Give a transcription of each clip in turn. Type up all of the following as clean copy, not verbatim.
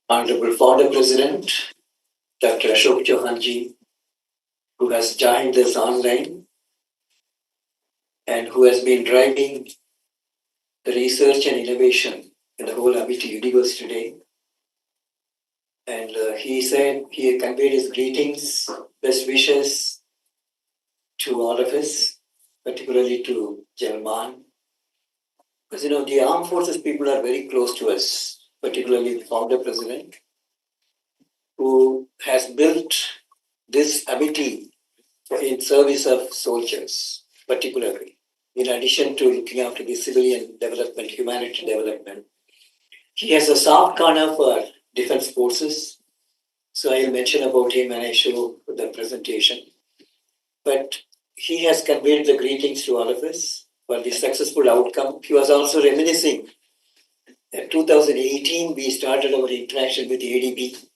Honorable Founder President, Dr. Ashok Chauhanji, who has joined us online and who has been driving the research and innovation in the whole Amity universe today. And he said he conveyed his greetings, best wishes to all of us, particularly to Jalman. Because the armed forces people are very close to us, particularly the founder president, who has built this Amity in service of soldiers, particularly, in addition to looking after the civilian development, humanity development. He has a soft corner for defense forces, so I'll mention about him when I show the presentation. But he has conveyed the greetings to all of us for the successful outcome. He was also reminiscing. In 2018, we started our interaction with the ADB,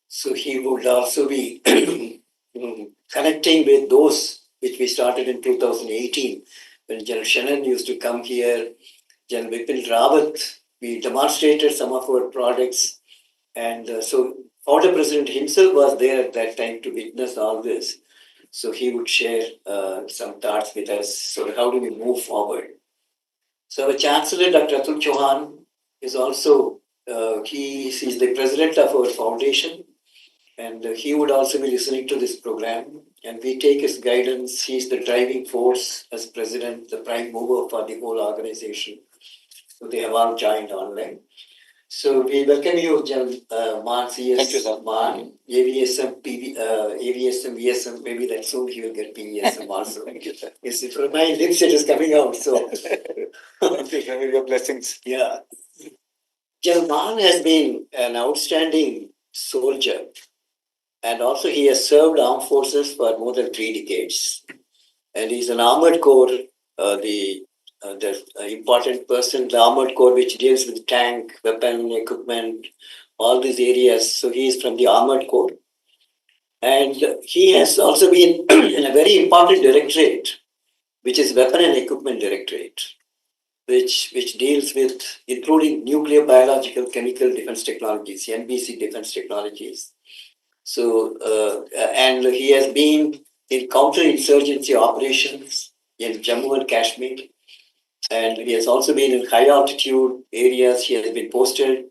so he would also be connecting with those which we started in 2018 when General Shannon used to come here, General Vipin Rawat. We demonstrated some of our products, and so founder president himself was there at that time to witness all this. So he would share some thoughts with us. So how do we move forward? So our Chancellor, Dr. Atul Chauhan, is also he is the president of our foundation. And he would also be listening to this program. And we take his guidance. He's the driving force as president, the prime mover for the whole organization. So they have all joined online. So we welcome you, Man, CS, Thank you, sir. Man, AVSM, AVSM, VSM, maybe that soon he will get PESM also. Thank you, sir. Yes, from my lips it is coming out. So Thank you, sir. Your blessings. yeah. Man has been an outstanding soldier. And also he has served armed forces for more than 3 decades. And he's an armored corps, the important person, the armored corps which deals with tank, weapon, equipment, all these areas. So he is from the armored corps. And he has also been in a very important directorate, which is Weapon and Equipment Directorate, which deals with including nuclear, biological, chemical defense technologies, NBC defense technologies. So, and he has been in counterinsurgency operations in Jammu and Kashmir. And he has also been in high altitude areas. He has been posted.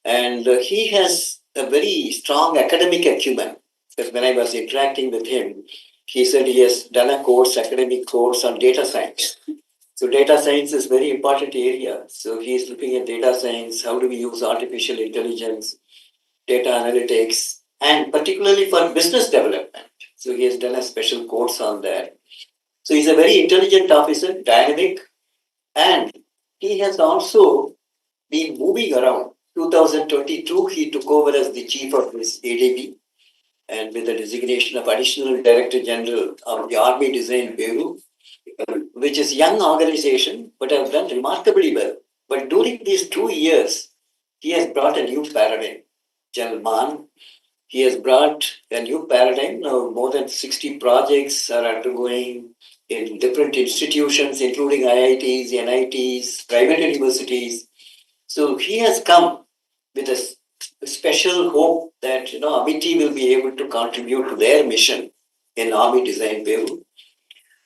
And he has a very strong academic acumen. Because when I was interacting with him, he said he has done a course, academic course on data science. So data science is a very important area. So he is looking at data science. How do we use artificial intelligence, data analytics, and particularly for business development. So he has done a special course on that. So he's a very intelligent officer, dynamic, and he has also been moving around. 2022, he took over as the chief of this ADB and with the designation of Additional Director General of the Army Design Bureau, which is a young organization, but have done remarkably well. But during these 2 years, he has brought a new paradigm. General Man, he has brought a new paradigm. Now, more than 60 projects are undergoing in different institutions, including IITs, NITs, private universities. So he has come with a special hope that Amity will be able to contribute to their mission in Army Design Bureau.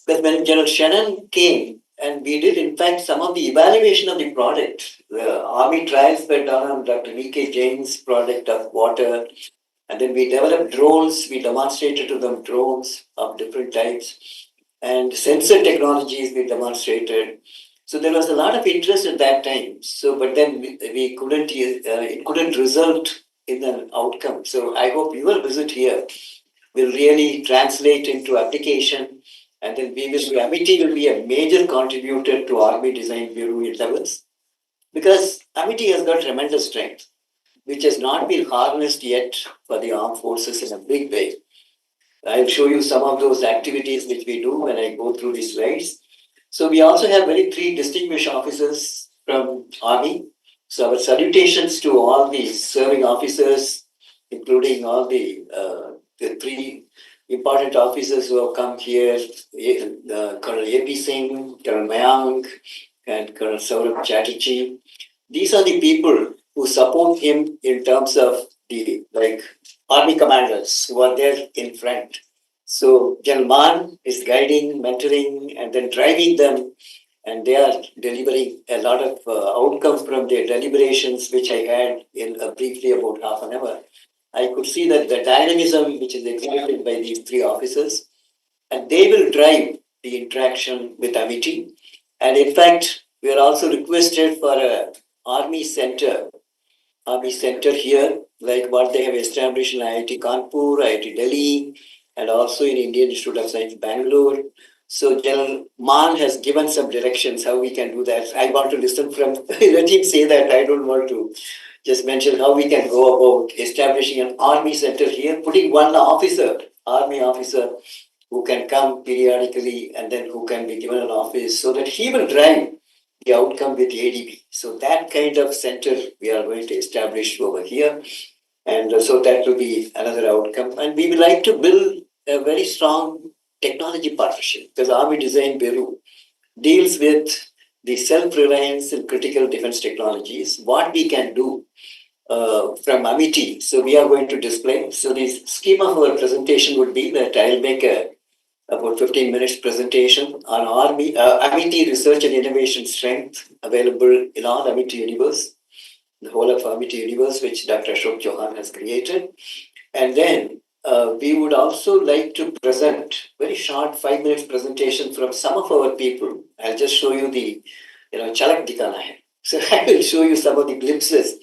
But when General Shannon came, and we did, in fact, some of the evaluation of the product. The Army trials were done on Dr. V.K. Jain's product of water. And then we developed drones. We demonstrated to them drones of different types. And sensor technologies we demonstrated. So there was a lot of interest at that time. So, but then we couldn't, it couldn't result in an outcome. So I hope your visit here will really translate into application. And then Amity will be a major contributor to Army Design Bureau levels. Because Amity has got tremendous strength, which has not been harnessed yet for the armed forces in a big way. I'll show you some of those activities which we do when I go through these slides. So we also have 3 distinguished officers from Army. So our salutations to all the serving officers, including all the 3 important officers who have come here, Colonel A.P. Singh, Colonel Mayank, and Colonel Saurabh Chatterjee. These are the people who support him in terms of the army commanders who are there in front. So General Man is guiding, mentoring, and then driving them, and they are delivering a lot of outcomes from their deliberations, which I had in briefly about half an hour. I could see that the dynamism which is exhibited by these three officers, and they will drive the interaction with Amity. And in fact, we are also requested for a army center here, like what they have established in IIT Kanpur, IIT Delhi, and also in Indian Institute of Science, Bangalore. So General Man has given some directions how we can do that. I want to listen from, let him say that. I don't want to just mention how we can go about establishing an army center here, putting one officer, army officer, who can come periodically and then who can be given an office so that he will drive the outcome with ADB. So that kind of center we are going to establish over here. And so that will be another outcome. And we would like to build a very strong technology partnership because Army Design Bureau deals with the self-reliance in critical defense technologies, what we can do from Amity. So we are going to display. So the scheme of our presentation would be that I'll make about 15 minutes presentation on Amity research and innovation strength available in all Amity universe, the whole of Amity universe, which Dr. Ashok Chauhan has created. And then we would also like to present very short 5 minutes presentation from some of our people. I'll just show you the, chalak dikhana hai. So I will show you some of the glimpses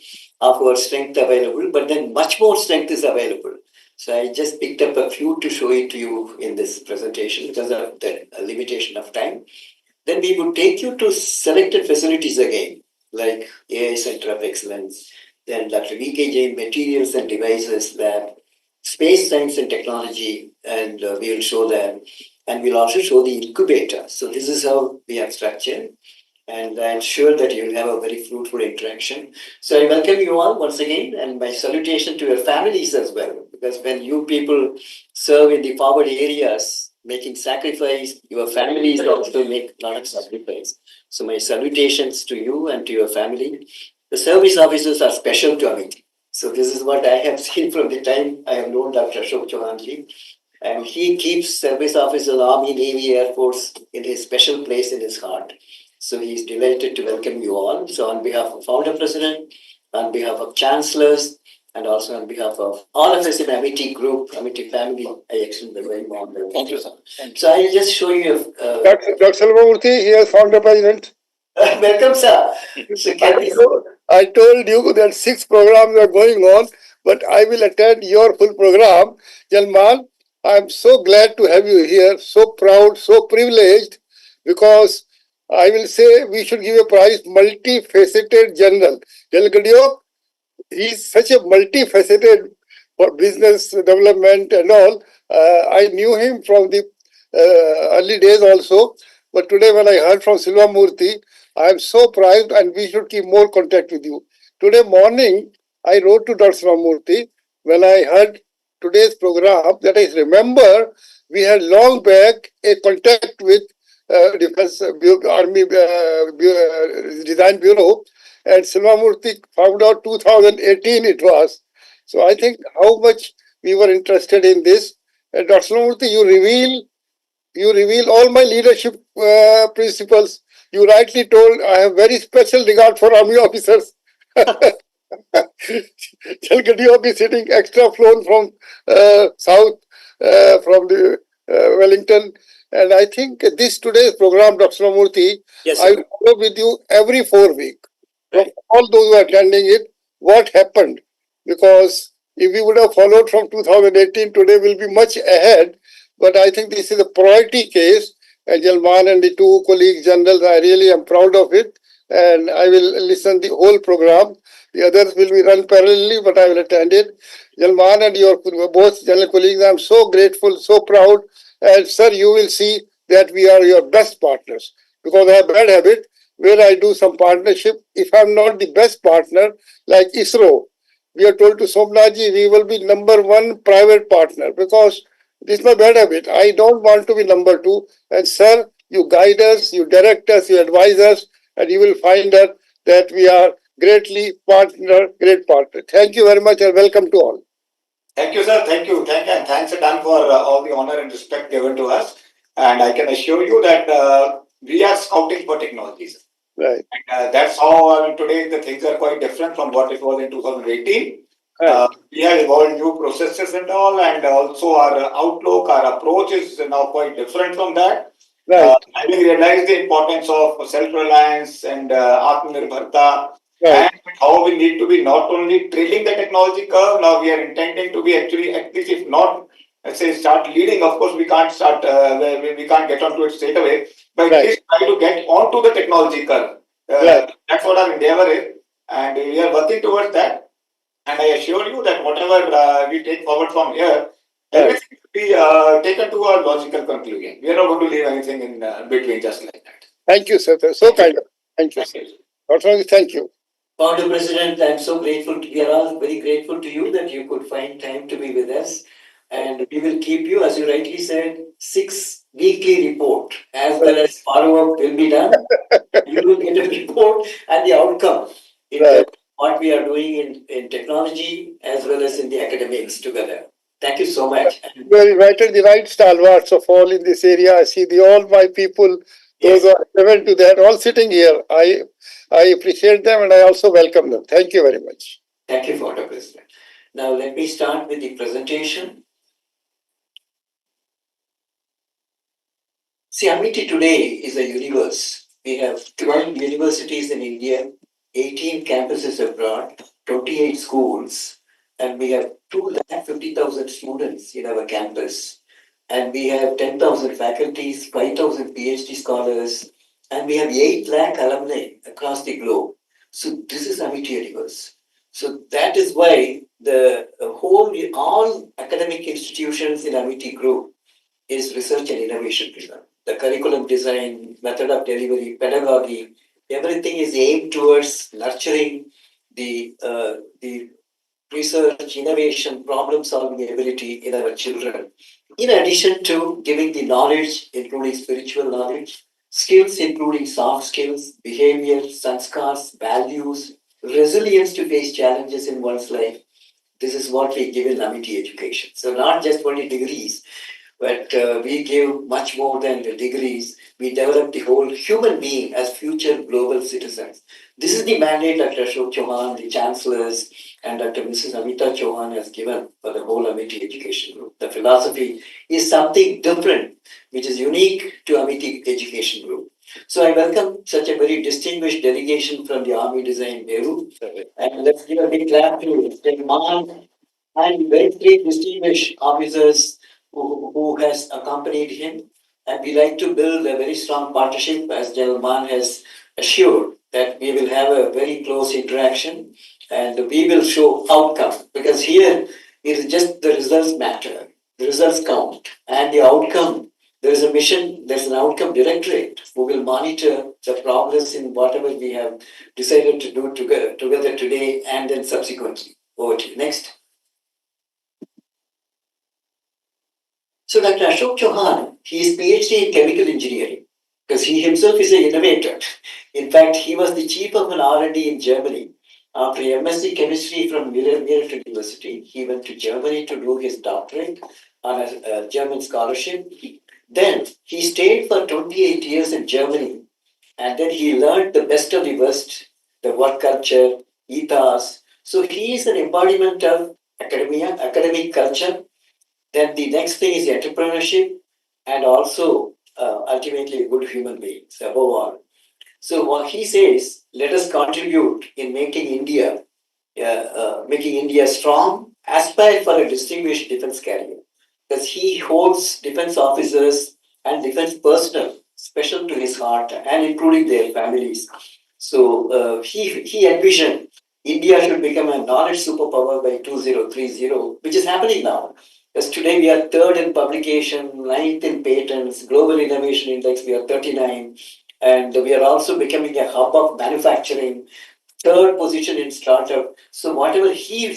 of our strength available, but then much more strength is available. So I just picked up a few to show it to you in this presentation because of the limitation of time. Then we would take you to selected facilities again, like AI Center of Excellence, then Dr. V.K. Jain Materials and Devices Lab, Space Science and Technology, and we will show them. And we'll also show the incubator. So this is how we have structured. And I'm sure that you'll have a very fruitful interaction. So I welcome you all once again, and my salutation to your families as well. Because when you people serve in the poverty areas, making sacrifice, your families also make a lot of sacrifice. So my salutations to you and to your family. The service officers are special to Amit. So this is what I have seen from the time I have known Dr. Ashok Chauhanji. And he keeps service officers, Army, Navy, Air Force in his special place in his heart. So he's delighted to welcome you all. So on behalf of Founder President, on behalf of Chancellors, and also on behalf of all of us in Amity Group, Amity family, I extend the very warm welcome. Thank you, sir. So I'll just show you. Dr. Selvamurthy, here, Founder President. Welcome, sir. So I told you that 6 programs are going on, but I will attend your full program. Jalman, I'm so glad to have you here, so proud, so privileged, because I will say we should give a prize, multifaceted general. General Gadio, he's such a multifaceted for business development and all. I knew him from the early days also, but today when I heard from Silvamurthy, I am so proud and we should keep more contact with you. Today morning, I wrote to Dr. Silvamurthy when I heard today's program that I remember we had long back a contact with Defense Army Design Bureau, and Silvamurthy found out 2018 it was. So I think how much we were interested in this. And Dr. Silvamurthy, you reveal all my leadership principles. You rightly told I have very special regard for army officers. Chalkati be sitting extra flown from south, from the Wellington. And I think this today's program, Dr. Murthy, yes, I will follow with you every 4 weeks. From all those who are attending it, what happened? Because if we would have followed from 2018, today will be much ahead. But I think this is a priority case. And Jalman and the 2 colleagues generals, I really am proud of it. And I will listen the whole program. The others will be run parallelly, but I will attend it. Jalman and your both general colleagues, I am so grateful, so proud. And sir, you will see that we are your best partners. Because I have a bad habit where I do some partnership. If I'm not the best partner, like ISRO, we are told to Somnaji, we will be number 1 private partner because this is my bad habit. I don't want to be number 2. And sir, you guide us, you direct us, you advise us, and you will find that we are great partner. Thank you very much and welcome to all. Thank you, sir. Thank you. And thanks again for all the honor and respect given to us. And I can assure you that we are scouting for technologies. Right. And that's how today the things are quite different from what it was in 2018. Right. We have evolved new processes and all, and also our outlook, our approach is now quite different from that. Right. Having realized the importance of self-reliance and Atmanirbharta, Right. and how we need to be not only trailing the technology curve, now we are intending to be actually, at least if not, let's say, start leading. Of course, we can't start, we can't get onto it straight away, but at least try to get onto the technology curve. That's what our endeavor is, and we are working towards that. And I assure you that whatever we take forward from here, everything will be taken to a logical conclusion. We are not going to leave anything in between, just like that. Thank you, sir. So kind of. Thank you, sir. Thank you. Founder President, I'm so grateful. We are all very grateful to you that you could find time to be with us. And we will keep you, as you rightly said, 6 weekly report as well as follow-up will be done. You will get a report and the outcome in terms of what we are doing in technology as well as in the academics together. Thank you so much. You are invited the right stalwarts of all in this area. I see all my people, those who are relevant to that, all sitting here. I appreciate them and I also welcome them. Thank you very much. Thank you, Founder President. Now let me start with the presentation. See, Amity today is a universe. We have 12 universities in India, 18 campuses abroad, 28 schools, and we have 250,000 students in our campus. And we have 10,000 faculties, 5,000 PhD scholars, and we have 8 lakh alumni across the globe. So this is Amity universe. So that is why all academic institutions in Amity group is research and innovation driven. The curriculum design, method of delivery, pedagogy, everything is aimed towards nurturing the research, innovation, problem solving ability in our children. In addition to giving the knowledge, including spiritual knowledge, skills including soft skills, behavior, sanskars, values, resilience to face challenges in one's life. This is what we give in Amity education. So not just only degrees, but we give much more than the degrees. We develop the whole human being as future global citizens. This is the mandate Dr. Ashok Chauhan, the chancellors, and Dr. Mrs. Amita Chauhan has given for the whole Amity education group. The philosophy is something different, which is unique to Amity education group. So I welcome such a very distinguished delegation from the Army Design Bureau. And let's give a big clap to Stellman and very three distinguished officers who has accompanied him. And we like to build a very strong partnership, as Jalman has assured, that we will have a very close interaction and we will show outcome. Because here it is just the results matter, the results count, and the outcome. There is a mission, there's an outcome directorate who will monitor the progress in whatever we have decided to do together today and then subsequently. Over to you. Next. So Dr. Ashok Chauhan, he is PhD in chemical engineering because he himself is an innovator. In fact, he was the chief of an R&D in Germany. After MSc chemistry from Merit University, he went to Germany to do his doctorate on a German scholarship. Then he stayed for 28 years in Germany, and then he learned the best of the West, the work culture, ethos. So he is an embodiment of academic culture. Then the next thing is entrepreneurship and also ultimately a good human being, above all. So what he says, let us contribute in making India strong, aspire for a distinguished defense career. Because he holds defense officers and defense personnel special to his heart and including their families. So he envisioned India should become a knowledge superpower by 2030, which is happening now. Because today we are third in publication, ninth in patents, global innovation index, we are 39. And we are also becoming a hub of manufacturing, third position in startup. So whatever he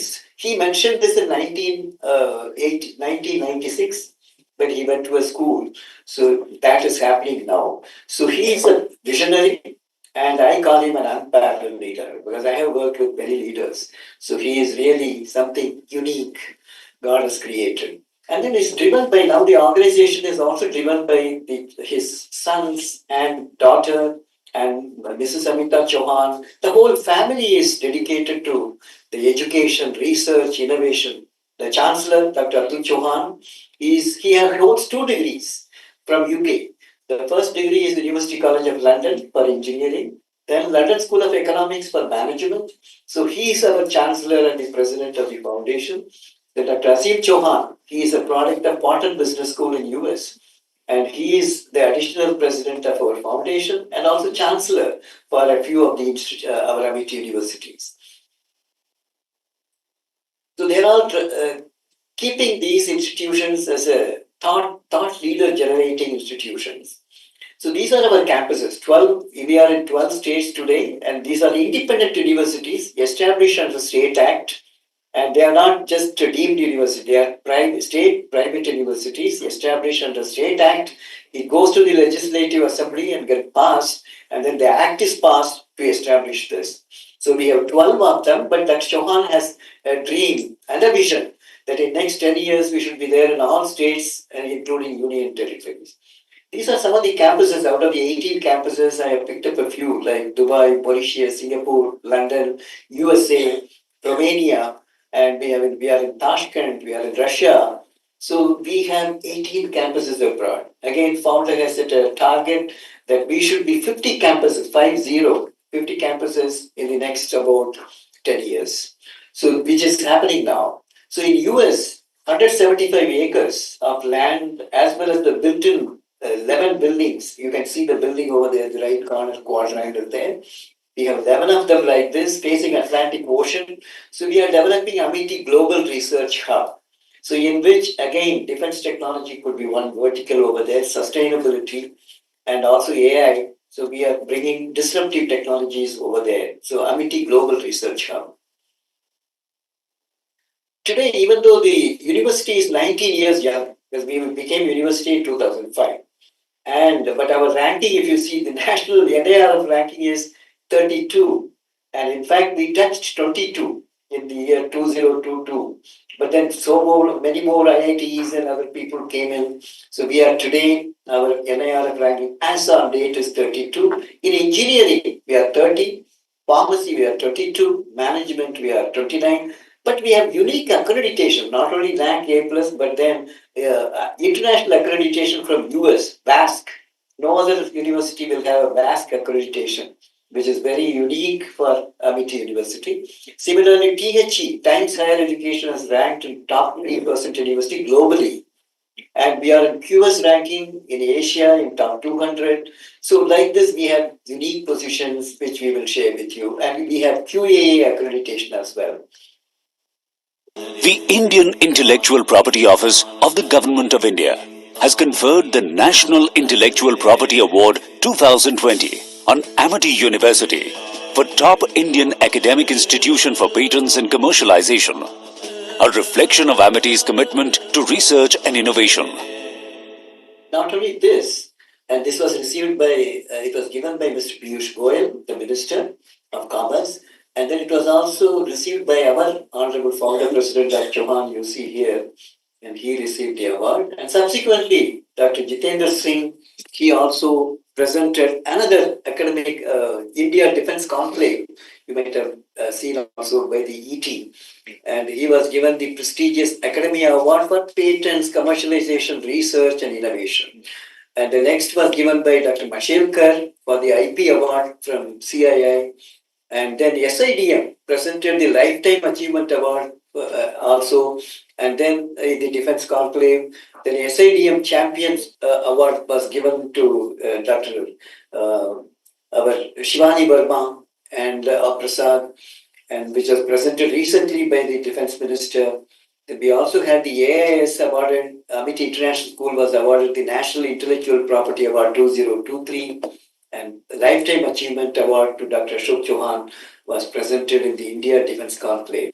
mentioned this in 1996 when he went to a school. So that is happening now. So he is a visionary And I call him an unparalleled leader because I have worked with many leaders. So he is really something unique God has created. And then it's driven by now the organization is also driven by his sons and daughter and Mrs. Amita Chauhan. The whole family is dedicated to the education, research, innovation. The Chancellor, Dr. Atul Chauhan, he holds 2 degrees from UK. The first degree is the University College of London for engineering, then London School of Economics for management. So he is our chancellor and the president of the foundation. Then Dr. Asim Chauhan, he is a product of Wharton Business School in US. And he is the additional president of our foundation and also chancellor for a few of our Amity universities. So they're all keeping these institutions as a thought leader generating institutions. So these are our campuses. 12, we are in 12 states today, and these are independent universities established under the State Act. And they are not just deemed universities, they are private universities established under State Act. It goes to the Legislative Assembly and gets passed, and then the Act is passed to establish this. So we have 12 of them, but Dr. Chauhan has a dream and a vision that in next 10 years we should be there in all states, including union territories. These are some of the campuses. Out of the 18 campuses, I have picked up a few like Dubai, Mauritius, Singapore, London, USA, Romania, and we are in Tashkent, we are in Russia. So we have 18 campuses abroad. Again, founder has set a target that we should be 50 campuses, 50 campuses in the next about 10 years. So which is happening now. So in US, 175 acres of land as well as the built-in 11 buildings. You can see the building over there, the right corner quadrangle there. We have 11 of them like this, facing Atlantic Ocean. So we are developing Amity Global Research Hub. So in which, again, defense technology could be one vertical over there, sustainability, and also AI. So we are bringing disruptive technologies over there. So Amity Global Research Hub. Today, even though the university is 19 years young, because we became university in 2005, but our ranking, if you see the national NARF ranking is 32. And in fact, we touched 22 in the year 2022. But then many more IITs and other people came in. So we are today, our NARF ranking as on date is 32. In engineering, we are 30. Pharmacy, we are 22. Management, we are 29. But we have unique accreditation, not only rank A+, but then international accreditation from US, BASC. No other university will have a BASC accreditation, which is very unique for Amity University. Similarly, THE, Times Higher Education, has ranked in top 3% university globally. And we are in QS ranking in Asia in top 200. So like this, we have unique positions, which we will share with you. And we have QAA accreditation as well. The Indian Intellectual Property Office of the Government of India has conferred the National Intellectual Property Award 2020 on Amity University for Top Indian Academic Institution for Patents and Commercialization, a reflection of Amity's commitment to research and innovation. Not only this, and this was received by, it was given by Mr. Piyush Goyal, the Minister of Commerce, and then it was also received by our Honorable Founder President Dr. Chauhan, you see here, and he received the award. And subsequently, Dr. Jitendra Singh, he also presented another academic India Defense Conclave. You might have seen also by the ET. And he was given the prestigious Academia Award for Patents, Commercialization, Research and Innovation. And the next was given by Dr. Mashilkar for the IP Award from CII. And then SIDM presented the Lifetime Achievement Award also. And then the Defense Conclave, then SIDM Champions Award was given to Dr. Our Shivani Verma and Prasad, and which was presented recently by the Defense Minister. We also had the AIS awarded, Amity International School was awarded the National Intellectual Property Award 2023, and the Lifetime Achievement Award to Dr. Ashok Chauhan was presented in the India Defense Conclave.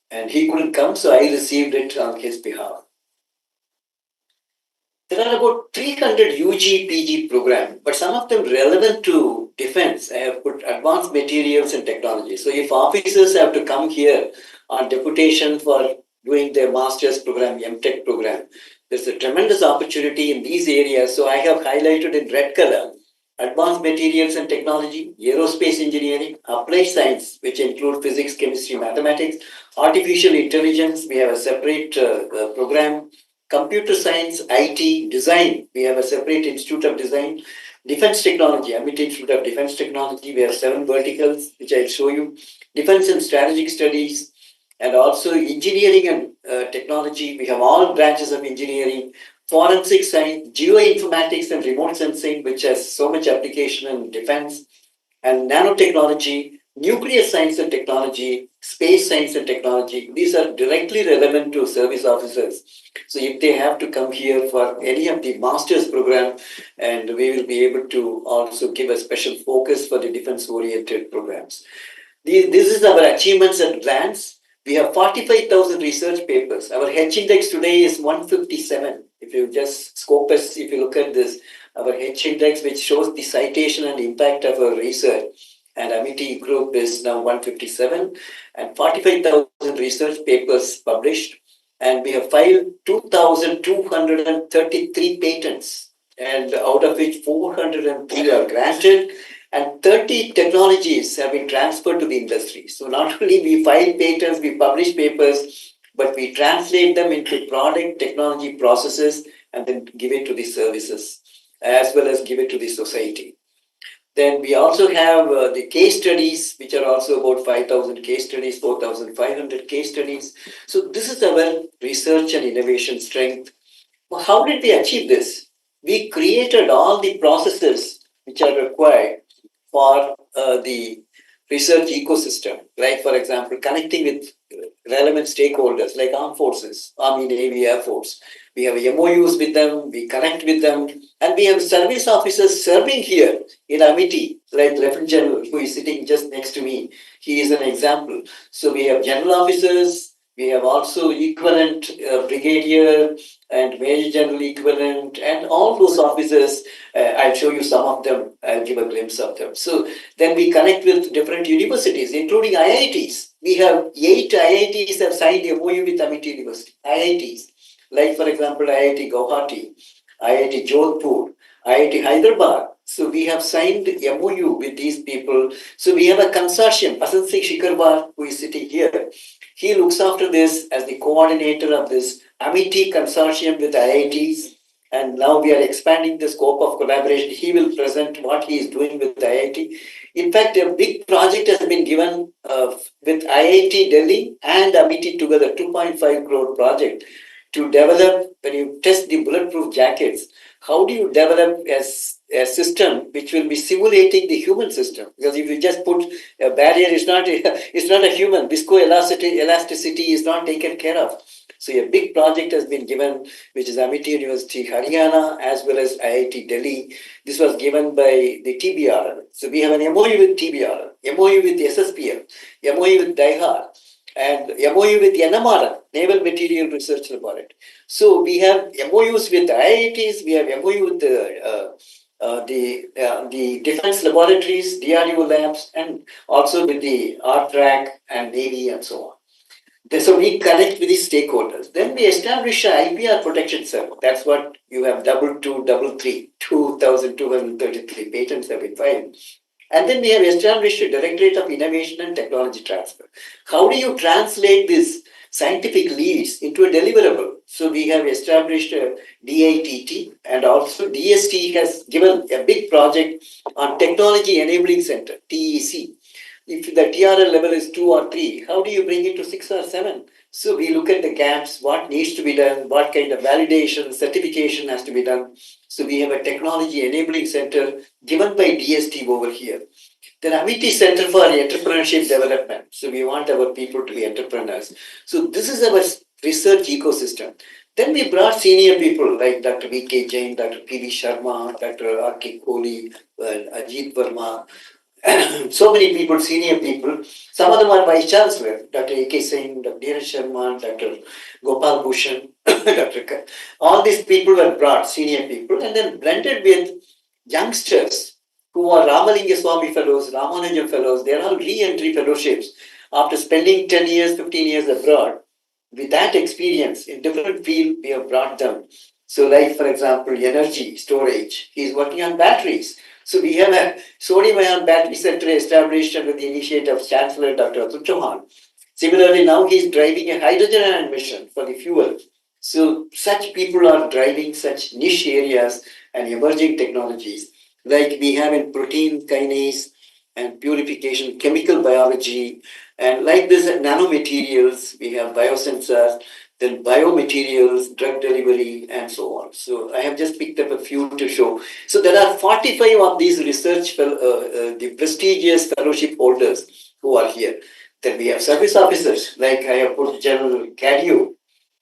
And he couldn't come, so I received it on his behalf. There are about 300 UG, PG programs, but some of them relevant to defense. I have put advanced materials and technology. So if officers have to come here on deputation for doing their master's program, MTech program, there's a tremendous opportunity in these areas. So I have highlighted in red color advanced materials and technology, aerospace engineering, applied science, which include physics, chemistry, mathematics, artificial intelligence. We have a separate program. Computer science, IT, design. We have a separate Institute of Design. Defense technology, Amit Institute of Defense Technology. We have 7 verticals, which I'll show you. Defense and strategic studies, and also engineering and technology. We have all branches of engineering, forensic science, geoinformatics and remote sensing, which has so much application in defense, and nanotechnology, nuclear science and technology, space science and technology. These are directly relevant to service officers. So if they have to come here for any of the master's program, and we will be able to also give a special focus for the defense-oriented programs. This is our achievements at glance. We have 45,000 research papers. Our H index today is 157. If you just scopus, if you look at this, our H index, which shows the citation and impact of our research, and Amity group is now 157, and 45,000 research papers published. And we have filed 2,233 patents, and out of which 403 are granted, and 30 technologies have been transferred to the industry. So not only we file patents, we publish papers, but we translate them into product technology processes and then give it to the services, as well as give it to the society. Then we also have the case studies, which are also about 5,000 case studies, 4,500 case studies. So this is our research and innovation strength. Well, how did we achieve this? We created all the processes which are required for the research ecosystem, like, for example, connecting with relevant stakeholders like armed forces, Army, Navy, Air Force. We have MOUs with them, we connect with them, and we have service officers serving here in Amity, like Lieutenant General, who is sitting just next to me. He is an example. So we have general officers, we have also equivalent brigadier and major general equivalent, and all those officers. I'll show you some of them. I'll give a glimpse of them. So then we connect with different universities, including IITs. We have 8 IITs have signed MOU with Amity University. IITs, like for example, IIT Guwahati, IIT Jodhpur, IIT Hyderabad. So we have signed MOU with these people. So we have a consortium. Asan Singh Shikarwar, who is sitting here, he looks after this as the coordinator of this Amity consortium with IITs. And now we are expanding the scope of collaboration. He will present what he is doing with IIT. In fact, a big project has been given with IIT Delhi and Amity together, 2.5 crore project to develop, when you test the bulletproof jackets, how do you develop a system which will be simulating the human system? Because if you just put a barrier, it's not a human. Viscoelasticity is not taken care of. So a big project has been given, which is Amity University, Haryana, as well as IIT Delhi. This was given by the TBR. So we have an MOU with TBR, MOU with SSPL, MOU with DIHAR, and MOU with NMR, Naval Material Research Laboratory. So we have MOUs with IITs, we have MOU with the defense laboratories, DRDO labs, and also with the RTRAC and Navy and so on. So we connect with the stakeholders. Then we establish an IPR protection cell. That's what you have 2,233 patents have been filed. And then we have established a Directorate of Innovation and Technology Transfer. How do you translate these scientific leads into a deliverable? So we have established a DITT, and also DST has given a big project on Technology Enabling Center, TEC. If the TRL level is 2 or 3, how do you bring it to 6 or 7? So we look at the gaps, what needs to be done, what kind of validation, certification has to be done. So we have a technology enabling center given by DST over here. Then Amity Center for Entrepreneurship Development. So we want our people to be entrepreneurs. So this is our research ecosystem. Then we brought senior people like Dr. V.K. Jain, Dr. P.V. Sharma, Dr. R.K. Kohli, Ajit Verma, so many people, senior people. Some of them are vice chancellor, Dr. A.K. Singh, Dr. Neeraj Sharma, Dr. Gopal Bhushan, Dr. All these people were brought, senior people, and then blended with youngsters who are Ramalinga Swami fellows, Ramanujam fellows. They are all re-entry fellowships after spending 10 years, 15 years abroad. With that experience in different field, we have brought them. So, like for example, energy storage. He is working on batteries. So we have a sodium-ion battery center established under the initiative of Chancellor Dr. Atul Chauhan. Similarly, now he is driving a hydrogen ion mission for the fuel. So such people are driving such niche areas and emerging technologies, like we have in protein kinase and purification, chemical biology, and like this nanomaterials, we have biosensors, then biomaterials, drug delivery, and so on. So I have just picked up a few to show. So there are 45 of these the prestigious fellowship holders who are here. Then we have service officers, like I have put General Cadio,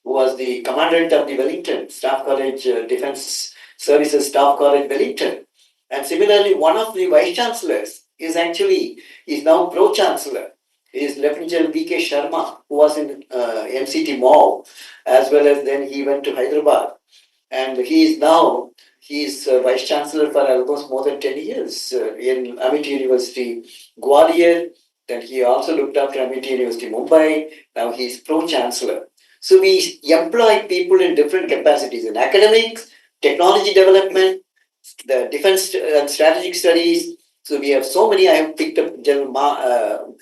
who was the commandant of the Wellington Staff College, Defense Services Staff College, Wellington. And similarly, one of the vice chancellors is now pro chancellor. Is Lieutenant General B.K. Sharma, who was in MCT Mall, as well as then he went to Hyderabad. And he is vice chancellor for almost more than 10 years in Amity University, Gwalior. Then he also looked after Amity University, Mumbai. Now he is pro chancellor. So we employ people in different capacities in academics, technology development, the defense and strategic studies. So we have so many. I have picked up General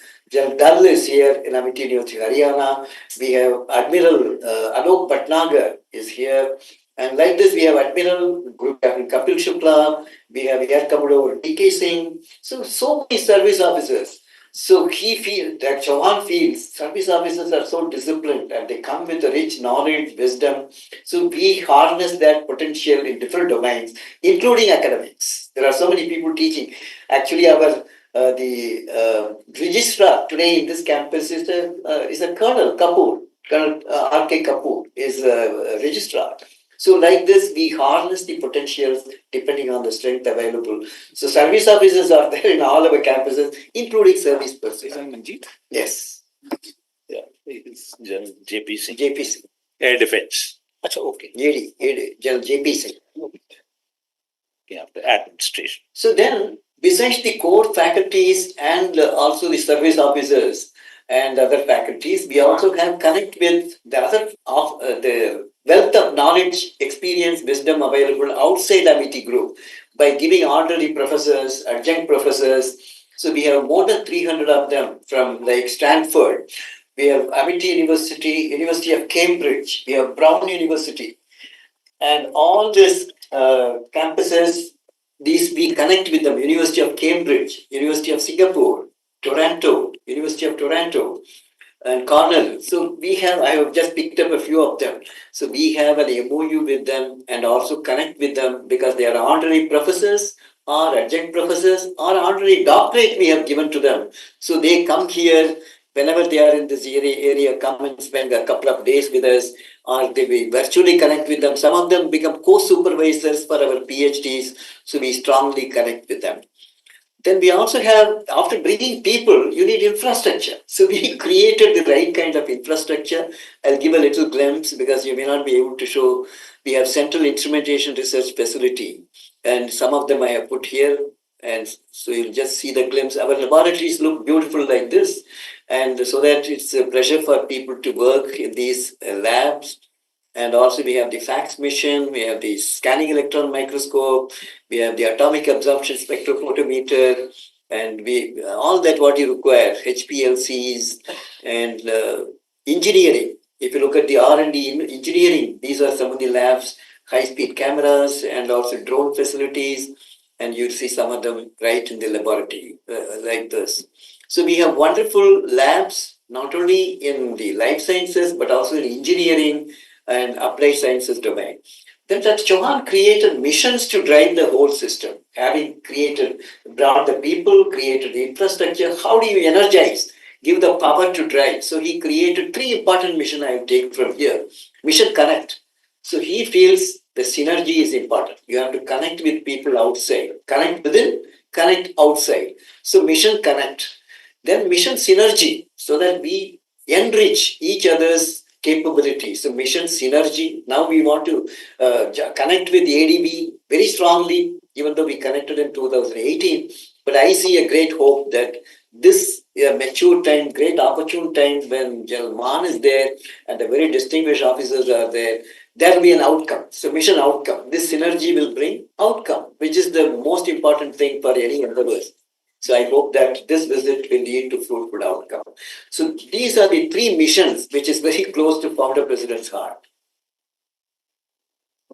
Dull is here in Amity University, Haryana. We have Admiral Alok Bhatnagar is here. And like this, we have Admiral Group Captain Kapil Shukla. We have Air Commodore D.K. Singh. So many service officers. So Chauhan feels service officers are so disciplined and they come with a rich knowledge, wisdom. So we harness that potential in different domains, including academics. There are so many people teaching. Actually, the registrar today in this campus is a Colonel Kapoor. Colonel R.K. Kapoor is a registrar. So like this, we harness the potentials depending on the strength available. So service officers are there in all our campuses, including service personnel. Yes. Yeah, it's General JPC. JPC. Air Defense. Achha, okay. AD, General JPC. Okay, after administration. So then, besides the core faculties and also the service officers and other faculties, we also have connect with the other of the wealth of knowledge, experience, wisdom available outside Amity Group by giving honorary professors, adjunct professors. So we have more than 300 of them from like Stanford. We have Amity University, University of Cambridge. We have Brown University. And all these campuses, these we connect with them. University of Cambridge, University of Singapore, Toronto, University of Toronto, and Cornell. So I have just picked up a few of them. So we have an MOU with them and also connect with them because they are honorary professors or adjunct professors or honorary doctorate we have given to them. So they come here whenever they are in this area, come and spend a couple of days with us, or we virtually connect with them. Some of them become co-supervisors for our PhDs, so we strongly connect with them. Then we also have, after bringing people, you need infrastructure. So we created the right kind of infrastructure. I'll give a little glimpse because you may not be able to show. We have Central Instrumentation Research Facility, and some of them I have put here. And so you'll just see the glimpse. Our laboratories look beautiful like this. And so that it's a pleasure for people to work in these labs. And also we have the fax machine, we have the scanning electron microscope, we have the atomic absorption spectrophotometer, and all that what you require, HPLCs and engineering. If you look at the R&D engineering, these are some of the labs, high-speed cameras and also drone facilities, and you see some of them right in the laboratory like this. So we have wonderful labs, not only in the life sciences, but also in engineering and applied sciences domain. Then that Chauhan created missions to drive the whole system. Having brought the people, created the infrastructure, how do you energize, give the power to drive? So he created 3 important missions I have taken from here. Mission Connect. So he feels the synergy is important. You have to connect with people outside, connect within, connect outside. So mission connect. Then mission synergy, so that we enrich each other's capabilities. So mission synergy. Now we want to connect with ADB very strongly, even though we connected in 2018. But I see a great hope that this mature time, great opportune time when General Maan is there and the very distinguished officers are there, there will be an outcome. So mission outcome. This synergy will bring outcome, which is the most important thing for any endeavors. So I hope that this visit will lead to fruitful outcome. So these are the three missions, which is very close to Founder President's heart.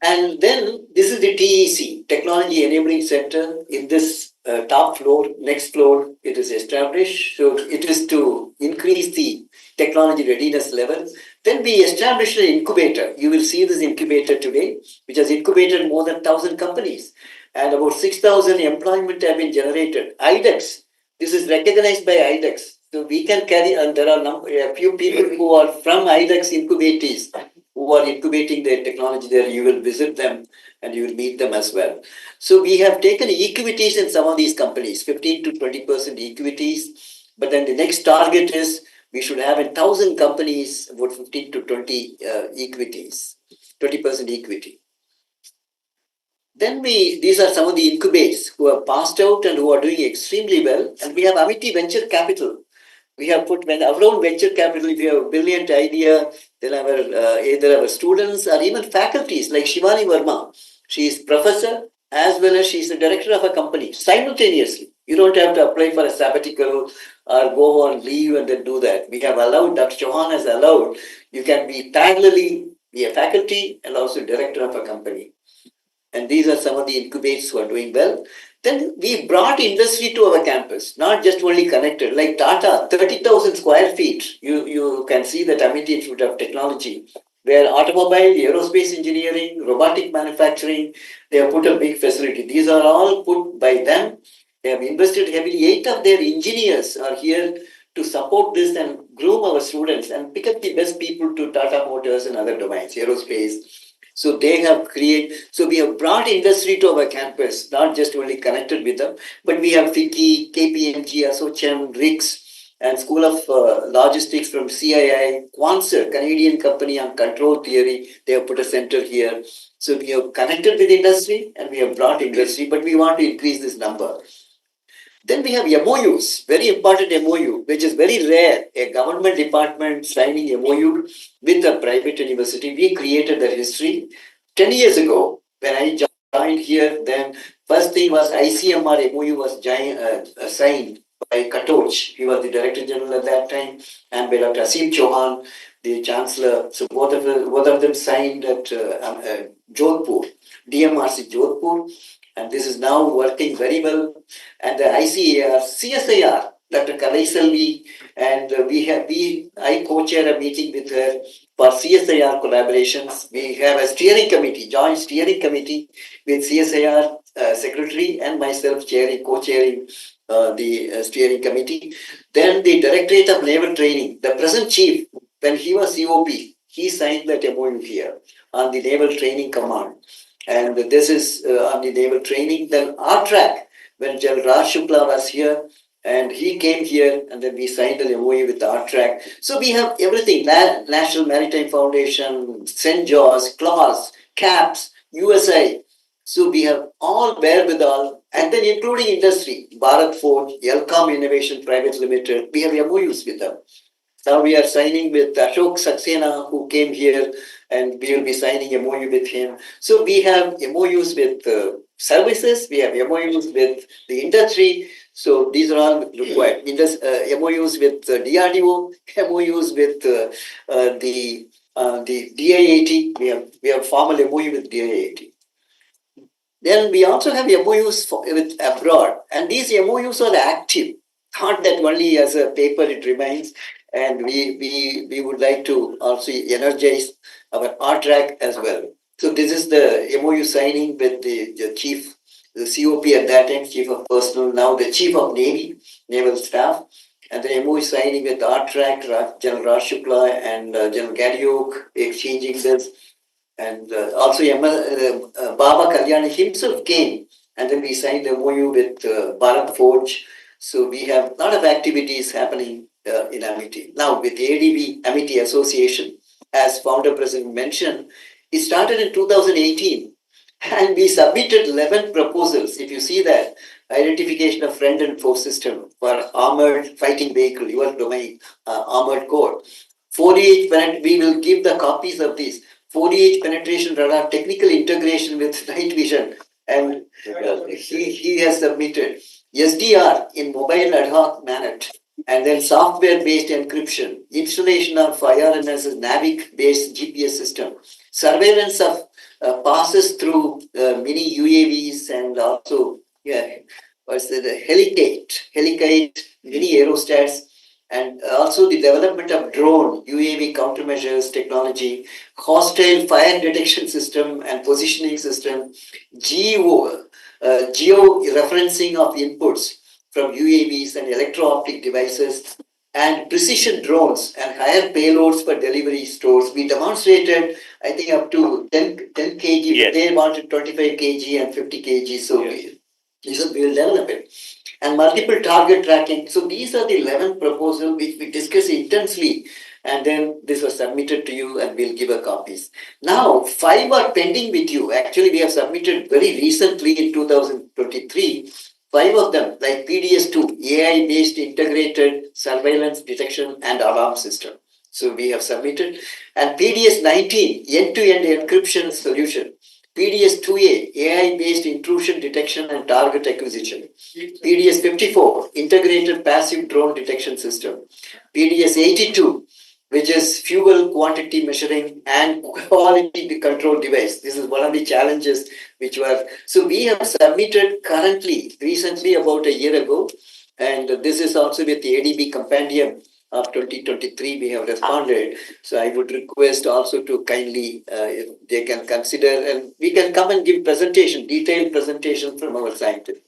And then this is the TEC, Technology Enabling Center. In this top floor, next floor, it is established. So it is to increase the technology readiness level. Then we established an incubator. You will see this incubator today, which has incubated more than 1,000 companies. And about 6,000 employment have been generated. IDEX, this is recognized by IDEX. So we can carry, and there are a few people who are from IDEX incubators who are incubating their technology there. You will visit them and you will meet them as well. So we have taken equities in some of these companies, 15 to 20% equities. But then the next target is we should have in 1,000 companies about 15 to 20 equities, 20% equity. Then these are some of the incubators who have passed out and who are doing extremely well. And we have Amity Venture Capital. We have put around venture capital. If you have a brilliant idea, then either our students or even faculties like Shivani Verma. She is professor as well as she is the director of a company simultaneously. You don't have to apply for a sabbatical or go on leave and then do that. We have allowed, Dr. Chauhan has allowed, you can be parallelly be a faculty and also director of a company. And these are some of the incubators who are doing well. Then we brought industry to our campus, not just only connected, like Tata, 30,000 square feet. You can see that Amity Institute of Technology, where automobile, aerospace engineering, robotic manufacturing, they have put a big facility. These are all put by them. They have invested heavily. 8 of their engineers are here to support this and groom our students and pick up the best people to Tata Motors and other domains, aerospace. So they have we have brought industry to our campus, not just only connected with them, but we have FICCI, KPMG, ASSOCHAM, RICS, and School of Logistics from CII, Quanser, Canadian company on control theory. They have put a center here. So we have connected with industry and we have brought industry, but we want to increase this number. Then we have MOUs, very important MOU, which is very rare. A government department signing MOU with a private university. We created that history 10 years ago when I joined here. Then first thing was ICMR MOU was signed by Katoch. He was the Director General at that time, and by Dr. Asim Chauhan, the Chancellor. So both of them signed at Jodhpur, DMRC Jodhpur. And this is now working very well. And the ICAR, CSIR, Dr. Kalai Selvi, and I co-chair a meeting with her for CSIR collaborations. We have a steering committee, joint steering committee with CSIR secretary and myself co-chairing the steering committee. Then the Directorate of Naval Training, the present chief, when he was COP, he signed that MOU here on the Naval Training Command. And this is on the naval training. Then RTRAC, when General Raj Shukla was here, and he came here, and then we signed an MOU with RTRAC. So we have everything, National Maritime Foundation, St. George, CLAWS, CAPS, USI. So we have all wherewithal, and then including industry, Bharat Forge, Elcom Innovation Private Limited, we have MOUs with them. Now we are signing with Ashok Saxena, who came here, and we will be signing MOU with him. So we have MOUs with services, we have MOUs with the industry. So these are all required. MOUs with DRDO, MOUs with the DIAT. We have formal MOU with DIAT. Then we also have MOUs with abroad, and these MOUs are active. Not that only as a paper it remains. And we would like to also energize our RTRAC as well. So this is the MOU signing with the chief, the COP at that time, chief of personnel, now the chief of Navy, naval staff, and the MOU signing with RTRAC, General Raj Shukla and General Gadiok, exchanging this. And also Baba Kalyani himself came and then we signed the MOU with Bharat Forge. So we have a lot of activities happening in Amity. Now with ADB, Amity Association, as founder president mentioned, it started in 2018 and we submitted 11 proposals. If you see that, identification of friend and foe system for armored fighting vehicle, your domain, armored core. 48 we will give the copies of these. 48 penetration radar, technical integration with night vision, and he has submitted SDR in mobile ad hoc manner, and then software-based encryption, installation of IRNS's NAVIC-based GPS system, surveillance of passes through mini UAVs and also what's the helicate, mini aerostats, and also the development of drone UAV countermeasures technology, hostile fire detection system and positioning system, geo referencing of inputs from UAVs and electro-optic devices, and precision drones and higher payloads for delivery stores. We demonstrated, I think, up to 10 kg. Yes. They wanted 25 kg and 50 kg. So we will develop it. And multiple target tracking. So these are the 11 proposals which we discussed intensely. And then this was submitted to you and we'll give a copies. Now, 5 are pending with you. Actually, we have submitted very recently in 2023. 5 of them, like PDS2, AI-based integrated surveillance detection and alarm system. So we have submitted. And PDS19, end-to-end encryption solution. PDS2A, AI-based intrusion detection and target acquisition. PDS54, integrated passive drone detection system. PDS82, which is fuel quantity measuring and quality control device. This is one of the challenges which were. So we have submitted currently, recently about a year ago, and this is also with the ADB compendium of 2023 we have responded. So I would request also to kindly, if they can consider, and we can come and give presentation, detailed presentation from our scientists.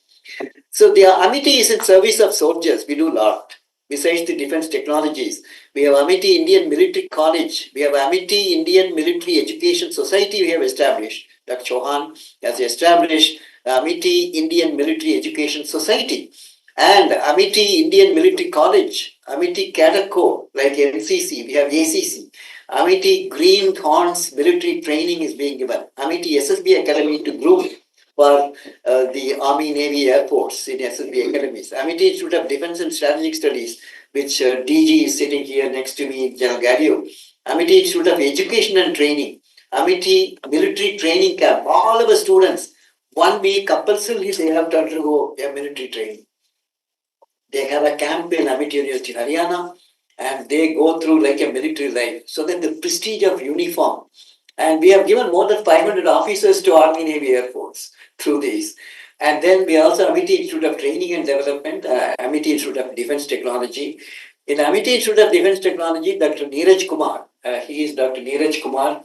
So the Amity is in service of soldiers. We do a lot. Besides the defense technologies, we have Amity Indian Military College. We have Amity Indian Military Education Society we have established. Dr. Chauhan has established Amity Indian Military Education Society. And Amity Indian Military College, Amity Cadet Corps, like NCC, we have ACC. Amity Green Horns Military Training is being given. Amity SSB Academy to groom for the Army, Navy, Air Force in SSB academies. Amity Institute of Defense and Strategic Studies, which DG is sitting here next to me, General Gadio. Amity Institute of Education and Training. Amity Military Training Camp. All our students, 1 week compulsorily they have to undergo a military training. They have a camp in Amity University, Haryana, and they go through like a military life. So that the prestige of uniform. And we have given more than 500 officers to Army, Navy, Air Force through these. And then we also Amity Institute of Training and Development, Amity Institute of Defense Technology. In Amity Institute of Defense Technology, Dr. Neeraj Kumar, he is Dr. Neeraj Kumar,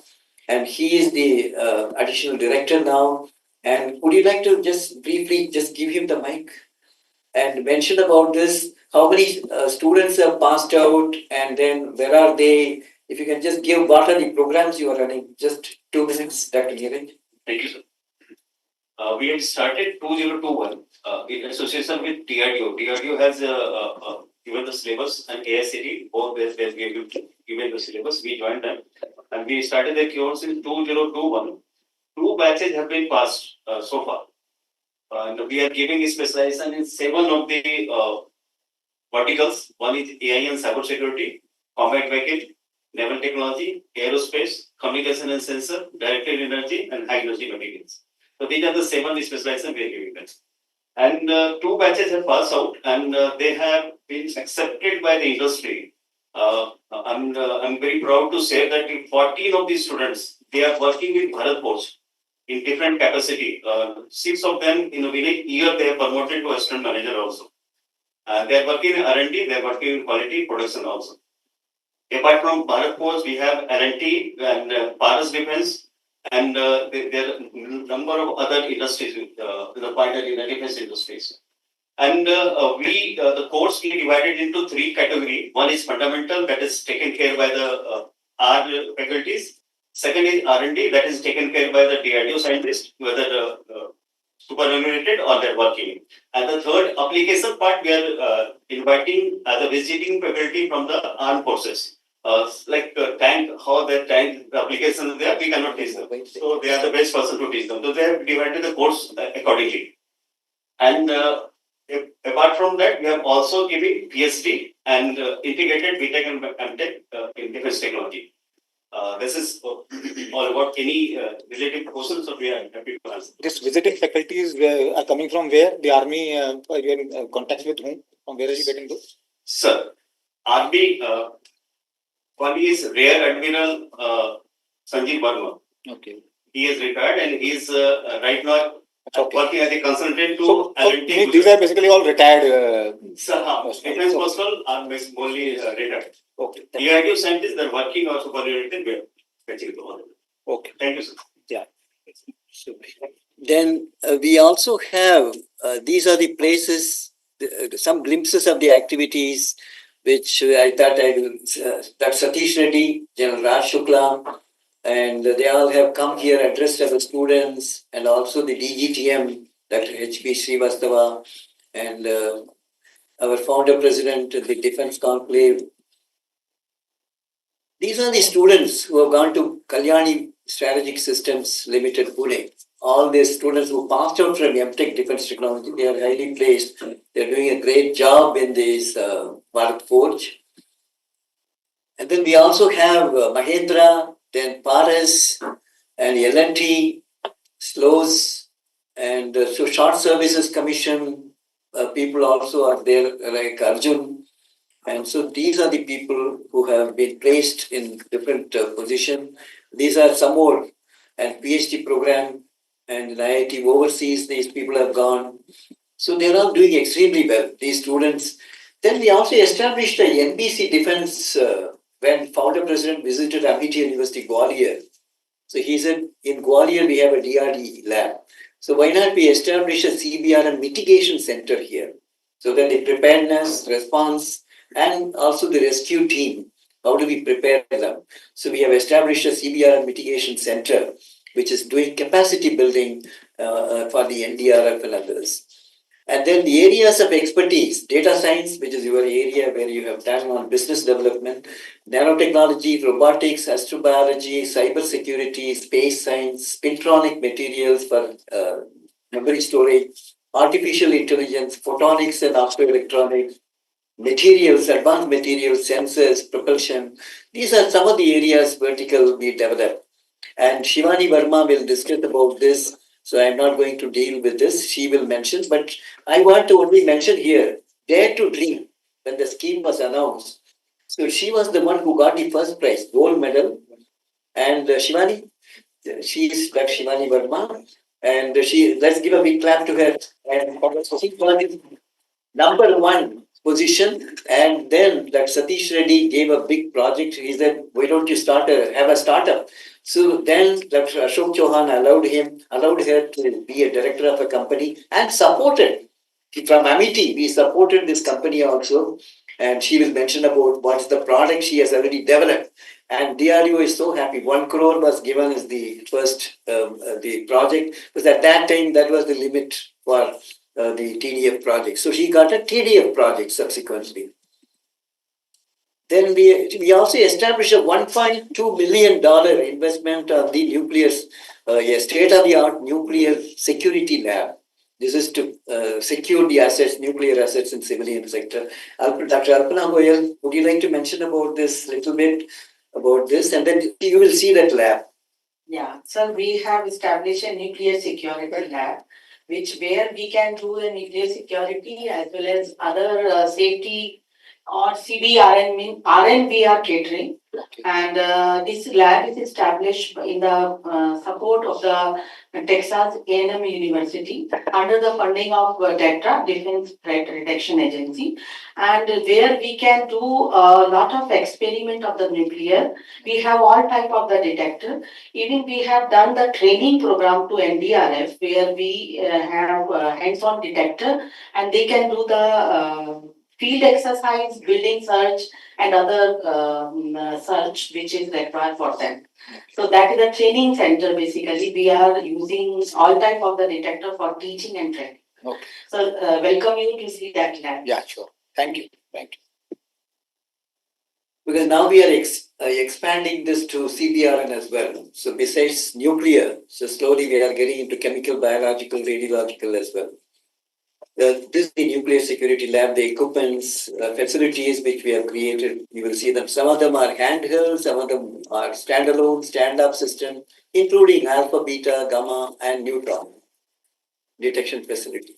and he is the additional director now. And would you like to just briefly just give him the mic and mention about this? How many students have passed out, and then where are they? If you can just give what are the programs you are running, just 2 minutes, Dr. Neeraj. Thank you, sir. We had started 2021 in association with DRDO. DRDO has given the syllabus and AICTE, both where we have given the syllabus. We joined them and we started the course in 2021. 2 batches have been passed so far. And we are giving specialization in 7 of the verticals. One is AI and cybersecurity, combat vehicle, naval technology, aerospace, communication and sensor, directed energy, and high energy materials. So these are the 7 specializations we are giving them. And 2 batches have passed out, and they have been accepted by the industry. I'm very proud to say that 14 of these students, they are working with Bharat Forge in different capacity. 6 of them in a year they are promoted to assistant manager also. They are working in R&D, they are working in quality production also. Apart from Bharat Forge, we have R&D and Paras Defense, and there are a number of other industries, the partner in the defense industries. And the course is divided into 3 categories. One is fundamental, that is taken care by the R faculties. Second is R&D, that is taken care by the DRDO scientists, whether superannuated or they're working. And the third application part, we are inviting the visiting faculty from the armed forces. Tank, how the tank the application is there, we cannot teach them. So they are the best person to teach them. So they have divided the course accordingly. And apart from that, we have also given PhD and integrated BTech and MTech in defense technology. This is all about any related questions that we are happy to answer. This visiting faculties are coming from where? The army, you are in contact with whom? From where are you getting those? Sir, Army, one is Rear Admiral Sanjeev Verma. Okay. He is retired and he is right now Okay. working as a consultant to So L&T. these are basically all retired. Sir, defense personnel are mostly retired. Okay. DRDO scientists, they're working or superannuated, we are fetching the one. Okay. Thank you, sir. Yeah. Then we also have, these are the places, some glimpses of the activities which I thought I will, that Satish Reddy, General Raj Shukla, and they all have come here, addressed our students, and also the DGTM, Dr. H.P. Srivastava, and our founder president, the Defense Conclave. These are the students who have gone to Kalyani Strategic Systems Limited, Pune. All these students who passed out from MTech Defense Technology, they are highly placed. They are doing a great job in this Bharat Forge. And then we also have Mahindra, then Paras, and L&T, SLOS, and so Short Services Commission people also are there, like Arjun. And so these are the people who have been placed in different positions. These are some more, and PhD program and in IIT overseas, these people have gone. So they're all doing extremely well, these students. Then we also established a NBC Defense when founder president visited Amity University, Gwalior. So he said, in Gwalior, we have a DRD lab. So why not we establish a CBRN mitigation center here? So that the preparedness, response, and also the rescue team, how do we prepare them? So we have established a CBRN mitigation center, which is doing capacity building for the NDRF and others. And then the areas of expertise, data science, which is your area where you have done on business development, nanotechnology, robotics, astrobiology, cybersecurity, space science, spintronic materials for memory storage, artificial intelligence, photonics and optoelectronics, materials, advanced materials, sensors, propulsion. These are some of the areas vertical we develop. And Shivani Verma will discuss about this. So I'm not going to deal with this. She will mention, but I want to only mention here, Dare to Dream, when the scheme was announced. So she was the one who got the first prize, gold medal. And Shivani, she is Dr. Shivani Verma. And let's give a big clap to her. And she got the number one position. And then that Satish Reddy gave a big project. He said, why don't you have a startup? So then Dr. Ashok Chauhan allowed her to be a director of a company and supported. From Amity, we supported this company also. And she will mention about what's the product she has already developed. And DRDO is so happy. 1 crore was given as the first the project, because at that time that was the limit for the TDF project. So she got a TDF project subsequently. Then we also established a $1.2 million investment on the nuclear, a state-of-the-art nuclear security lab. This is to secure the assets, nuclear assets in civilian sector. Dr. Alpana Goyal, would you like to mention about this little bit, about this? And then you will see that lab. Yeah, so we have established a nuclear security lab, where we can do the nuclear security as well as other safety or CBRN, RN we are catering. And this lab is established in the support of the Texas A&M University under the funding of DETRA, Defense Threat Reduction Agency, and where we can do a lot of experiment of the nuclear. We have all type of the detector. Even we have done the training program to NDRF, where we have hands-on detector, and they can do the field exercise, building search, and other search which is required for them. So that is a training center basically. We are using all type of the detector for teaching and training. Okay. So welcome you to see that lab. Yeah, sure. Thank you. Thank you. Because now we are expanding this to CBRN as well. So besides nuclear, so slowly we are getting into chemical, biological, radiological as well. This is the nuclear security lab, the equipments, facilities which we have created. You will see them. Some of them are handheld, some of them are standalone, stand-up system, including alpha, beta, gamma, and neutron detection facility.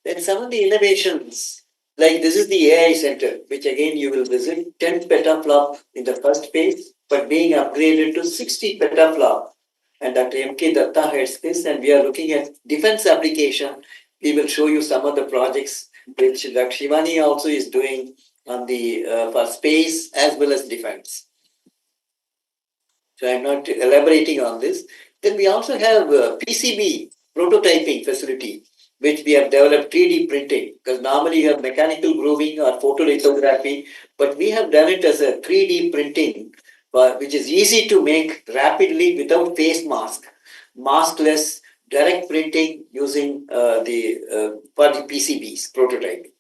Then some of the innovations, like this is the AI center, which again you will visit, 10 petaflop in the first phase, but being upgraded to 60 petaflop. And Dr. M.K. Datta heads this, and we are looking at defense application. We will show you some of the projects which Dr. Shivani also is doing on the for space as well as defense. So I'm not elaborating on this. Then we also have PCB prototyping facility, which we have developed 3D printing, because normally you have mechanical grooving or photolithography, but we have done it as a 3D printing, which is easy to make rapidly without face mask, maskless, direct printing using for the PCBs prototyping.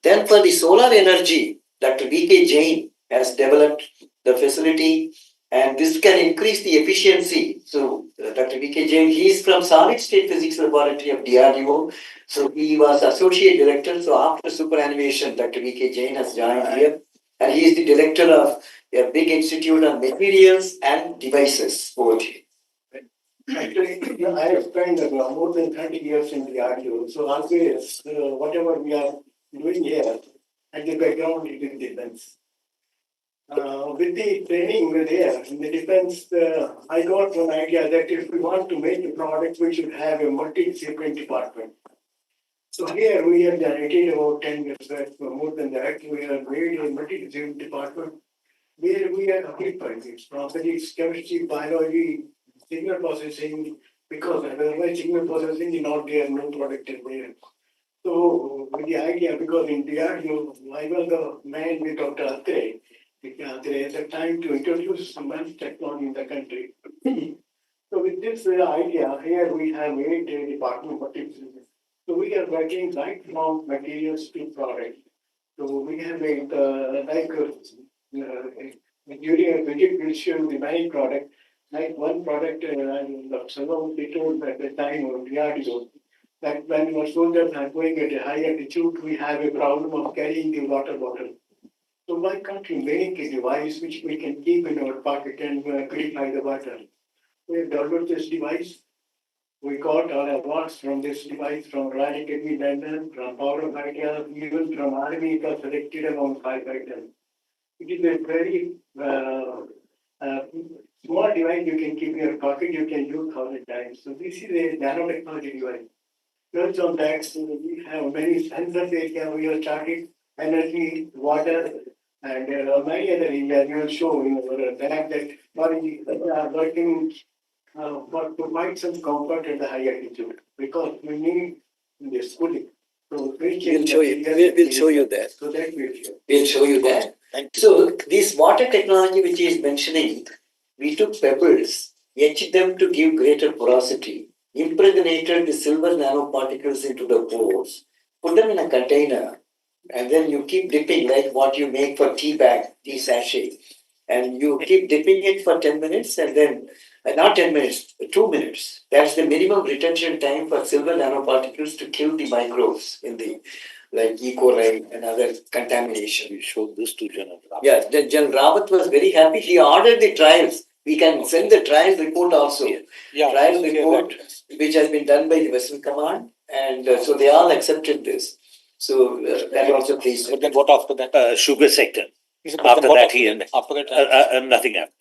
Then for the solar energy, Dr. V.K. Jain has developed the facility, and this can increase the efficiency. So Dr. V.K. Jain, he is from Solid State Physics Laboratory of DRDO. So he was associate director. So after superannuation, Dr. V.K. Jain has joined here, and he is the director of a big institute on materials and devices over here. Actually, I have spent more than 30 years in the RDO, so always whatever we are doing here, at the background it is defense. With the training there in the defense, I got one idea that if we want to make a product, we should have a multi-discipline department. So here we have generated about 10 years back, more than that, we have made a multi-discipline department where we are equipped from physics, chemistry, biology, signal processing, because otherwise signal processing is not there, no product is there. So with the idea, because in DRDO, I was the man with Dr. Atre. There is a time to introduce some technology in the country. So with this idea, here we have made a department of physics. So we are working right from materials to product. So we have made during a visit, we'll show the many product. Like one product, someone they told at the time of DRDO that when our soldiers are going at a high altitude, we have a problem of carrying the water bottle. So why can't we make a device which we can keep in our pocket and purify the water? We have developed this device. We got our awards from this device from Royal Academy London, from Power of Ideas, even from Army. It was selected among 5 items. It is a very small device you can keep in your pocket, you can use 1,000 times. So this is a nanotechnology device. Based on that, we have many sensors area we have started, energy, water, and many other areas. We will show in our lab that we are working for provide some comfort at the high altitude, because we need this cooling. So We'll show you. We'll show you that. So that we'll show. We'll show you that. So this water technology which he is mentioning, we took pebbles, etched them to give greater porosity, impregnated the silver nanoparticles into the pores, put them in a container, and then you keep dipping like what you make for tea bag, tea sachet. And you keep dipping it for 10 minutes and then, not 10 minutes, 2 minutes. That's the minimum retention time for silver nanoparticles to kill the microbes in the, like E. coli and other contamination. We showed this to General Rawat. Yeah, then General Rawat was very happy. He ordered the trials. We can send the trial report also. Yeah, Trial report, which has been done by the Western Command. And so they all accepted this. So that also pleased. But then what after that? Sugar sector. But After then what that, he ended. After that, Nothing happened.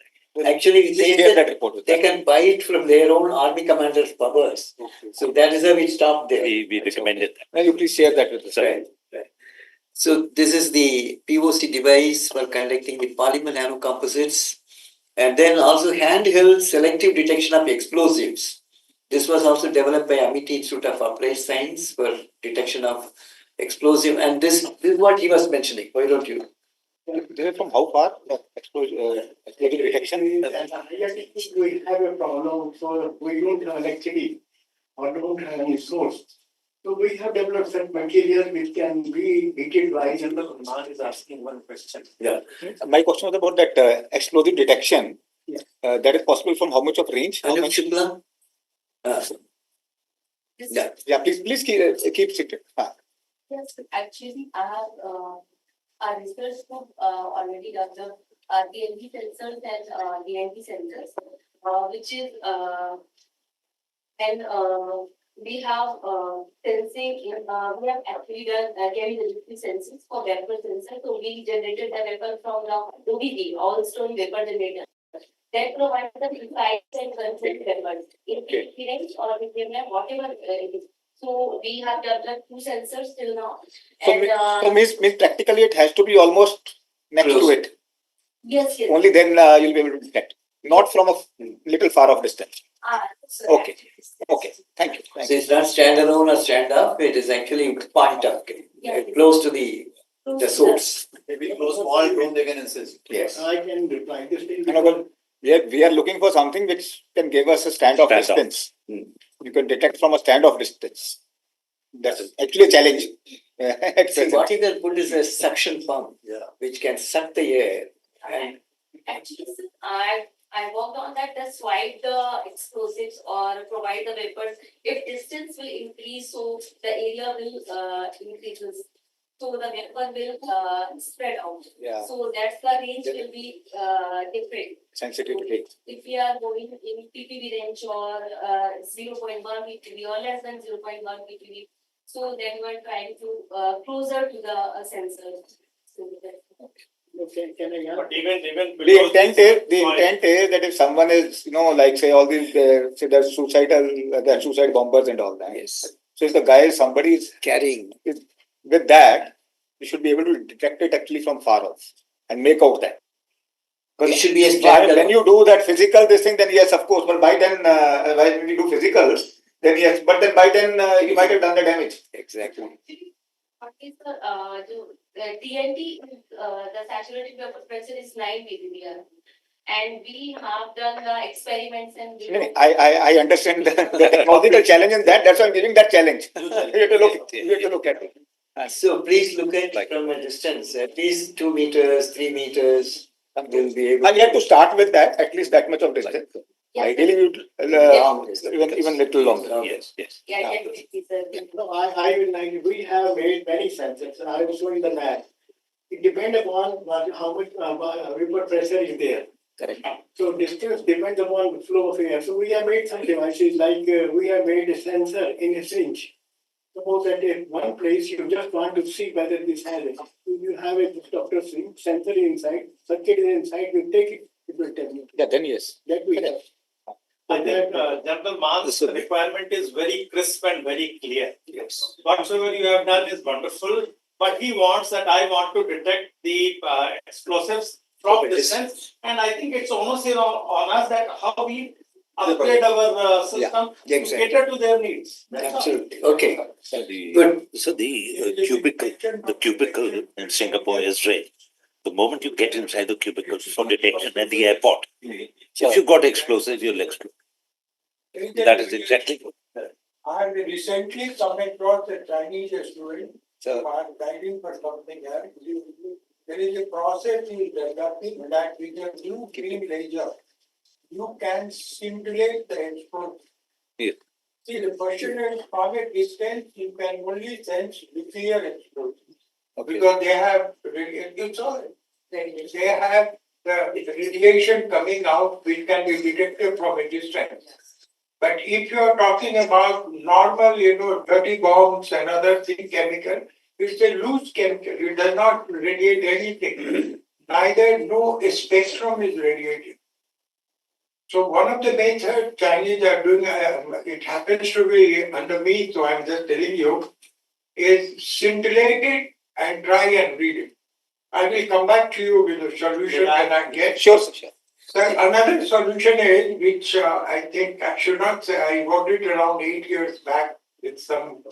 Actually, it please says share that that report with they us. can buy it from their own army commander's powers. So that is how we stopped there. We recommended that. Now you please share that with us. Right, right. So this is the POC device for conducting the polymer nanocomposites, and then also handheld selective detection of explosives. This was also developed by Amity Institute of Applied Science for detection of explosive, and this is what he was mentioning. Why don't you? This is from how far? Explosive detection. We have a problem, so we don't have electricity or don't have any source. So we have developed some material which can be heated by. General Kumar is asking one question. Yeah. My question was about that explosive detection. Yeah. That is possible from how much of range? How Anup much? Shukla? Yeah. Yeah, please keep seated. Yes, actually, I have our research group already developed DNP sensors and DNP sensors, which is and we have sensing. We have actually done carry the sensors for vapor sensor. So we generated the vapor from the OVD, all stone vapor generator. That provides the insights and consent vapors in range or medium, whatever it is. So we have developed 2 sensors till now. So, And means practically it has to be almost next Close. to it. yes, yes. Only then you'll be able to detect. Not from a little far off distance. Okay. Okay. Thank you. So it's not standalone or stand up, it is actually point up, close to the source. Maybe close small room they can insist. Yes. I can reply this thing. We are looking for something which can give us a standoff distance. You can detect from a standoff distance. That's actually a challenge. At See, present. what you can put is a suction pump, which can suck the air. And Actually, sir, I worked on that, the swipe the explosives or provide the vapors. If distance will increase, so the area will increase. So the vapor will spread out. Yeah. So that's the range will be different. Sensitivity. If we are going in ppb range or 0.1 ppb or less than 0.1 ppb, so then we are trying to closer to the sensor. So that's Okay, can I But even The intent is that if someone is, like say all these, say there's suicide bombers and all that. yes, So if the guy, somebody is carrying. with that, you should be able to detect it actually from far off and make out that. It should be a When standalone. you do that physical, this thing, then yes, of course. But by then, when we do physical, then yes. But then by then, you might have done the damage. Exactly. okay, sir, TNT, the saturated vapor pressure is 9 ppm. And we have done the experiments and I understand the technological challenge in that. That's why I'm giving that challenge. You have to look at it. So please look at from a distance, at least 2 meters, 3 meters. You'll be able. And you have to start with that, at least that much of distance. Yes, Ideally, we would Long distance. even little longer. Yes, yes. yeah, definitely, sir. No, I will like, we have made many sensors, and I will show you the map. It depends upon how much vapor pressure is there. Correct. So distance depends upon the flow of air. So we have made some devices like we have made a sensor in a syringe. Suppose that in one place you just want to see whether this has it. If you have a doctor sensor inside, circuit is inside, you take it, it will tell you. Yeah, then yes. That we have. I think General Man's requirement is very crisp and very clear. Yes. Whatsoever you have done is wonderful, but he wants that I want to detect the explosives from distance, and I think it's almost on us that how we upgrade our system to cater to their needs. That's all. Absolutely. Okay. Good. So the cubicle in Singapore is rare. The moment you get inside the cubicle for detection at the airport, if you got explosives, you'll explode. That is exactly good. I recently come across a Chinese student who are guiding for something else. There is a process in developing that with a new green laser, you can simulate the explosive. Yeah. See, the question is from a distance, you can only sense nuclear explosion. Because they have, it's all, they have the radiation coming out which can be detected from a distance. But if you are talking about normal, dirty bombs and other thing chemical, it's a loose chemical. It does not radiate anything. Neither no spectrum is radiating. So one of the methods Chinese are doing, it happens to be under me, so I'm just telling you, is scintillate it and try and read it. I will come back to you with a solution when I get. Sure, sir. So another solution is, which I think I should not say, I worked it around 8 years back with some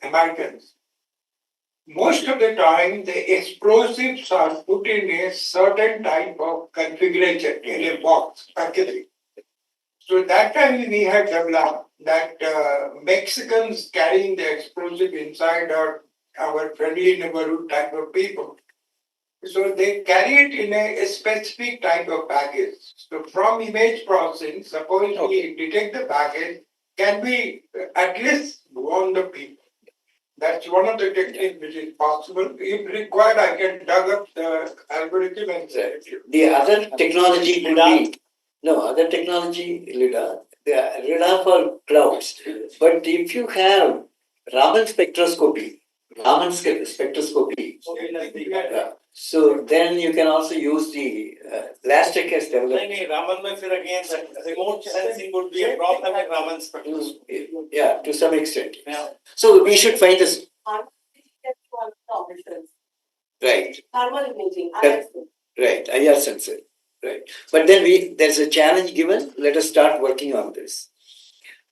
Americans. most of the time the explosives are put in a certain type of configuration in a box packaging. So that time we had developed that Mexicans carrying the explosive inside are our friendly neighborhood type of people. So they carry it in a specific type of package. So from image processing, suppose we detect the package, can we at least warn the people? That's one of the techniques which is possible. If required, I can dug up the algorithm and say. The other technology could be, no, other technology, LIDAR, the radar for clouds. But if you have Raman spectroscopy, so then you can also use the Lastec has developed. Raman mein fir again, remote sensing would be a problem with Raman spectroscopy. Yeah, to some extent. Yeah. So we should find this. Right. Thermal imaging. Right, IR sensor. Right. But then there's a challenge given. Let us start working on this.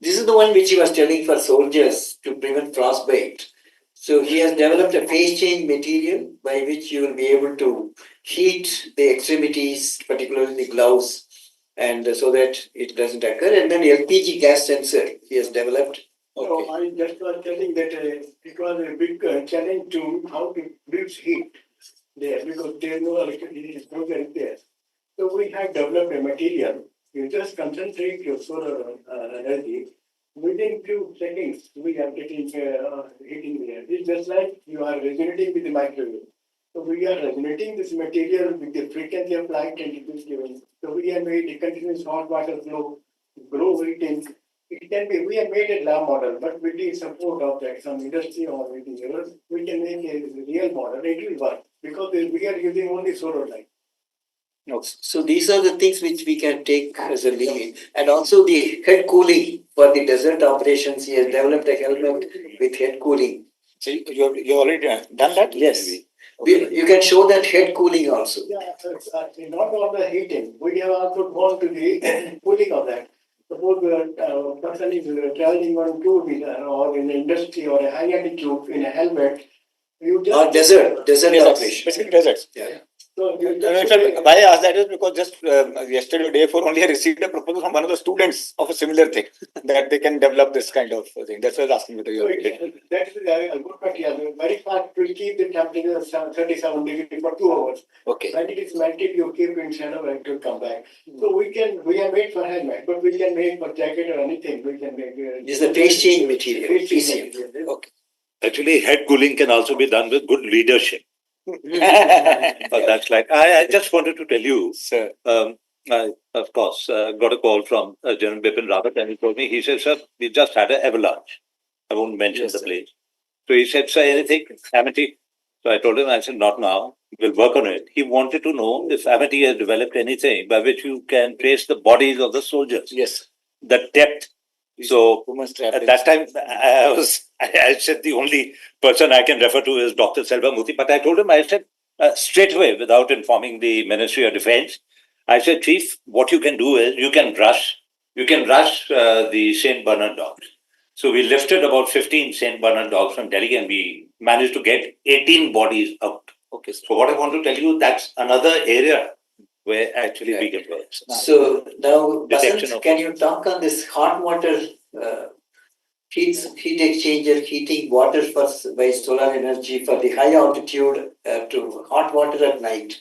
This is the one which he was telling for soldiers to prevent frostbite. So he has developed a phase change material by which you will be able to heat the extremities, particularly the gloves, and so that it doesn't occur. And then LPG gas sensor he has developed. So I just was telling that it was a big challenge to how to produce heat there because there no electricity is there. So we have developed a material. You just concentrate your solar energy. Within few seconds, we are getting heating there. It's just like you are resonating with the microwave. So we are resonating this material with the frequency of light and it is given. So we have made a continuous hot water flow, glow heating. It can be, we have made a lab model, but with the support of like some industry or with the others, we can make a real model. It will work because we are using only solar light. No. So these are the things which we can take as a lead. And also the head cooling for the desert operations. He has developed a helmet with head cooling. So you already done that? Yes. You can show that head cooling also. Yeah, not all the heating. We have also gone to the cooling of that. Suppose a person is traveling on two-wheeler or in the industry or a high altitude in a helmet, you just... Or desert operation. Specific deserts. Yeah. So In fact, why I asked that is because just yesterday, day before, only I received a proposal from one of the students of a similar thing that they can develop this kind of thing. That's why I was asking whether you are ready. That is a good material. Very fast to keep the temperature 37 degrees for 2 hours. Okay. When it is melted, you keep inside of it to come back. So we are made for helmet, but we can make for jacket or anything. We can make. This is the phase change material. Okay. Actually, head cooling can also be done with good leadership. That's like, I just wanted to tell you, Sir. I, of course, got a call from General Bipin Rawat and he told me, he said, sir, we just had an avalanche. I won't mention the place. So he said, sir, anything, Amity? So I told him, I said, not now, we'll work on it. He wanted to know if Amity has developed anything by which you can trace the bodies of the soldiers. Yes. The depth. So at that time, I said the only person I can refer to is Dr. Selvamuthi. But I told him, I said straight away, without informing the Ministry of Defense, I said, Chief, what you can do is you can rush the St. Bernard dogs. So we lifted about 15 St. Bernard dogs from Delhi and we managed to get 18 bodies out. Okay. So what I want to tell you, that's another area where actually we get work. So now, Detection Basant, of- can you talk on this hot water heat exchanger, heating water by solar energy for the high altitude to hot water at night?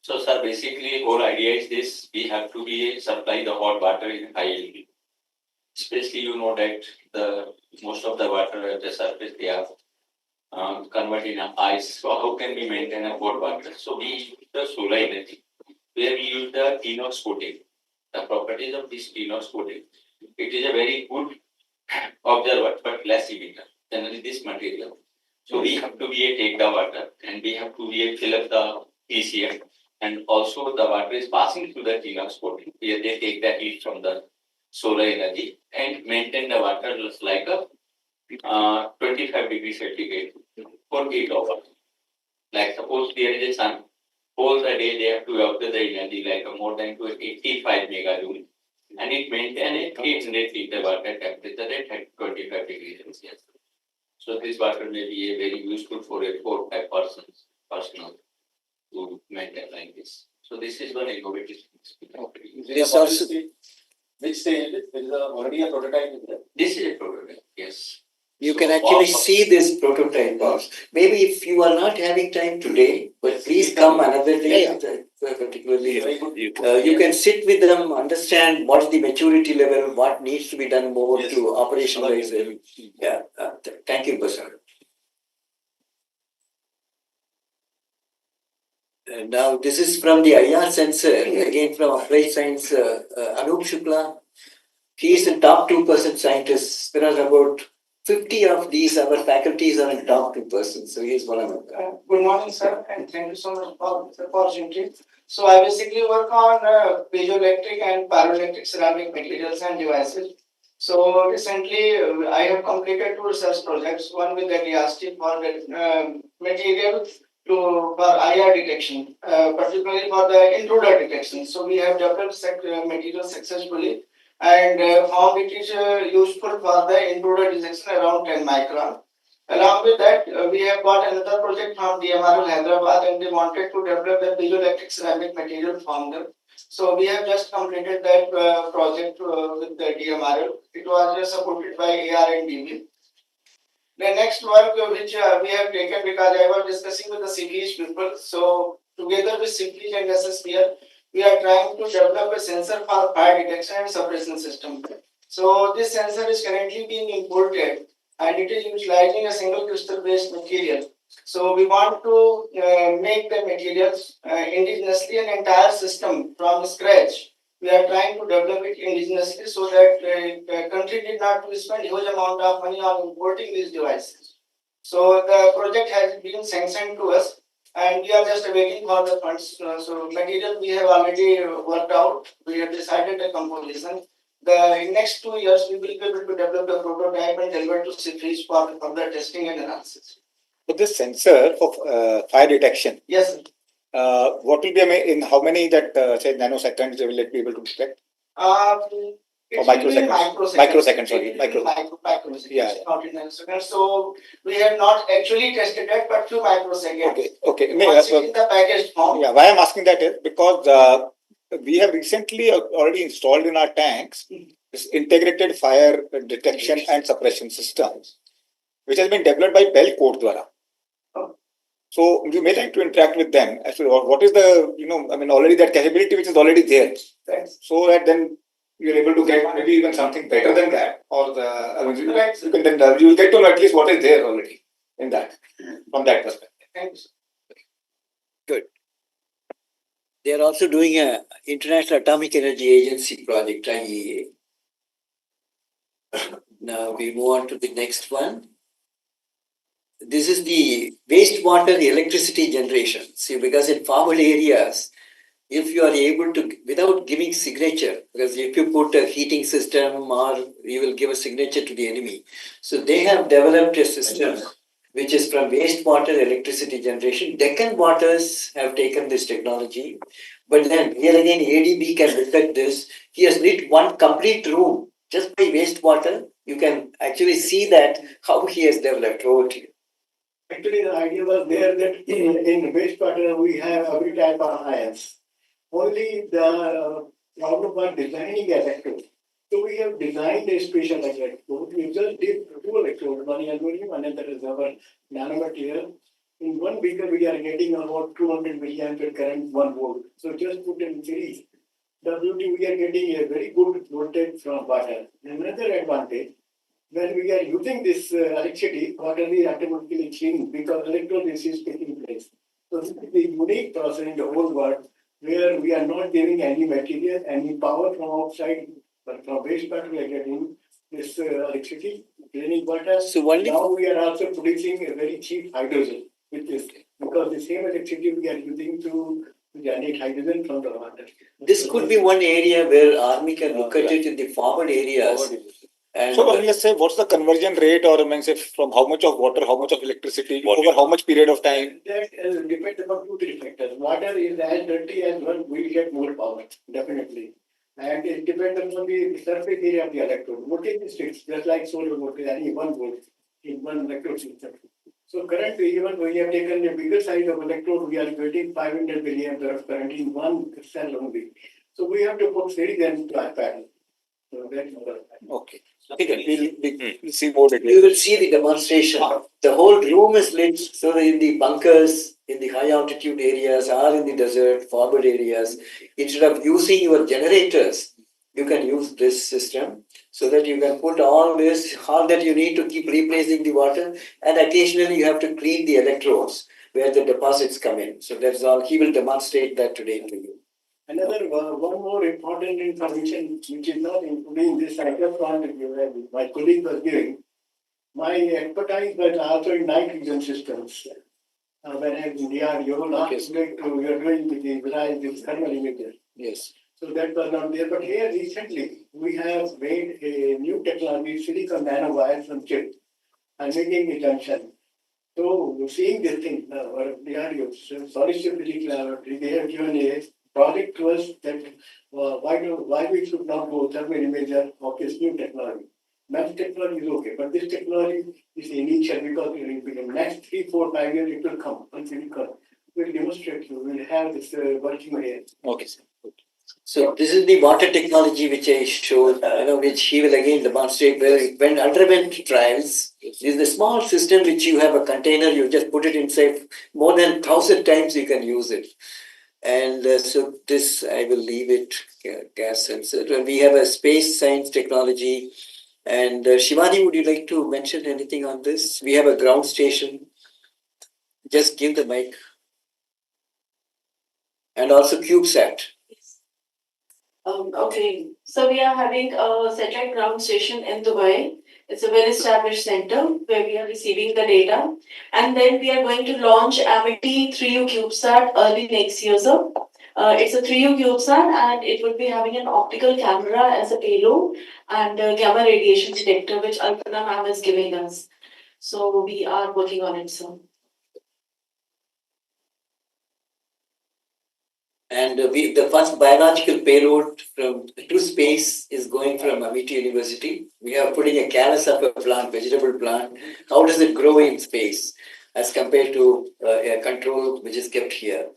So, sir, basically, whole idea is this: we have to be supply the hot water in high altitude. Especially, you know that the most of the water at the surface they are converted in ice. So, how can we maintain a hot water? So, we use the solar energy, where we use the inox coating. The properties of this inox coating, it is a very good observer but less emitter. Generally, this material. So, we have to be a take the water and we have to be a fill up the PCM. And also the water is passing through the inox coating where they take the heat from the solar energy and maintain the water like a 25 degrees centigrade for 8 hours. Like suppose there is a sun, whole the day they have to observe the energy like a more than 85 megajoule and it maintain a 800 liter water temperature at 25 degrees Celsius. So this water may be a very useful for a 4-5 persons to maintain like this. So this is one innovative thing. Okay. This also, which stage is it? There is already a prototype in there. This is a prototype, yes. You So can actually all- see this prototype box. Maybe if you are not having time today, but please come another day, particularly. Very good. You can sit with them, understand what is the maturity level, what needs to be done more Yes. to operationalize it. Yeah, thank you, Basar. Now, this is from the IR sensor, again from Applied Science, Anup Shukla. He is a top 2% scientist. There are about 50 of these, our faculties are in top 2%. So he is one of them. Good morning, sir, and thank you so much for the opportunity. So I basically work on piezoelectric and pyroelectric ceramic materials and devices. So recently, I have completed 2 research projects. One with the DST for the material for IR detection, particularly for the intruder detection. So we have developed material successfully and found it is useful for the intruder detection around 10 micron. Along with that, we have got another project from DMRL Hyderabad, and they wanted to develop the piezoelectric ceramic material from them. So we have just completed that project with the DMRL. It was just supported by ADB. The next work which we have taken, because I was discussing with the CPH people, so together with CPH and SSPL, we are trying to develop a sensor for fire detection and suppression system. So this sensor is currently being imported and it is utilizing a single crystal based material. So we want to make the materials indigenously, an entire system from scratch. We are trying to develop it indigenously so that the country did not to spend huge amount of money on importing these devices. So the project has been sanctioned to us and we are just waiting for the funds. So material we have already worked out. We have decided the composition. In next 2 years, we will be able to develop the prototype and deliver to CIFRIs for further testing and analysis. So this sensor of fire detection, Yes, sir. what will be in how many that say nanoseconds will it be able to detect? It Or will be microseconds, sorry, microseconds, Yeah. not in nanoseconds. So we have not actually tested that, but few microseconds. Okay. Once it in the packaged form. Yeah, why I'm asking that is because we have recently already installed in our tanks this integrated fire detection and suppression systems, which has been developed by Bell Code Dwara. So you may like to interact with them as to what is the, already that capability which is already there. Thanks. So that then you're able to get maybe even something better than that, or you can then you will get to know at least what is there already in that, from that perspective. Thanks. Good. They are also doing a International Atomic Energy Agency project, IEA. Now we move on to the next one. This is the wastewater electricity generation. See, because in formal areas, if you are able to, without giving signature, because if you put a heating system or you will give a signature to the enemy. So they have developed a system which is from wastewater electricity generation. Deccan Waters have taken this technology, but then here again ADB can look at this. He has lit one complete room just by wastewater. You can actually see that how he has developed. Over to you. Actually, the idea was there that in wastewater we have every type of ions. Only the problem was designing a electrode. So we have designed a special electrode. We just did 2 electrodes, one aluminum and another is our nanomaterial. In one beaker, we are getting about 200 milliampere current, 1 volt. So just put in series. The beauty, we are getting a very good voltage from water. Another advantage, when we are using this electricity, water is automatically clean because electrolysis is taking place. So this is the unique process in the whole world where we are not giving any material, any power from outside, but from wastewater we are getting this electricity, cleaning water. So now we are also producing a very cheap hydrogen with this, because the same electricity we are using to generate hydrogen from the water. This could be one area where Army can look at it in the forward areas. And So let's say what's the conversion rate, or say from how much of water, how much of electricity, over how much period of time? That depends upon 2-3 factors. Water is as dirty as well, we get more power, definitely. And it depends upon the surface area of the electrode. Voltage is fixed, just like solar voltage, any 1 volt. in one electrode system. So currently, even we have taken a bigger size of electrode, we are getting 500 milliampere of current in one cell only. So we have to put series and pattern. So that's Okay. We'll see more details. You will see the demonstration. The whole room is lit, so that in the bunkers, in the high altitude areas, or in the desert, forward areas, instead of using your generators, you can use this system so that you can put all that you need to keep replacing the water, and occasionally you have to clean the electrodes where the deposits come in. So that's all. He will demonstrate that today to you. Another one more important information which is not included in this, I just want to give, my colleague was giving. My expertise was also in night vision systems. When I was in DRDO, not we are doing with the thermal images. Yes. So that was not there. But here recently, we have made a new technology, silicon nanowires on chip, and making a junction. So seeing this thing, DRDO, solid state physics laboratory, they have given a project to us that why we should not go thermal imager of this new technology. Math technology is okay, but this technology is initial because in the next 3, 4, 5 years it will come on silicon. We'll demonstrate you. We'll have this working here. Okay, sir. So this is the water technology which I showed, which he will again demonstrate when underwent trials. This is a small system which you have a container, you just put it inside, more than 1,000 times you can use it. And so this, I will leave it, gas sensor. And we have a space science technology. And Shivani, would you like to mention anything on this? We have a ground station. Just give the mic. And also CubeSat. Okay, so we are having a satellite ground station in Dubai. It's a well-established center where we are receiving the data. And then we are going to launch Amity 3U CubeSat early next year, sir. It's a 3U CubeSat and it would be having an optical camera as a payload and a gamma radiation detector, which Alpana ma'am is giving us. So we are working on it, sir. And the first biological payload to space is going from Amity University. We are putting a callus of a plant, vegetable plant. How does it grow in space as compared to a control which is kept here?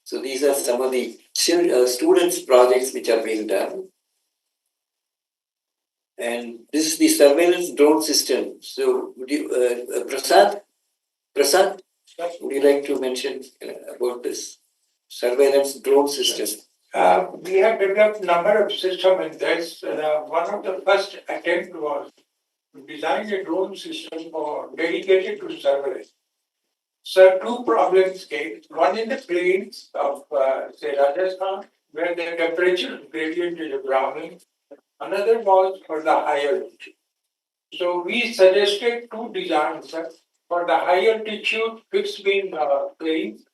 So these are some of the students' projects which are being done. And this is the surveillance drone system. So would you, Prasad, would you like to mention about this? Surveillance drone system. We have developed a number of systems in this. One of the first attempts was to design a drone system dedicated to surveillance. So two problems came. One in the plains of, say, Rajasthan, where the temperature gradient is drowning. Another was for the higher altitude. So we suggested two designs for the high altitude fixed beam plains.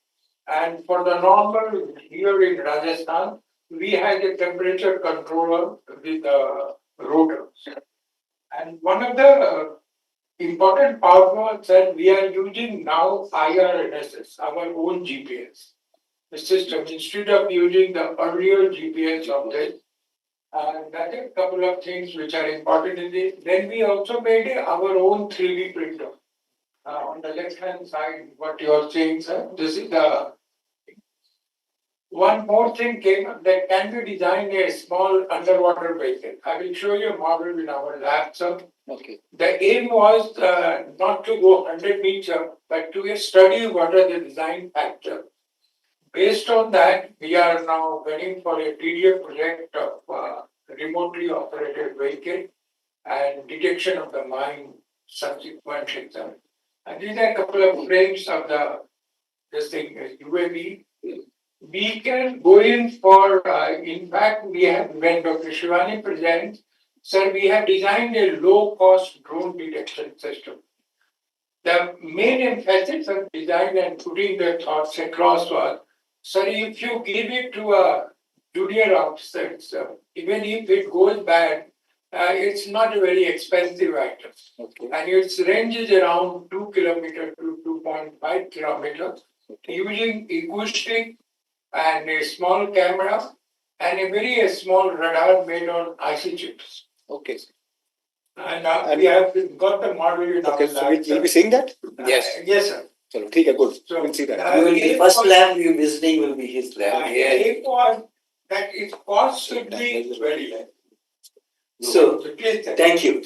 And for the normal here in Rajasthan, we had a temperature controller with rotors. And one of the important part was that we are using now IRNSS, our own GPS the system, instead of using the earlier GPS of this. And that's a couple of things which are important in this. Then we also made our own 3D printer. On the left-hand side, what you are seeing, sir, this is the one more thing came up that can be designed a small underwater vehicle. I will show you a model in our lab, sir. Okay. The aim was not to go 100 meters, but to study what are the design factors. Based on that, we are now waiting for a TDA project of remotely operated vehicle and detection of the mine subsequently. And these are a couple of frames of this thing, UAV. We can go in for, in fact, we have, when Dr. Shivani presents, sir, we have designed a low-cost drone detection system. The main emphasis of design and putting the thoughts across was, sir, if you give it to a junior officer, even if it goes bad, it's not a very expensive item. Okay. And its range is around 2 kilometers to 2.5 kilometers, using acoustic and a small camera and a very small radar made on IC chips. Okay. And we have got the model in our Okay, so lab. we'll be seeing that? Yes, sir. Chalo, ठीक है, good. So, We'll see that. The first lab you visiting will be his lab. Aim was that its cost should be very less. So, Please, sir. thank you.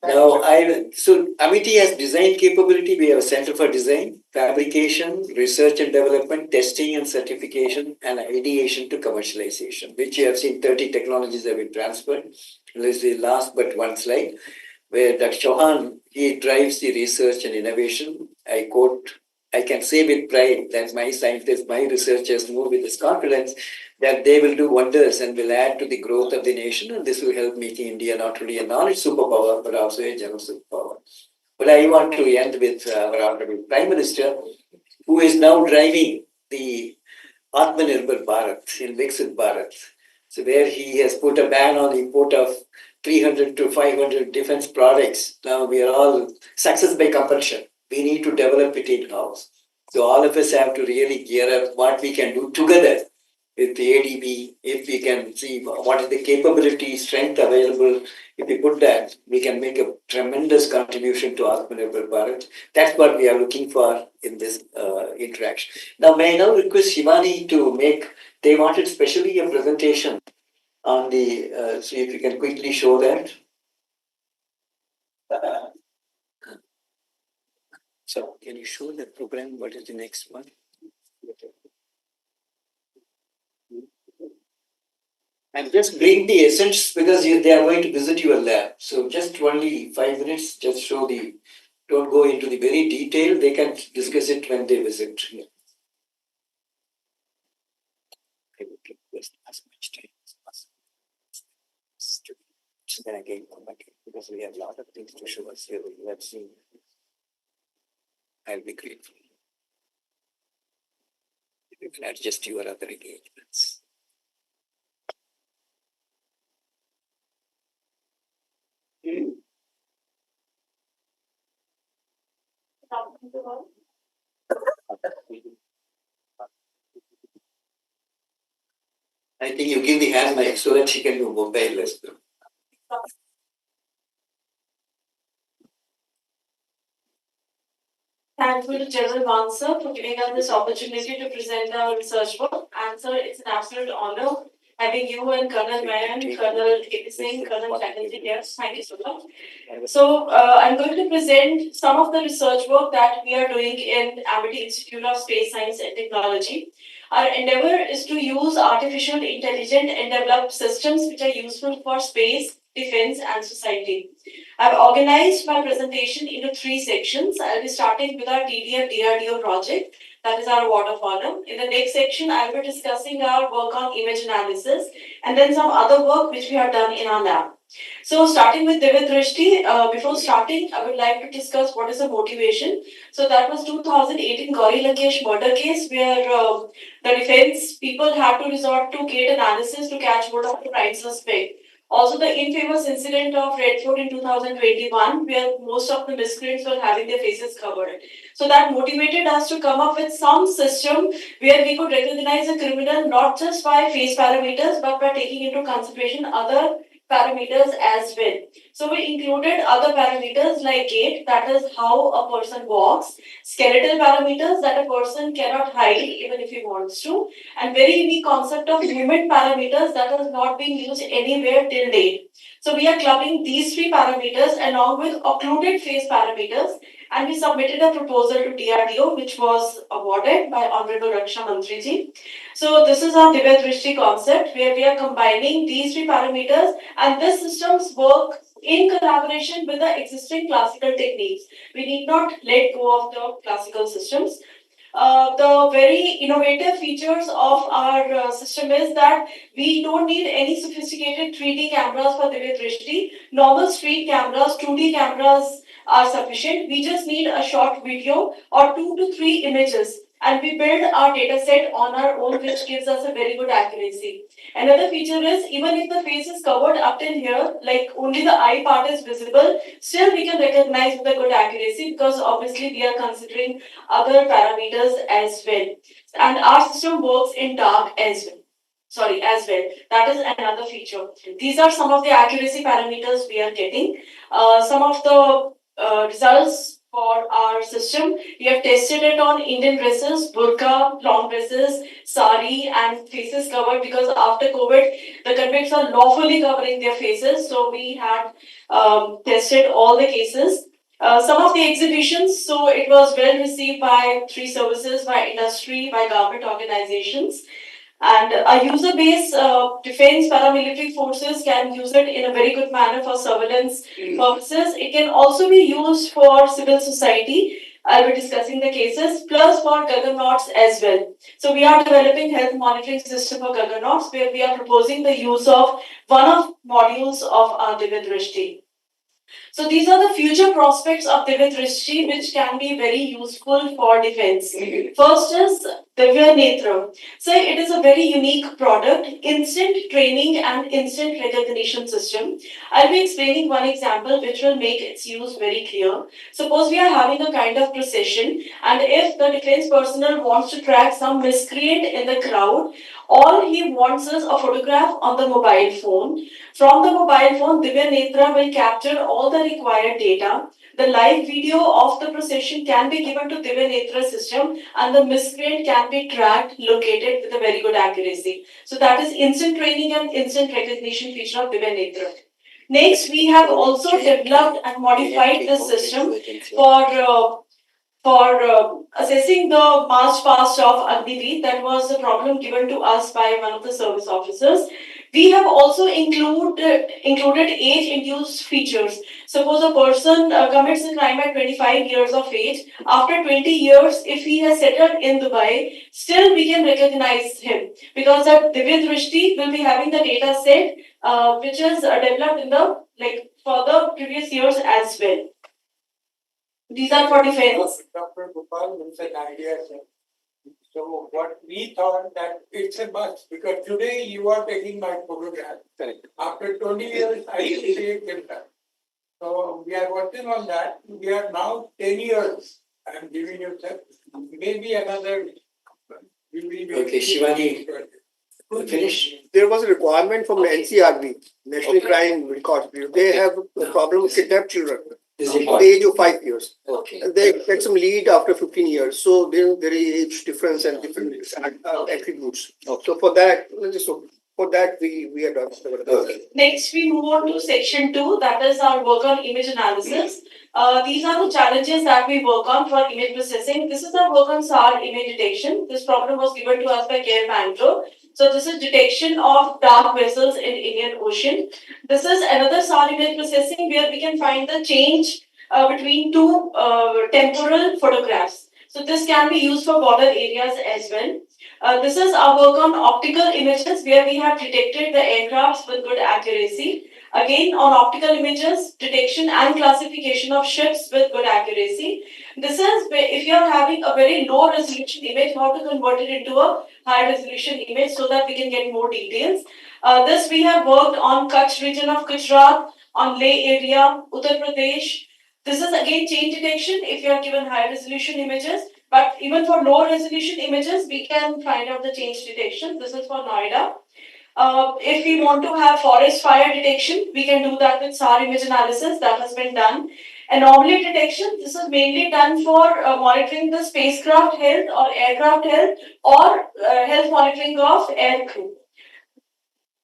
Now, Amity has design capability. We have a Center for Design, Fabrication, Research and Development, Testing and Certification, and Ideation to Commercialization, which you have seen 30 technologies have been transferred. This is the last but one slide, where Dr. Chauhan, he drives the research and innovation. I quote, I can say with pride that my scientists, my researchers move with this confidence that they will do wonders and will add to the growth of the nation, and this will help making India not only a knowledge superpower, but also a general superpower. But I want to end with our Honorable Prime Minister, who is now driving the Atmanirbhar Bharat, in Viksit Bharat. So where he has put a ban on the import of 300 to 500 defense products. Now we are all success by compulsion. We need to develop it in-house. So all of us have to really gear up what we can do together with the ADB. If we can see what is the capability, strength available, if we put that, we can make a tremendous contribution to Atmanirbhar Bharat. That's what we are looking for in this interaction. Now, may I now request Shivani to make, they wanted specially a presentation on the, so if you can quickly show that. So, can you show the program? What is the next one? And just bring the essence because they are going to visit your lab. So just only 5 minutes, just show the, don't go into the very detail. They can discuss it when they visit. I would request as much time as possible. Then again come back because we have a lot of things to show us here. You have seen. I'll be grateful. If you can adjust your other engagements. I think you give the hand mic so that she can do mobile less. Thankful to General Mansa for giving us this opportunity to present our research work. And sir, it's an absolute honor having you and Colonel Mayan, Colonel K. Singh, Colonel Chatterjee here. Thank you so much. So I'm going to present some of the research work that we are doing in Amity Institute of Space Science and Technology. Our endeavor is to use artificial intelligence and develop systems which are useful for space, defense, and society. I've organized my presentation into 3 sections. I'll be starting with our TDF DRDO project, that is our water column. In the next section, I'll be discussing our work on image analysis and then some other work which we have done in our lab. So starting with Divya Drishti, before starting, I would like to discuss what is the motivation. So that was 2018 Gauri Lankesh murder case where the defense people had to resort to gate analysis to catch hold of the prime suspect. Also, the infamous incident of Red Fort in 2021, where most of the miscreants were having their faces covered. So that motivated us to come up with some system where we could recognize a criminal not just by face parameters, but by taking into consideration other parameters as well. So we included other parameters like gait, that is how a person walks, skeletal parameters that a person cannot hide even if he wants to, and very unique concept of movement parameters that has not been used anywhere till date. So we are clubbing these 3 parameters along with occluded face parameters, and we submitted a proposal to DRDO which was awarded by Honorable Raksha Mantri ji. So this is our Divya Drishti concept where we are combining these 3 parameters, and this systems work in collaboration with the existing classical techniques. We need not let go of the classical systems. The very innovative features of our system is that we don't need any sophisticated 3D cameras for Divya Drishti. Normal street cameras, 2D cameras are sufficient. We just need a short video or 2 to 3 images, and we build our data set on our own, which gives us a very good accuracy. Another feature is even if the face is covered up till here, like only the eye part is visible, still we can recognize with a good accuracy because obviously we are considering other parameters as well. And our system works in dark as well. as well. That is another feature. These are some of the accuracy parameters we are getting. Some of the results for our system. We have tested it on Indian dresses, burqa, long dresses, sari, and faces covered, because after COVID, the convicts are lawfully covering their faces. So we had tested all the cases. Some of the exhibitions, so it was well received by three services, by industry, by government organizations. And a user base, defense paramilitary forces can use it in a very good manner for surveillance purposes. It can also be used for civil society. I'll be discussing the cases, plus for Gaganauts as well. So we are developing health monitoring system for Gaganauts, where we are proposing the use of one of modules of our Divya Drishti. So these are the future prospects of Divya Drishti, which can be very useful for defense. First is Divya Netra. So it is a very unique product, instant training and instant recognition system. I'll be explaining one example which will make its use very clear. Suppose we are having a kind of procession, and if the defense personnel wants to track some miscreant in the crowd, all he wants is a photograph on the mobile phone. From the mobile phone, Divya Netra will capture all the required data. The live video of the procession can be given to Divya Netra system, and the miscreant can be tracked, located with a very good accuracy. So that is instant training and instant recognition feature of Divya Netra. Next, we have also developed and modified this system for assessing the march past of Agniveer. That was a problem given to us by one of the service officers. We have also included age-induced features. Suppose a person commits a crime at 25 years of age. After 20 years, if he has settled in Dubai, still we can recognize him, because that Divya Drishti will be having the data set which is developed in the for the previous years as well. These are for defense. Dr. Gopal gives an idea, sir. So what we thought that it's a must, because today you are taking my photograph. Correct. After 20 years, I will take it back. So we are working on that. We are now 10 years. I'm giving you, sir. Maybe another. Okay, Shivani, finish. There was a requirement from the NCRB, National Crime Records Bureau. They have a problem with kidnapped children at the age of 5 years. Okay. And they get some lead after 15 years. So there is age difference and different attributes. So for that, we are done. Okay. Next, we move on to section 2, that is our work on image analysis. These are the challenges that we work on for image processing. This is our work on SAR image detection. This problem was given to us by Care Bangalore. So this is detection of dark vessels in Indian Ocean. This is another SAR image processing where we can find the change between two temporal photographs. So this can be used for border areas as well. This is our work on optical images, where we have detected the aircrafts with good accuracy. Again, on optical images, detection and classification of ships with good accuracy. This is where if you are having a very low resolution image, how to convert it into a high resolution image so that we can get more details. This we have worked on Kutch region of Gujarat, on Leh area, Uttar Pradesh. This is again change detection if you are given high resolution images. But even for low resolution images, we can find out the change detection. This is for Noida. If we want to have forest fire detection, we can do that with SAR image analysis. That has been done. Anomaly detection, this is mainly done for monitoring the spacecraft health or aircraft health, or health monitoring of air crew.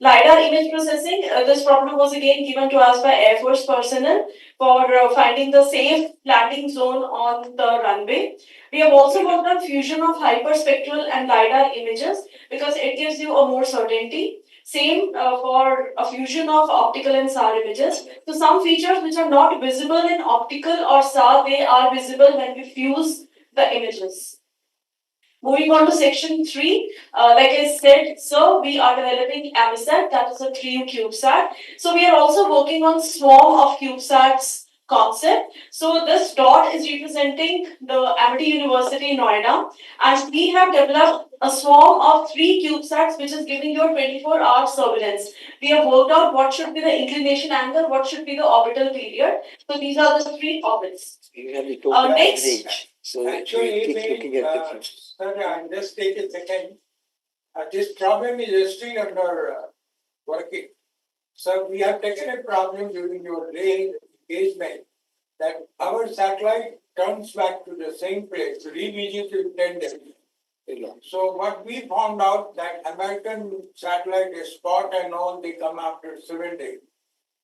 LiDAR image processing, this problem was again given to us by Air Force personnel for finding the safe landing zone on the runway. We have also worked on fusion of hyperspectral and LiDAR images because it gives you a more certainty. Same for a fusion of optical and SAR images. So some features which are not visible in optical or SAR, they are visible when we fuse the images. Moving on to section 3, like I said, so we are developing AMISAT, that is a 3U CubeSat. So we are also working on swarm of CubeSats concept. So this dot is representing the Amity University Noida, and we have developed a swarm of 3 CubeSats which is giving you a 24-hour surveillance. We have worked out what should be the inclination angle, what should be the orbital period. So these are the 3 orbits. Next. So actually, keep looking at different. sir, just take a second. This problem is still under working. So we have taken a problem during your day engagement that our satellite comes back to the same place, revisits in 10 days. So what we found out that American satellite is spot and all, they come after 7 days.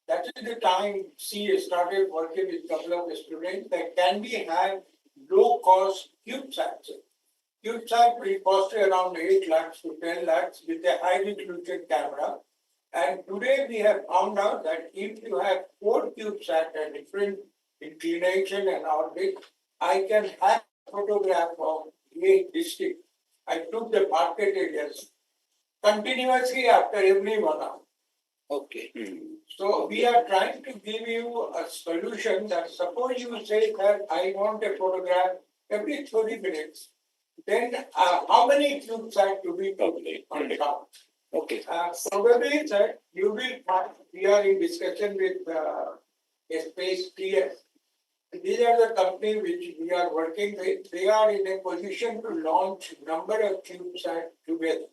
That is the time she started working with a couple of students that can we have low cost CubeSats. CubeSat will cost around 8 lakhs to 10 lakhs with a high resolution camera. And today we have found out that if you have 4 CubeSat at different inclination and orbit, I can have a photograph of a district. I took the market areas continuously after every 1 hour. Okay. So we are trying to give you a solution that suppose you say that I want a photograph every 30 minutes, then how many CubeSat to be on top? Okay. Probably that you will find, we are in discussion with a space TS. These are the companies which we are working with. They are in a position to launch number of CubeSat together.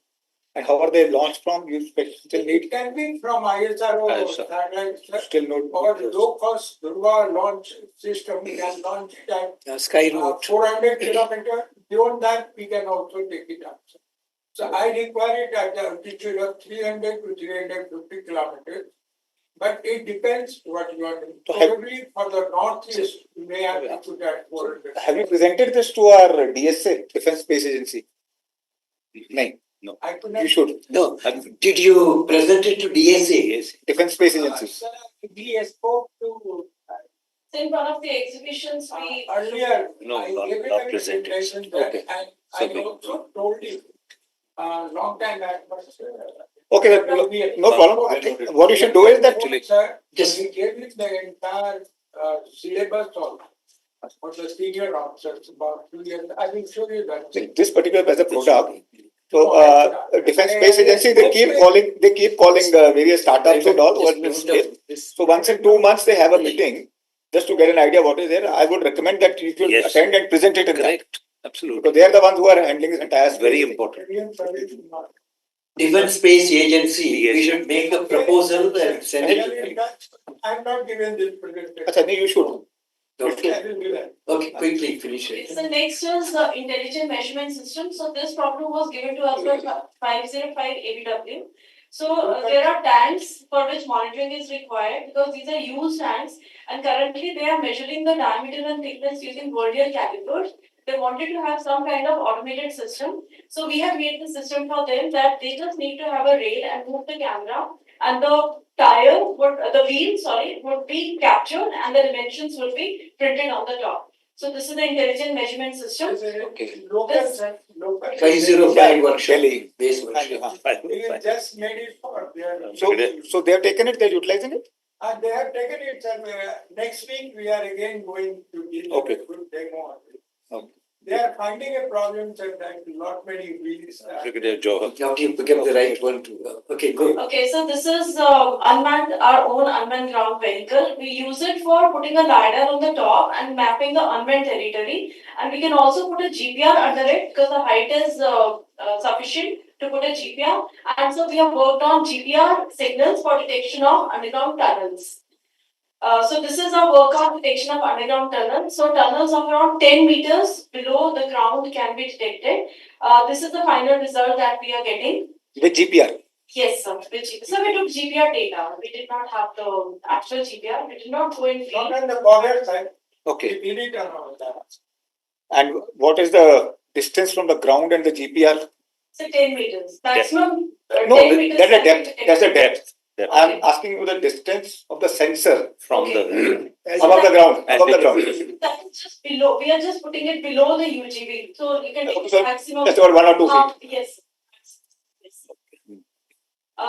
And how are they launched from? You still need It can be from ISRO satellites still not or low cost Durga launch system. We can launch it at Skyroot. 400 kilometers. Beyond that, we can also take it up. So I require it at the altitude of 300 to 350 kilometers. But it depends what you are doing. Probably for the northeast, you may have to put at 400. Have you presented this to our DSA, Defense Space Agency? No. I could not. You should. No. Did you present it to DSA? Defense Space Agency. We spoke to In one of the exhibitions, we earlier. No, I not- gave it not an presented. invitation there, Okay. and So I big. also told you long time back. But, Okay, no problem. I think what you should do is that Sir, Just- we gave it the entire syllabus on for the senior officers about 2 years. I will show you that. this particular as a product. So, Defense Space Agency, they keep calling various startups and all. So once in 2 months, they have a meeting just to get an idea what is there. I would recommend that you should Yes. attend and present it in that. Correct. Absolutely. Because they are the ones who are handling this entire space. Very important. Indian service is not. Defense Space Agency, Yes. we should make a proposal and send it to them. I'm not given this presentation. Achha, you should. Okay. I will do that. Okay, quickly finish it. So next is the intelligent measurement system. So this problem was given to us by 505 ADW. So there are tanks for which monitoring is required because these are used tanks and currently they are measuring the diameter and thickness using vernier calipers. They wanted to have some kind of automated system. So we have made the system for them that they just need to have a rail and move the camera and the wheel would be captured and the dimensions would be printed on the top. So this is the intelligent measurement system. Okay. Local, sir, local. 505 workshop. Delhi. Base workshop. They just made it for their. So they have taken it, they are utilizing it? They have taken it, and next week we are again going to give them Okay. a good demo on it. Okay. They are finding a problem, sir, that not many wheels. Look at their job. How do you pick up the right one to, okay, go. Okay, so this is our own unmanned ground vehicle. We use it for putting a LiDAR on the top and mapping the unmanned territory. And we can also put a GPR under it because the height is sufficient to put a GPR. And so we have worked on GPR signals for detection of underground tunnels. So this is our work on detection of underground tunnels. So tunnels of around 10 meters below the ground can be detected. This is the final result that we are getting. With GPR. Yes, sir. So we took GPR data. We did not have the actual GPR. We did not go in Not field. on the border side. Okay. We did it on all that. And what is the distance from the ground and the GPR? So 10 meters. Maximum No, 10 meters. that's a can be depth. That's a detected. depth. Depth. I'm asking you the distance of the sensor From Okay. the above the ground. Above the ground. That is just below. We are just putting it below the UGV. So you can Okay, take so maximum. just about 1 or 2 feet. Yes. Yes.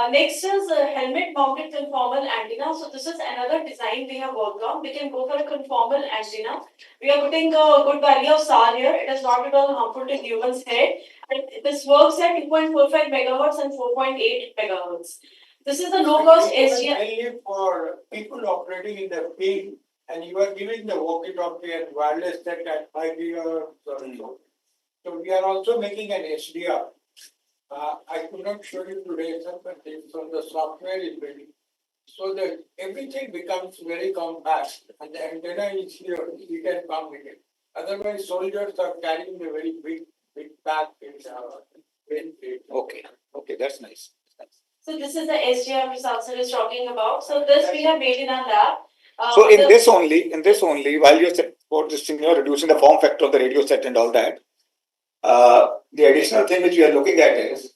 Next is a helmet mounted conformal antenna. So this is another design we have worked on. We can go for a conformal antenna. We are putting a good value of SAR here. It is not at all harmful to humans' head. And this works at 2.45 megahertz and 4.8 megahertz. This is the low cost SDR. Mainly for people operating in the field, and you are giving the walkie-talkie and wireless set at 5 gigahertz or so. So we are also making an SDR I could not show you today, sir, but it's on the software is ready. So that everything becomes very compact and the antenna is here, we can communicate. Otherwise, soldiers are carrying a very big bag in Okay, okay, that's nice. So this is the SGR which Samsung is talking about. So this we have made in our lab. So in this only, while you're for this thing, you're reducing the form factor of the radio set and all that. The additional thing which we are looking at is,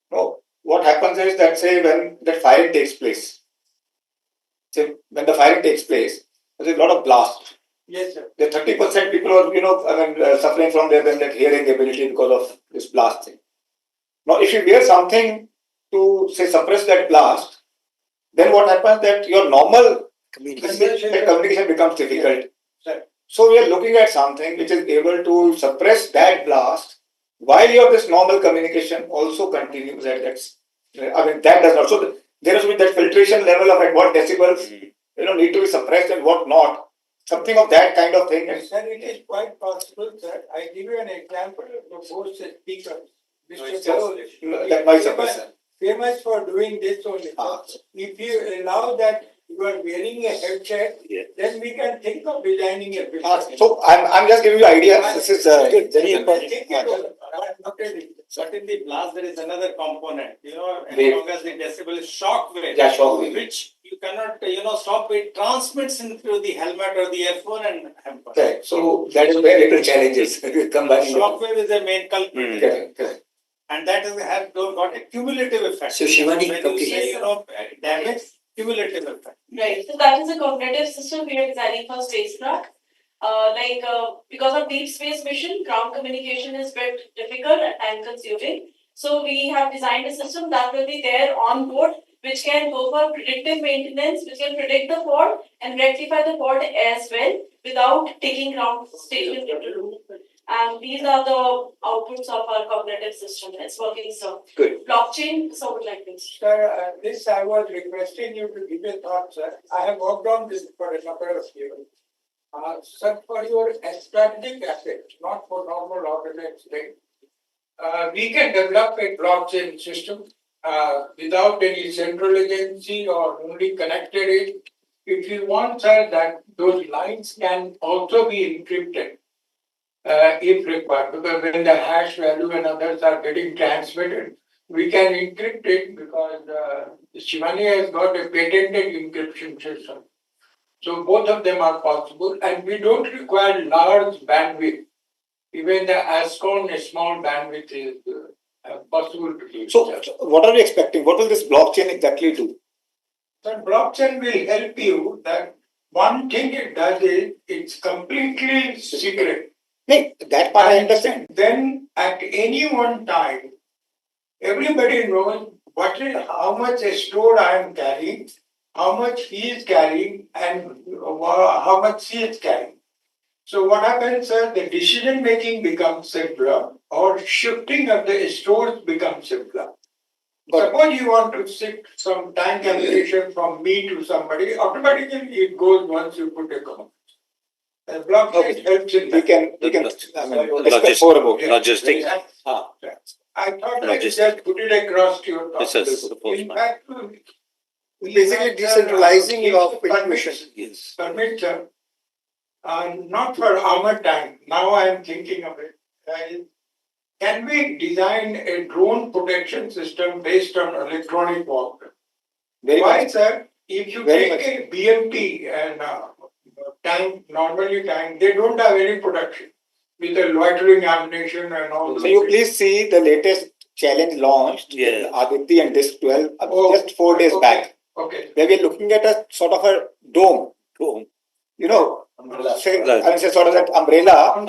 what happens is that say when the firing takes place, there's a lot of blast. Yes, sir. The 30% people are, suffering from their hearing ability because of this blast thing. Now, if you wear something to say suppress that blast, then what happens that your normal communication becomes difficult. Yeah. So we are looking at something which is able to suppress that blast while your this normal communication also continues. That does not. So there has to be that filtration level of at what decibels need to be suppressed and what not. Something of that kind of thing. Sir, it is quite possible, sir. I give you an example of the Bose speakers. That noise suppressor. Famous for doing this only. If you allow that you are wearing a headset, then we can think of designing a filter. So I'm just giving you ideas. This is very important. But in the blast, there is another component, as long as the decibel is shock wave, which you cannot, stop. It transmits into the helmet or the earphone and hamper. Okay. So that is where little challenges come by. Shock wave is the main culprit. Correct. And that has got a cumulative effect. So Shivani, when you say, damage, cumulative effect. Right. So that is a cognitive system we are designing for spacecraft. Because of deep space mission, ground communication is bit difficult and time consuming. So we have designed a system that will be there on board, which can go for predictive maintenance, which can predict the fault and rectify the fault as well without taking ground station into loop. And these are the outputs of our cognitive system. It's working, so good. Blockchain, so would like this. Sir, this I was requesting you to give a thought, sir. I have worked on this for a number of years. Sir, for your strategic assets, not for normal ordinance thing, we can develop a blockchain system without any central agency or only connected it. If you want, sir, that those lines can also be encrypted if required, because when the hash value and others are getting transmitted, we can encrypt it because Shivani has got a patented encryption system. So both of them are possible, and we don't require large bandwidth. Even the ASCON, a small bandwidth is possible to do. So what are we expecting? What will this blockchain exactly do? So blockchain will help you that one thing it does is it's completely secret. Hey, that part I understand. Then at any one time, everybody knows how much a store I am carrying, how much he is carrying, and how much she is carrying. So what happens, sir, the decision making becomes simpler, or shifting of the stores becomes simpler. Suppose you want to shift some time calculation from me to somebody, automatically it goes once you put a comment. The blockchain helps in that. We can discuss more about it. Logistics. I thought I just put it across to your thoughts. In fact, Basically decentralizing of information. Yes. Permit, sir, not for armored tank. Now I am thinking of it. Can we design a drone protection system based on electronic warfare? Why, sir? If you take a BMP and tank, normally tank, they don't have any protection with the loitering ammunition and all. So you please see the latest challenge launched, Aditi and Disk 12, just 4 days back. Okay. Where we are looking at a sort of a dome. Say sort of that umbrella.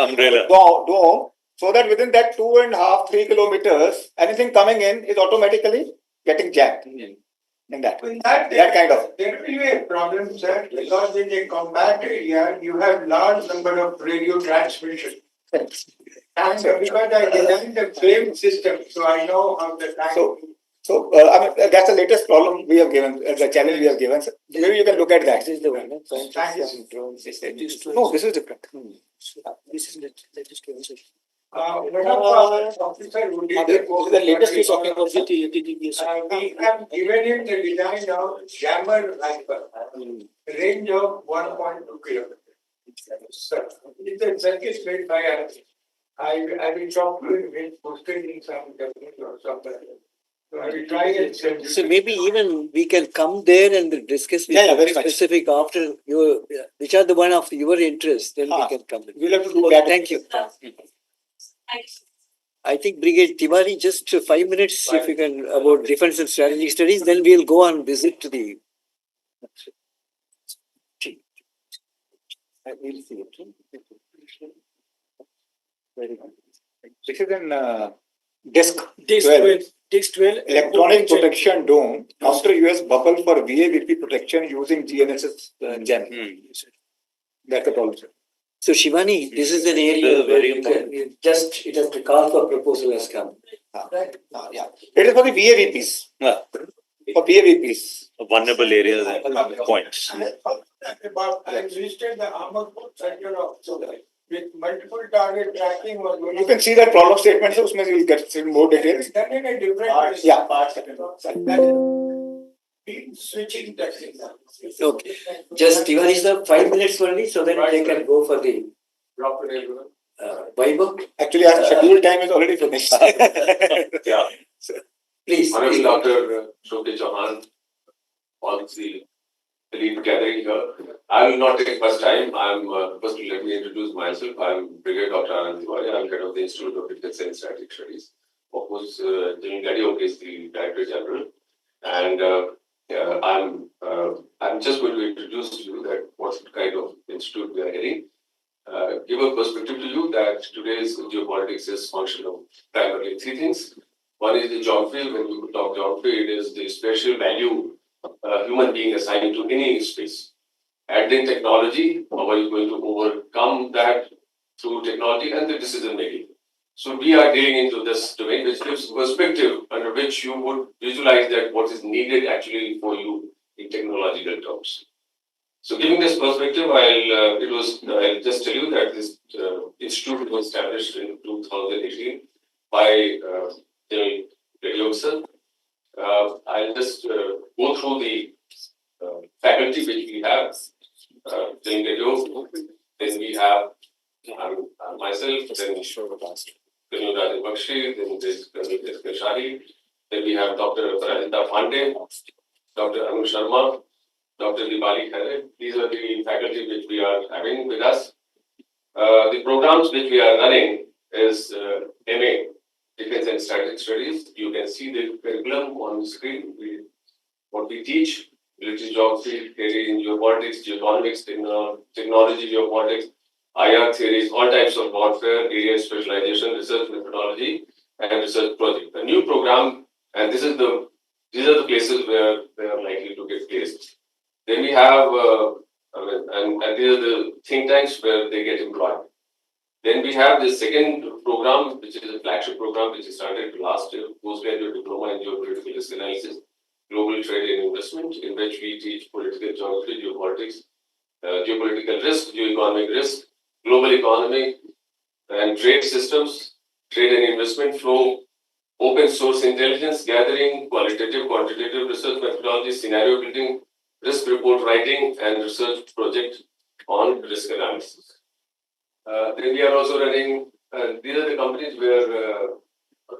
Dome. So that within that 2.5, 3 kilometers, anything coming in is automatically getting jammed. In that kind of. There will be a problem, sir, because in a combat area, you have large number of radio transmission. And because I designed the frame system, so I know how the time. So that's the latest problem we have given, the challenge we have given. So maybe you can look at that. This is the one. No, this is different. This is latest One of our officer who did The latest is talking about the we have given him the design of jammer rifle, range of 1.2 kilometers. So, it's a circuit made by us. I will talk to him with posted in some document or something. So I will try and send you. So maybe even we can come there and discuss with Yeah, very you much. specific after your, which are the one of your interest, then we can come. We'll have to do Okay, that. thank you. Thanks. I think Brigade Tiwari, just 5 minutes if you can about defense and strategic studies, then we'll go on visit to the. We'll see it. Very good. This is an desk 12. Electronic protection dome, counter US bubble for VAVP protection using GNSS gem. That's the problem, sir. So Shivani, this is an area where you can, it has to call for proposal has come. Yeah. It is for the VAVPs. For VAVPs. Vulnerable areas and points. I visited the armor center also with multiple target tracking. You can see that problem statement, so usme you will get more details. Done in a different way. Yeah. Switching techniques. Okay, just Tiwari sir, 5 minutes only, so then they can go for the Vaibhav. Actually, our scheduled time is already finished. Yeah. Please. Honorable Dr. Shobhit Chauhan, all the elite gathering here. I will not take much time. First, let me introduce myself. I'm Brigadier Dr. Anand Tiwari. I'm head of the Institute of Defense and Strategic Studies. Of course, General Gadiok is the Director General. And I'm just going to introduce to you that what kind of institute we are heading. Give a perspective to you that today's geopolitics is function of primarily three things. One is the geography. When we talk geography, it is the spatial value human being assigned to any space. And then technology, how are you going to overcome that through technology and the decision making? So we are dealing into this domain, which gives perspective under which you would visualize that what is needed actually for you in technological terms. So giving this perspective, I'll just tell you that this institute was established in 2018 by General Gadiok sir. I'll just go through the faculty which we have. General Gadiok, then we have myself, then Colonel Rajan Bakshi, then there's Colonel S.K. Shahi, then we have Dr. Rajendra Pandey, Dr. Anu Sharma, Dr. Dipali Khare. These are the faculty which we are having with us. The programs which we are running is MA, Defense and Strategic Studies. You can see the curriculum on the screen. What we teach, military geography, theory in geopolitics, geoeconomics, technology, geopolitics, IR theories, all types of warfare, area specialization, research methodology, and research project. A new program, and these are the places where they are likely to get placed. Then we have, and these are the think tanks where they get employed. Then we have the second program, which is a flagship program, which is started last year, postgraduate diploma in geopolitical risk analysis, global trade and investment, in which we teach political geography, geopolitics, geopolitical risk, geoeconomic risk, global economy, and trade systems, trade and investment flow, open source intelligence gathering, qualitative, quantitative research methodology, scenario building, risk report writing, and research project on risk analysis. Then we are also running, these are the companies where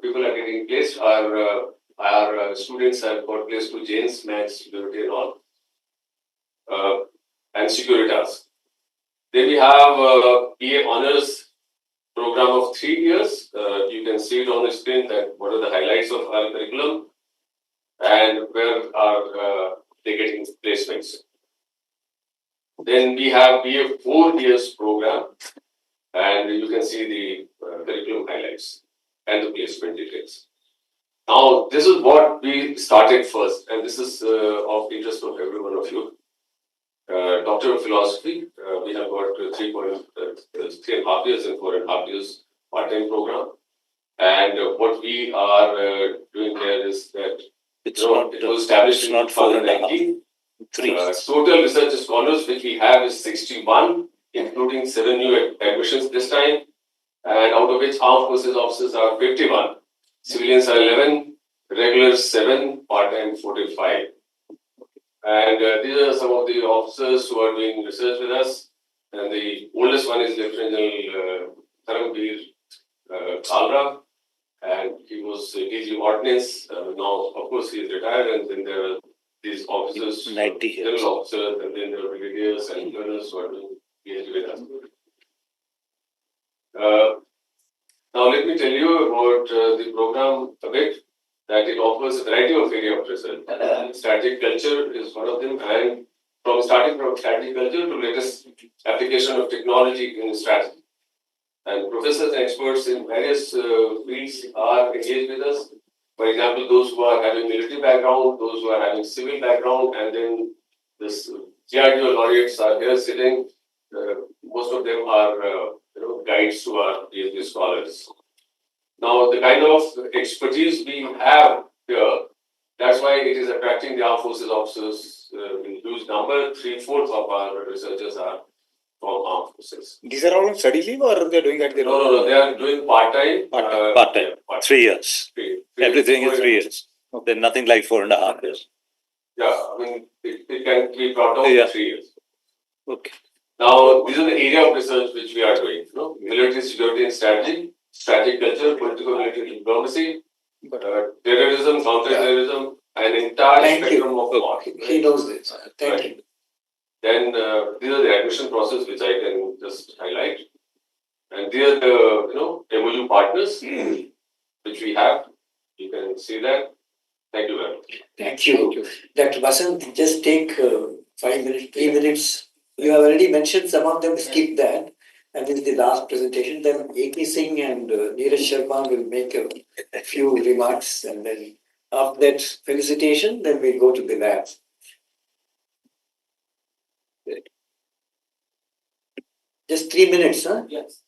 people are getting placed. Our students have got placed to James, Max, Liberty, and all, and Securitas. Then we have BA Honors program of 3 years. You can see it on the screen that what are the highlights of our curriculum and where are they getting placements. Then we have BA 4 years program, and you can see the curriculum highlights and the placement details. Now, this is what we started first, and this is of interest of every one of you. Doctor of Philosophy, we have got 3.5 years and 4.5 years part-time program. And what we are doing here is that it was established in 2019. Total research scholars which we have is 61, including 7 new admissions this time. and out of which armed forces officers are 51, civilians are 11, regulars 7, part-time 45. And these are some of the officers who are doing research with us. And the oldest one is Lieutenant General Karambir Kalra, and he was DG Ordnance. Now, of course, he is retired, and then there are these officers, 90 years. general officers, and then there are brigadiers and colonels who are doing PhD with us. Now, let me tell you about the program a bit, that it offers a variety of area of research. Strategic culture is one of them, and starting from strategic culture to latest application of technology in strategy. And professors and experts in various fields are engaged with us. For example, those who are having military background, those who are having civil background, and then this GRDO laureates are here sitting. Most of them are guides who are PhD scholars. Now, the kind of expertise we have here, that's why it is attracting the armed forces officers in huge number. 3/4 of our researchers are from armed forces. These are all on study leave or they're doing at their own? No, they are doing part-time. Part-time. 3 years. Everything is 3 years. Then nothing like 4.5 years. Yeah, I mean, it can be brought down to 3 years. Okay. Now, these are the area of research which we are doing. Military security and strategy, strategic culture, political military diplomacy, terrorism, counter-terrorism, an entire spectrum of war. He knows this. Thank you. Then these are the admission process which I can just highlight. And these are the MOU partners which we have. You can see that. Thank you very much. Thank you. Dr. Vasant, just take 5 minutes, 3 minutes. You have already mentioned some of them, skip that. And this is the last presentation. Then A.K. Singh and Neeraj Sharma will make a few remarks. And then after that felicitation, then we go to the labs. Just 3 minutes, huh? Yes.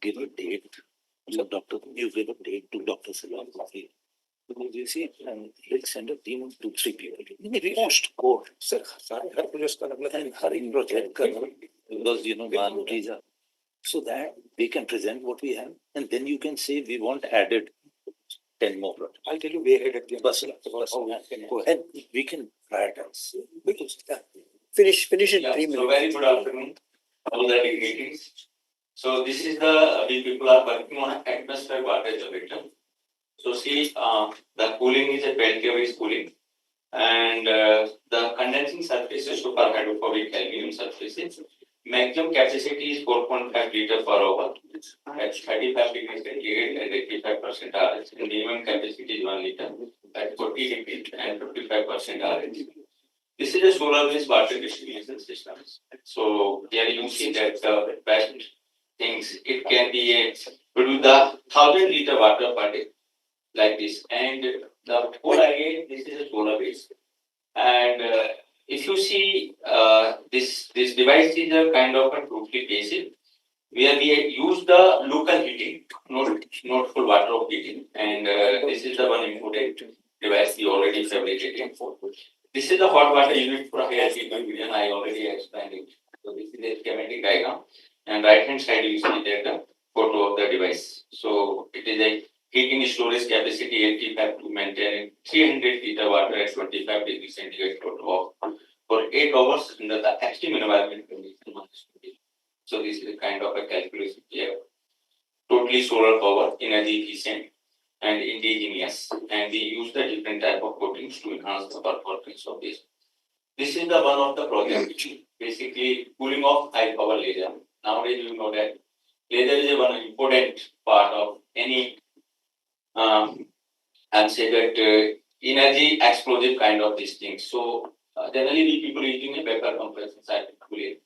Give a date. So doctor, you give a date to Dr. Salam. Because you see, he'll send a team of 2-3 people. Maybe most core. Sir, and hurry project. Because man, so that we can present what we have, and then you can say we want added 10 more projects. I'll tell you way ahead at the end. And we can prioritize. Finish in 3 minutes. So very good afternoon, all the dignitaries. So this is we people are working on atmospheric water generator. So see, the cooling is a 12 kV cooling, and the condensing surface is super hydrophobic aluminum surfaces. Maximum capacity is 4.5 liter per hour at 35 degrees centigrade and 85% RH. And minimum capacity is 1 liter at 40 degrees and 55% RH. This is a solar-based water distribution system. So here you see that the best things, it can be produce the 1,000 liter water per day like this. And the whole idea, this is a solar-based. And if you see this device is a kind of a totally passive, where we use the local heating, not full water of heating. And this is the one important device we already fabricated. This is the hot water unit for high altitude region. I already explained it. So this is the schematic diagram, and right hand side you see that the photo of the device. So it is a heating storage capacity 85 to maintain 300 liter water at 25 degrees centigrade for 8 hours under the extreme environment conditions. So this is a kind of a calculation here. Totally solar power, energy efficient and indigenous, and we use the different type of coatings to enhance the performance of this. This is the one of the project which is basically cooling off high power laser. Nowadays you know that laser is one important part of any and say that energy explosive kind of these things. So generally we people using a vapor compression cycle cooling.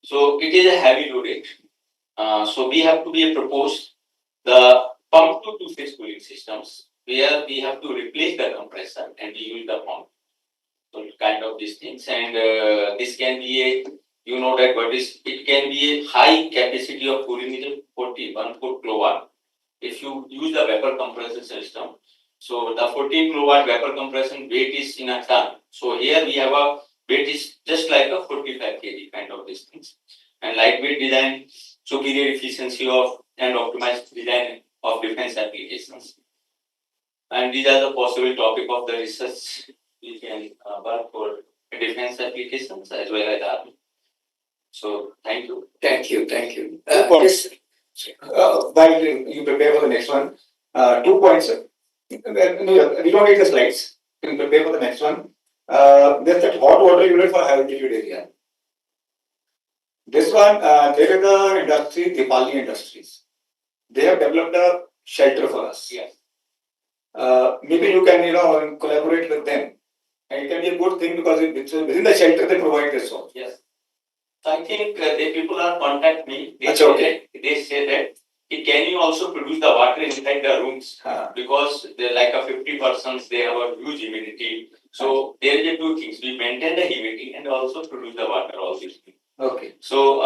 So it is a heavy loaded. So we have to be propose the pump to two-phase cooling systems where we have to replace the compressor and we use the pump. So kind of these things, and this can be a it can be a high capacity of cooling is a 41 foot kilowatt. if you use the vapor compression system, so the 14 kilowatt vapor compression weight is in a ton. So here we have a weight is just like a 45 kg kind of distance. And lightweight design, superior efficiency of and optimized design of defense applications. And these are the possible topic of the research we can work for defense applications as well as army. So thank you. Thank you, thank you. Yes. While you prepare for the next one, 2 points. We don't need the slides. You can prepare for the next one. There's that hot water unit for high altitude area. This one, there is a industry, Dipali Industries. They have developed a shelter for us. Yes. Maybe you can, collaborate with them. And it can be a good thing because it's within the shelter they provide this one. Yes. So I think the people are contact me. They say that can you also produce the water inside the rooms because they're like a 50%. They have a huge humidity. So there is a two things. We maintain the humidity and also produce the water. All these things. Okay. So,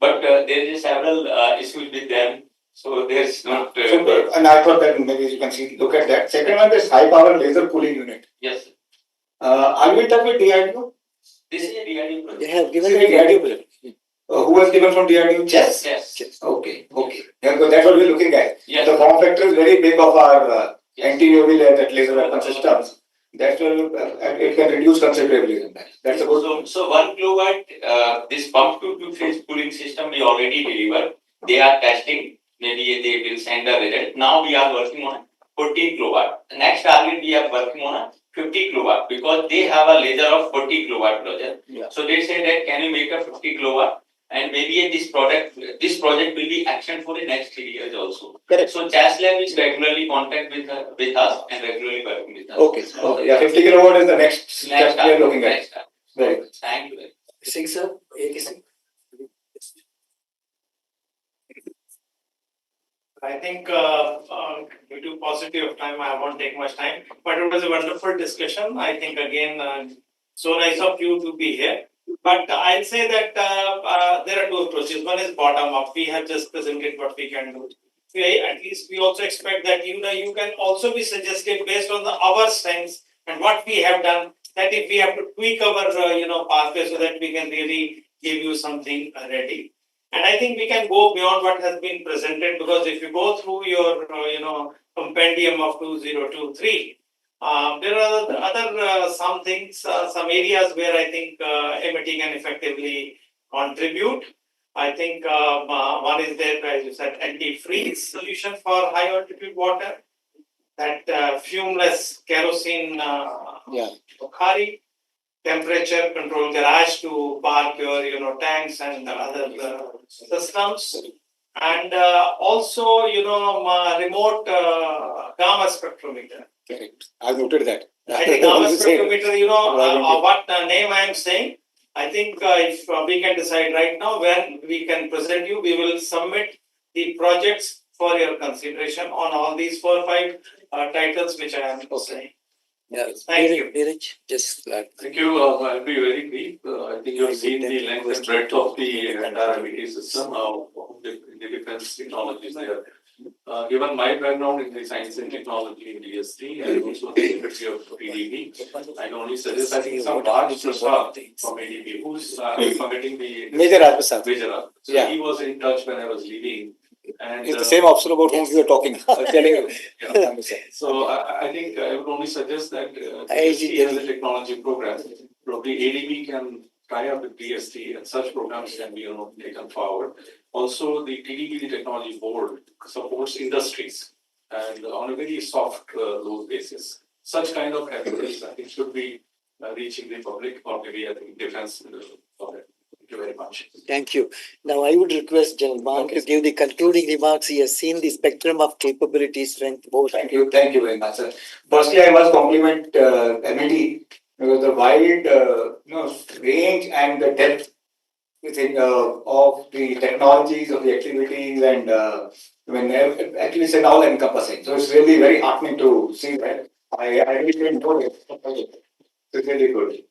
but there is several issues with them. So there's not. And I thought that maybe you can look at that. Second one is high power laser cooling unit. Yes. Are you in touch with DRDO? This is a DRDO project. They have given a DRDO project. Who was given from DRDO? Yes. Okay. Yeah, because that's what we're looking at. Yes. The form factor is very big of our anti-UV that laser weapon systems. That's where it can reduce considerably in that. That's a good. So 1 kilowatt, this pump to two-phase cooling system we already delivered. They are testing. Maybe they will send a result. Now we are working on 14 kilowatt. The next target we are working on a 50 kilowatt because they have a laser of 40 kilowatt project. Yeah. So they say that can you make a 50 kilowatt and maybe this project will be action for the next 3 years also. Correct. So Chas Lab is regularly contact with us and regularly working with us. Okay. Yeah, 50 kilowatt is the next step we are looking at. Very good. Thank you. Singh sir, AK Singh. I think due to paucity of time, I won't take much time, but it was a wonderful discussion. I think again, so nice of you to be here. But I'll say that there are two approaches. One is bottom up. We have just presented what we can do. At least we also expect that you can also be suggestive based on our strengths and what we have done. That if we have to tweak our pathway so that we can really give you something ready. And I think we can go beyond what has been presented because if you go through your compendium of 2023, there are other some things, some areas where I think MIT can effectively contribute. I think one is there, as you said, anti-freeze solution for high altitude water, that fumeless kerosene Bukhari, temperature control garage to park your tanks and other systems, and also remote gamma spectrometer. Correct. I noted that. I think gamma spectrometer, what name I am saying, I think if we can decide right now when we can present you, we will submit the projects for your consideration on all these 4 or 5 titles which I am saying. Yes. Thank you. Just Thank you. I'll be very brief. I think you have seen the length and breadth of the entire MIT system, the defense technologies there. Given my background in the science and technology in DST and also the secretary of ADB, I can only suggest I think some large Prasad from ADB who's committing the Major Prasad. So he was in touch when I was leaving. And it's the same officer about whom we were talking. Telling you. So I think I would only suggest that DST as a technology program, probably ADB can tie up with DST and such programs can be taken forward. Also, the TDB, the technology board, supports industries and on a very soft load basis. Such kind of efforts I think should be reaching the public or maybe I think defense for it. Thank you very much. Thank you. Now I would request Jalman to give the concluding remarks. He has seen the spectrum of capability, strength, both. Thank you very much, sir. Firstly, I must compliment MIT because the wide range and the depth of the technologies, of the activities, and actually it's all encompassing. So it's really very heartening to see that. I really didn't know it. It's really good.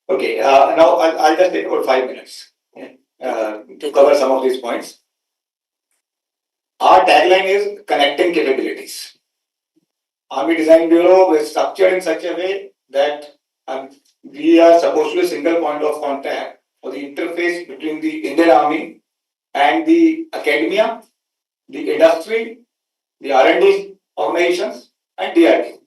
Okay, now I'll just take about 5 minutes to cover some of these points. Our tagline is connecting capabilities. Army Design Bureau is structured in such a way that we are supposed to be a single point of contact for the interface between the Indian Army and the academia, the industry, the R&D organizations, and DRD.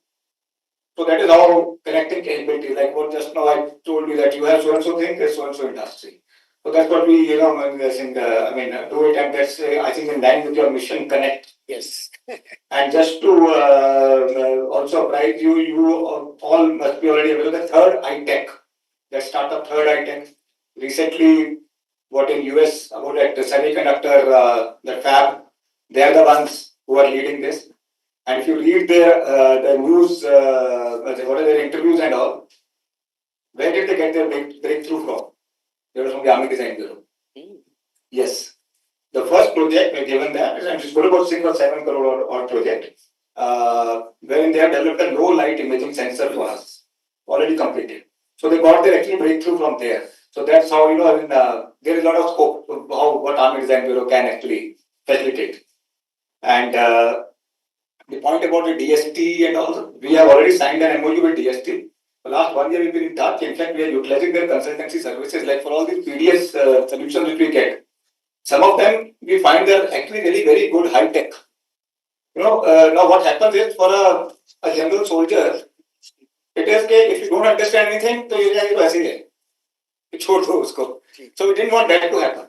So that is how connecting capability, like what just now I told you that you have so and so thing, there's so and so industry. So that's what we, I think, do it, and that's, I think, in line with your mission, connect. Yes. And just to also apprise you, you all must be already aware of the third iTech, that startup third iTech. Recently, what in US about that semiconductor, the fab, they are the ones who are leading this. And if you read the news, what are their interviews and all, where did they get their breakthrough from? They were from the Army Design Bureau. Yes. The first project we given them, and it's about 6 or 7 crore or project, wherein they have developed a low light imaging sensor for us, already completed. So they got their actually breakthrough from there. So that's how, there is a lot of scope of what Army Design Bureau can actually facilitate. And the point about the DST and all, we have already signed an MOU with DST. The last 1 year we've been in touch. In fact, we are utilizing their consultancy services, like for all these PDS solutions which we get. Some of them we find they're actually really very good high tech. Now what happens is for a general soldier, it is that if you don't understand anything, so you can ऐसे ही है. So we didn't want that to happen.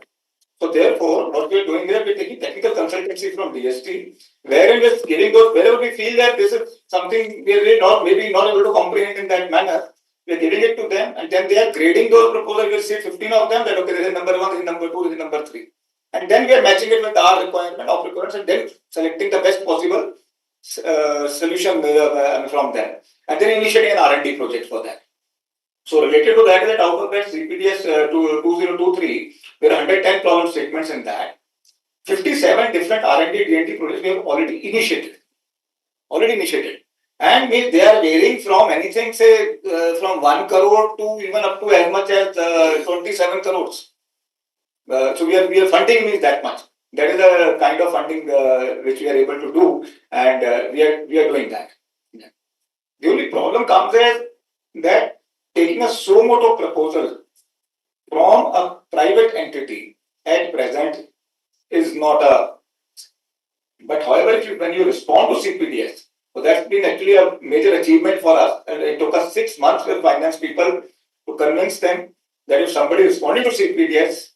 So therefore, what we are doing here, we are taking technical consultancy from DST, wherein we are giving those, wherever we feel that this is something we are really maybe not able to comprehend in that manner, we are giving it to them, and then they are grading those proposals. We will see 15 of them, that okay, this is number 1, this is number 2, this is number 3. And then we are matching it with our requirement of requirements, and then selecting the best possible solution from them. And then initiating an R&D project for that. So related to that, out of that CPDS 2023, there are 110 problem statements in that. 57 different R&D D&T projects we have already initiated. And they are varying from anything, say, from 1 crore to even up to as much as 27 crores. So we are funding means that much. That is the kind of funding which we are able to do, and we are doing that. The only problem comes is that taking a so moto proposal from a private entity at present is not a. But however, when you respond to CPDS, so that's been actually a major achievement for us. And it took us 6 months with finance people to convince them that if somebody responding to CPDS,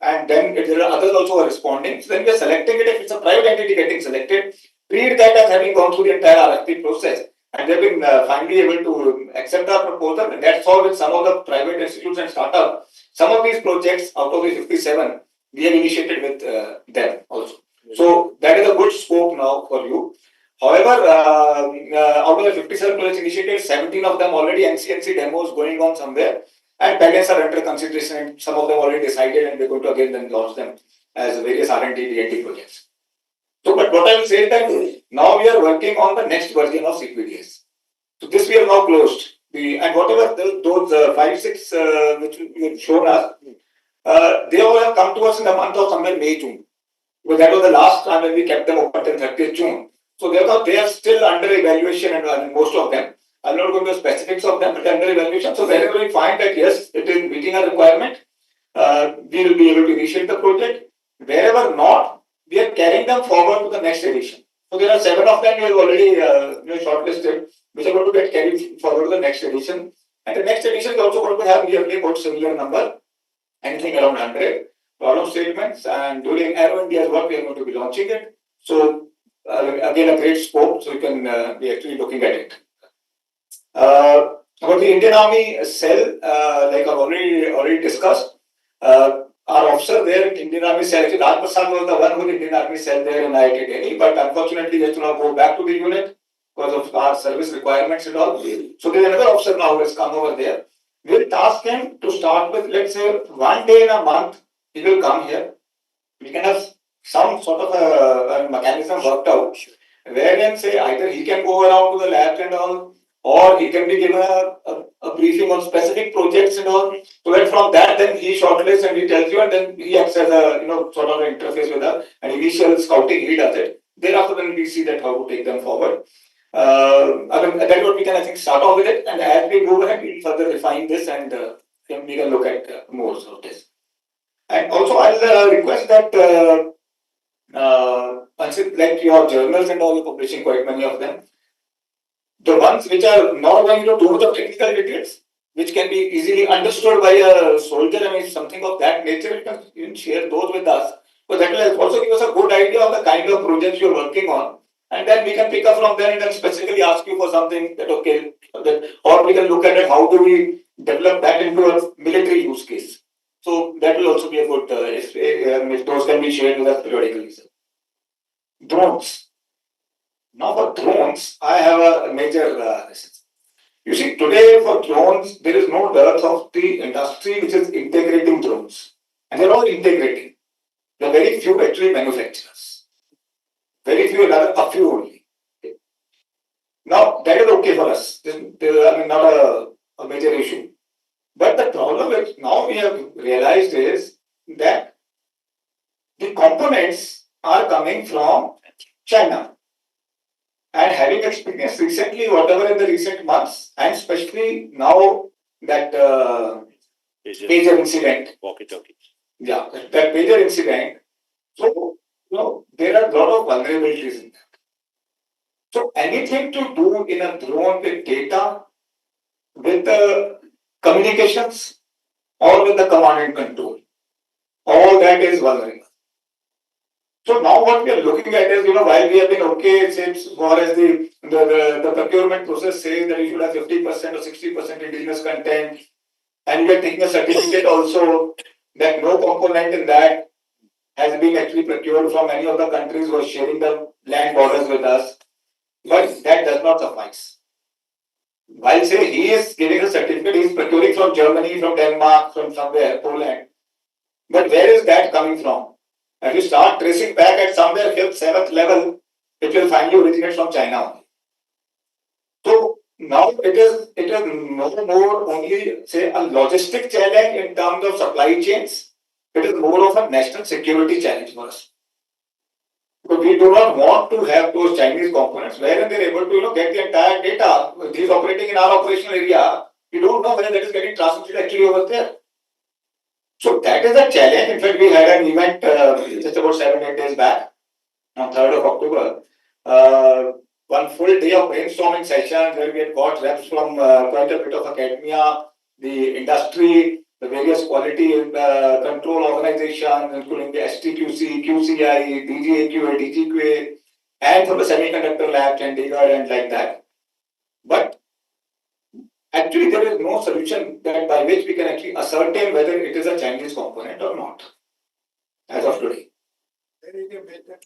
and then if there are others also are responding, so then we are selecting it. If it's a private entity getting selected, treat that as having gone through the entire RFP process. And they've been finally able to accept our proposal. And that's how with some of the private institutes and startups, some of these projects out of the 57, we have initiated with them also. So that is a good scope now for you. However, out of the 57 projects initiated, 17 of them already NCNC demos going on somewhere, and patents are under consideration, and some of them already decided, and we're going to again then launch them as various R&D, D&D projects. So, but what I will say is that now we are working on the next version of CPDS. So this we have now closed. And whatever those 5, 6 which you have shown us, they all have come to us in the month of somewhere May, June. Because that was the last time when we kept them open until 30th June. So they are still under evaluation, and most of them. I'm not going to the specifics of them, but under evaluation. So wherever we find that yes, it is meeting our requirement, we will be able to initiate the project. Wherever not, we are carrying them forward to the next edition. So there are 7 of them we have already shortlisted, which are going to get carried forward to the next edition. And the next edition is also going to have nearly about similar number, anything around 100 problem statements. And during Aero India's work, we are going to be launching it. So again, a great scope, so you can be actually looking at it. About the Indian Army cell, like I've already discussed, our officer there in Indian Army cell, actually Raj Prasad was the one who the Indian Army cell there in IIT Delhi, but unfortunately he has to now go back to the unit because of our service requirements and all. So there's another officer now who has come over there. We'll task him to start with, let's say, 1 day in a month, he will come here. We can have some sort of a mechanism worked out, wherein say either he can go around to the labs and all, or he can be given a a briefing on specific projects and all. So that from that, then he shortlists and he tells you, and then he acts as a sort of an interface with an initial scouting. He does it. Thereafter, then we see that how to take them forward. I mean, that's what we can, I think, start off with it, and as we move ahead, we'll further refine this, and we can look at more of this. And also, I'll request that like your journals and all, you're publishing quite many of them. The ones which are not going to do the technical details, which can be easily understood by a soldier, I mean, something of that nature, you can even share those with us. But that will also give us a good idea of the kind of projects you're working on. And then we can pick up from there and then specifically ask you for something that, okay, or we can look at it, how do we develop that into a military use case. So that will also be a good, if those can be shared with us periodically. Drones. Now for drones, I have a major you see, today for drones, there is no dearth of the industry which is integrating drones. And they're all integrating. There are very few actually manufacturers. Very few, rather a few only. Okay. Now, that is okay for us. I mean, not a major issue. But the problem which now we have realized is that the components are coming from China. And having experienced recently, whatever in the recent months, and especially now that major incident, walkie-talkies. Yeah, that major incident. So, there are a lot of vulnerabilities in that. So, anything to do in a drone with data, with the communications, or with the command and control, all that is vulnerable. So now what we are looking at is, while we have been okay, since far as the procurement process says that you should have 50% or 60% indigenous content, and we are taking a certificate also that no component in that has been actually procured from any of the countries who are sharing the land borders with us. But that does not suffice. While say he is giving a certificate, he is procuring from Germany, from Denmark, from somewhere, Poland. But where is that coming from? If you start tracing back at somewhere 5th, 7th level, it will finally originate from China. So now it is no more only say a logistic challenge in terms of supply chains. It is more of a national security challenge for us. Because we do not want to have those Chinese components wherein they're able to get the entire data. If he's operating in our operational area, we don't know whether that is getting transmitted actually over there. So that is a challenge. In fact, we had an event just about 7-8 days back, on 3rd of October. One full day of brainstorming session where we had got reps from quite a bit of academia, the industry, the various quality control organizations, including the STQC, QCI, DGAQA, DGQA, and from the semiconductor lab, Chandigarh, and like that. But actually, there is no solution that by which we can actually ascertain whether it is a Chinese component or not, as of today. There is a method.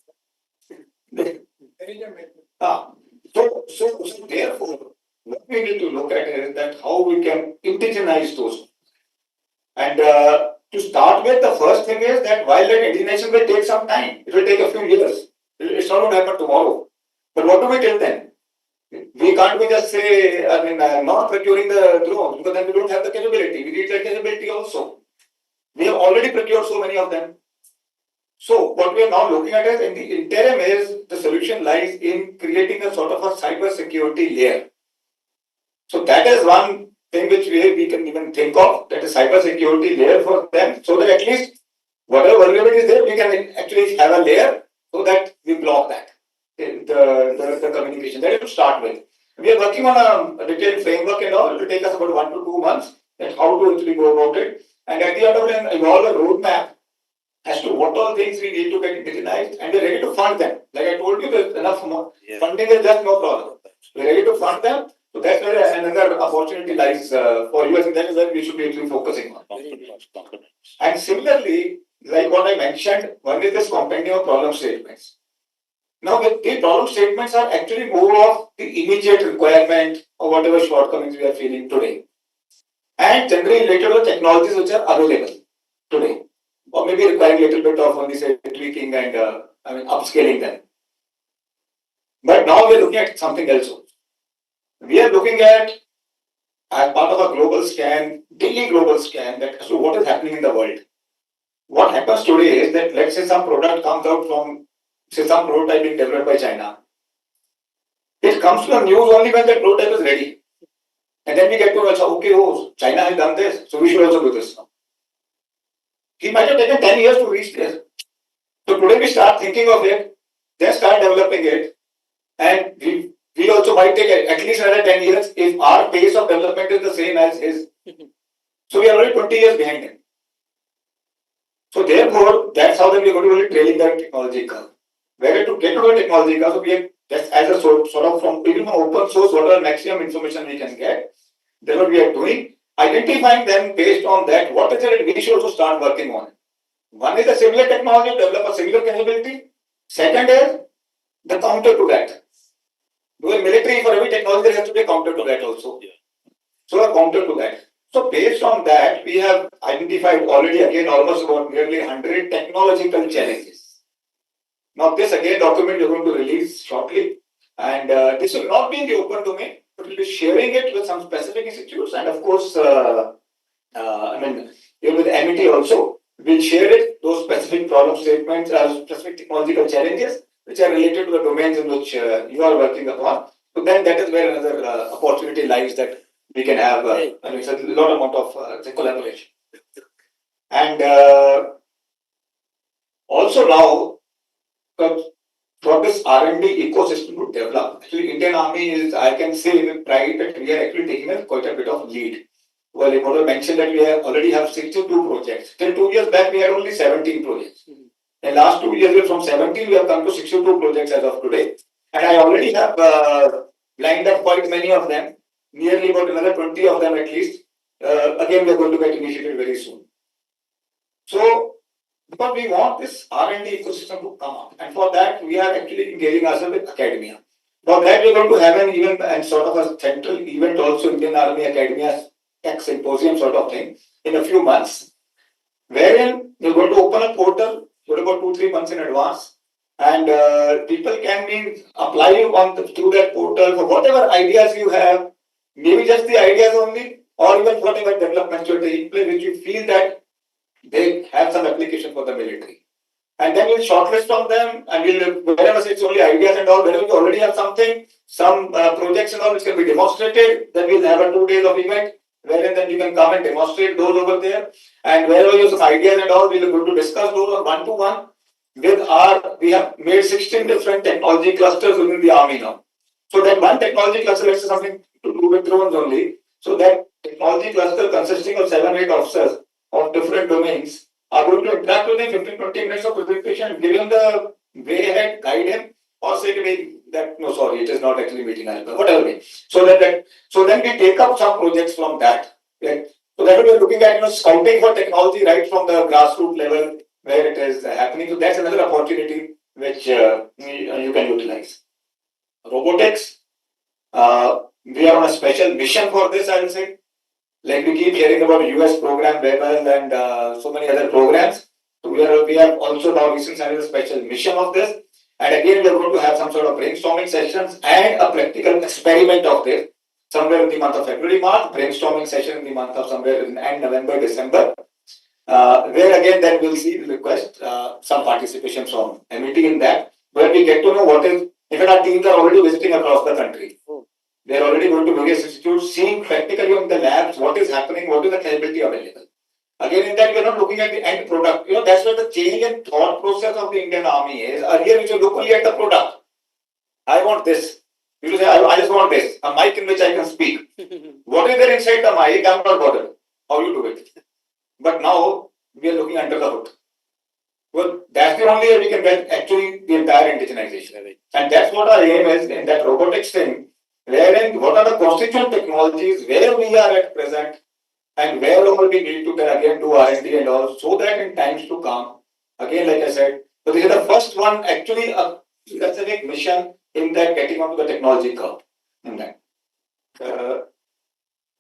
There is a method. So therefore, what we need to look at is that how we can indigenize those. And to start with, the first thing is that while that indigenization will take some time, it will take a few years. It's not going to happen tomorrow. But what do we till then? We can't be just say, not procuring the drones because then we don't have the capability. We need that capability also. We have already procured so many of them. So what we are now looking at is in the interim is the solution lies in creating a sort of a cyber security layer. So that is one thing which we can even think of, that is cyber security layer for them, so that at least whatever vulnerability is there, we can actually have a layer so that we block that, the communication. That is to start with. We are working on a detailed framework and all. It will take us about 1 to 2 months and how to actually go about it. And at the end of it, evolve a roadmap as to what all things we need to get indigenized, and we're ready to fund them. Like I told you, there's enough funding is just no problem. We're ready to fund them. So that's where another opportunity lies for you, and that is where we should be actually focusing on. And similarly, like what I mentioned, one is this compendium of problem statements. Now, the problem statements are actually more of the immediate requirement or whatever shortcomings we are feeling today, and generally related to technologies which are available today, or maybe requiring a little bit of only say tweaking and upscaling them. But now we are looking at something else. We are looking at as part of a global scan, daily global scan, that so what is happening in the world. What happens today is that let's say some product comes out from, say, some prototype being developed by China. It comes to the news only when that prototype is ready. And then we get to know, okay, oh, China has done this, so we should also do this now. It might have taken 10 years to reach there. So today we start thinking of it, then start developing it, and we also might take at least another 10 years if our pace of development is the same as his. So we are already 20 years behind him. So therefore, that's how then we are going to be trailing the technology curve. Where to get to the technology curve, so we have just as a sort of from even open source, whatever maximum information we can get, then what we are doing, identifying them based on that, what is it that we should also start working on. One is a similar technology, develop a similar capability. Second is the counter to that. Because military, for every technology, there has to be a counter to that also. Yeah. So a counter to that. So based on that, we have identified already again almost about nearly 100 technological challenges. Now this again document you're going to release shortly, and this will not be in the open domain, but we'll be sharing it with some specific institutes, and of course, even with MIT also, we'll share it, those specific problem statements, specific technological challenges which are related to the domains in which you are working upon. So then that is where another opportunity lies that we can have, it's a lot amount of collaboration. And also now, for this R&D ecosystem to develop, actually Indian Army is, I can say with pride that we are actually taking quite a bit of lead. Well, I want to mention that we already have 62 projects. Till 2 years back, we had only 17 projects. In last 2 years, from 17, we have come to 62 projects as of today. And I already have lined up quite many of them, nearly about another 20 of them at least. Again, we are going to get initiated very soon. So, because we want this R&D ecosystem to come up, and for that, we are actually engaging ourselves with academia. For that, we are going to have an event and sort of a central event also, Indian Army Academia Tech Symposium sort of thing, in a few months, wherein we're going to open a portal for about 2-3 months in advance, and people can apply through that portal for whatever ideas you have, maybe just the ideas only, or even whatever developments you're taking place, which you feel that they have some application for the military. And then we'll shortlist on them, and we'll, wherever it's only ideas and all, wherever we already have something, some projects and all which can be demonstrated, then we'll have a 2 days of event, wherein then you can come and demonstrate those over there. And wherever you have some ideas and all, we'll go to discuss those one-to-one with we have made 16 different technology clusters within the army now. So that one technology cluster, let's say something to do with drones only. So that technology cluster consisting of 7-8 officers of different domains are going to interact with him 15-20 minutes of presentation, give him the way ahead, guide him, or say to me that no, sorry, it is not actually meeting whatever way. So then we take up some projects from that. Right? So that we are looking at scouting for technology right from the grassroots level where it is happening. So that's another opportunity which you can utilize. Robotics, we are on a special mission for this, I will say. Like we keep hearing about US program, Rebel, and so many other programs. So we have also now recently started a special mission of this. And again, we are going to have some sort of brainstorming sessions and a practical experiment of this somewhere in the month of February, March, brainstorming session in the month of somewhere in end November, December. Where again, then we'll see the request, some participation from MIT in that, where we get to know what is, in fact, our teams are already visiting across the country. They are already going to various institutes, seeing practically in the labs what is happening, what is the capability available. Again, in that, we are not looking at the end product. That's where the change in thought process of the Indian Army is. Earlier, we should look only at the product. I want this. You should say, I just want this, a mic in which I can speak. What is there inside the mic? I'm not bothered how you do it. But now, we are looking under the hood. Well, that's the only way we can get actually the entire indigenization. And that's what our aim is in that robotics thing, wherein what are the constituent technologies, where we are at present, and where all we need to then again do R&D and all, so that in times to come, again, like I said, so this is the first one, actually a specific mission in that getting onto the technology curve. In that.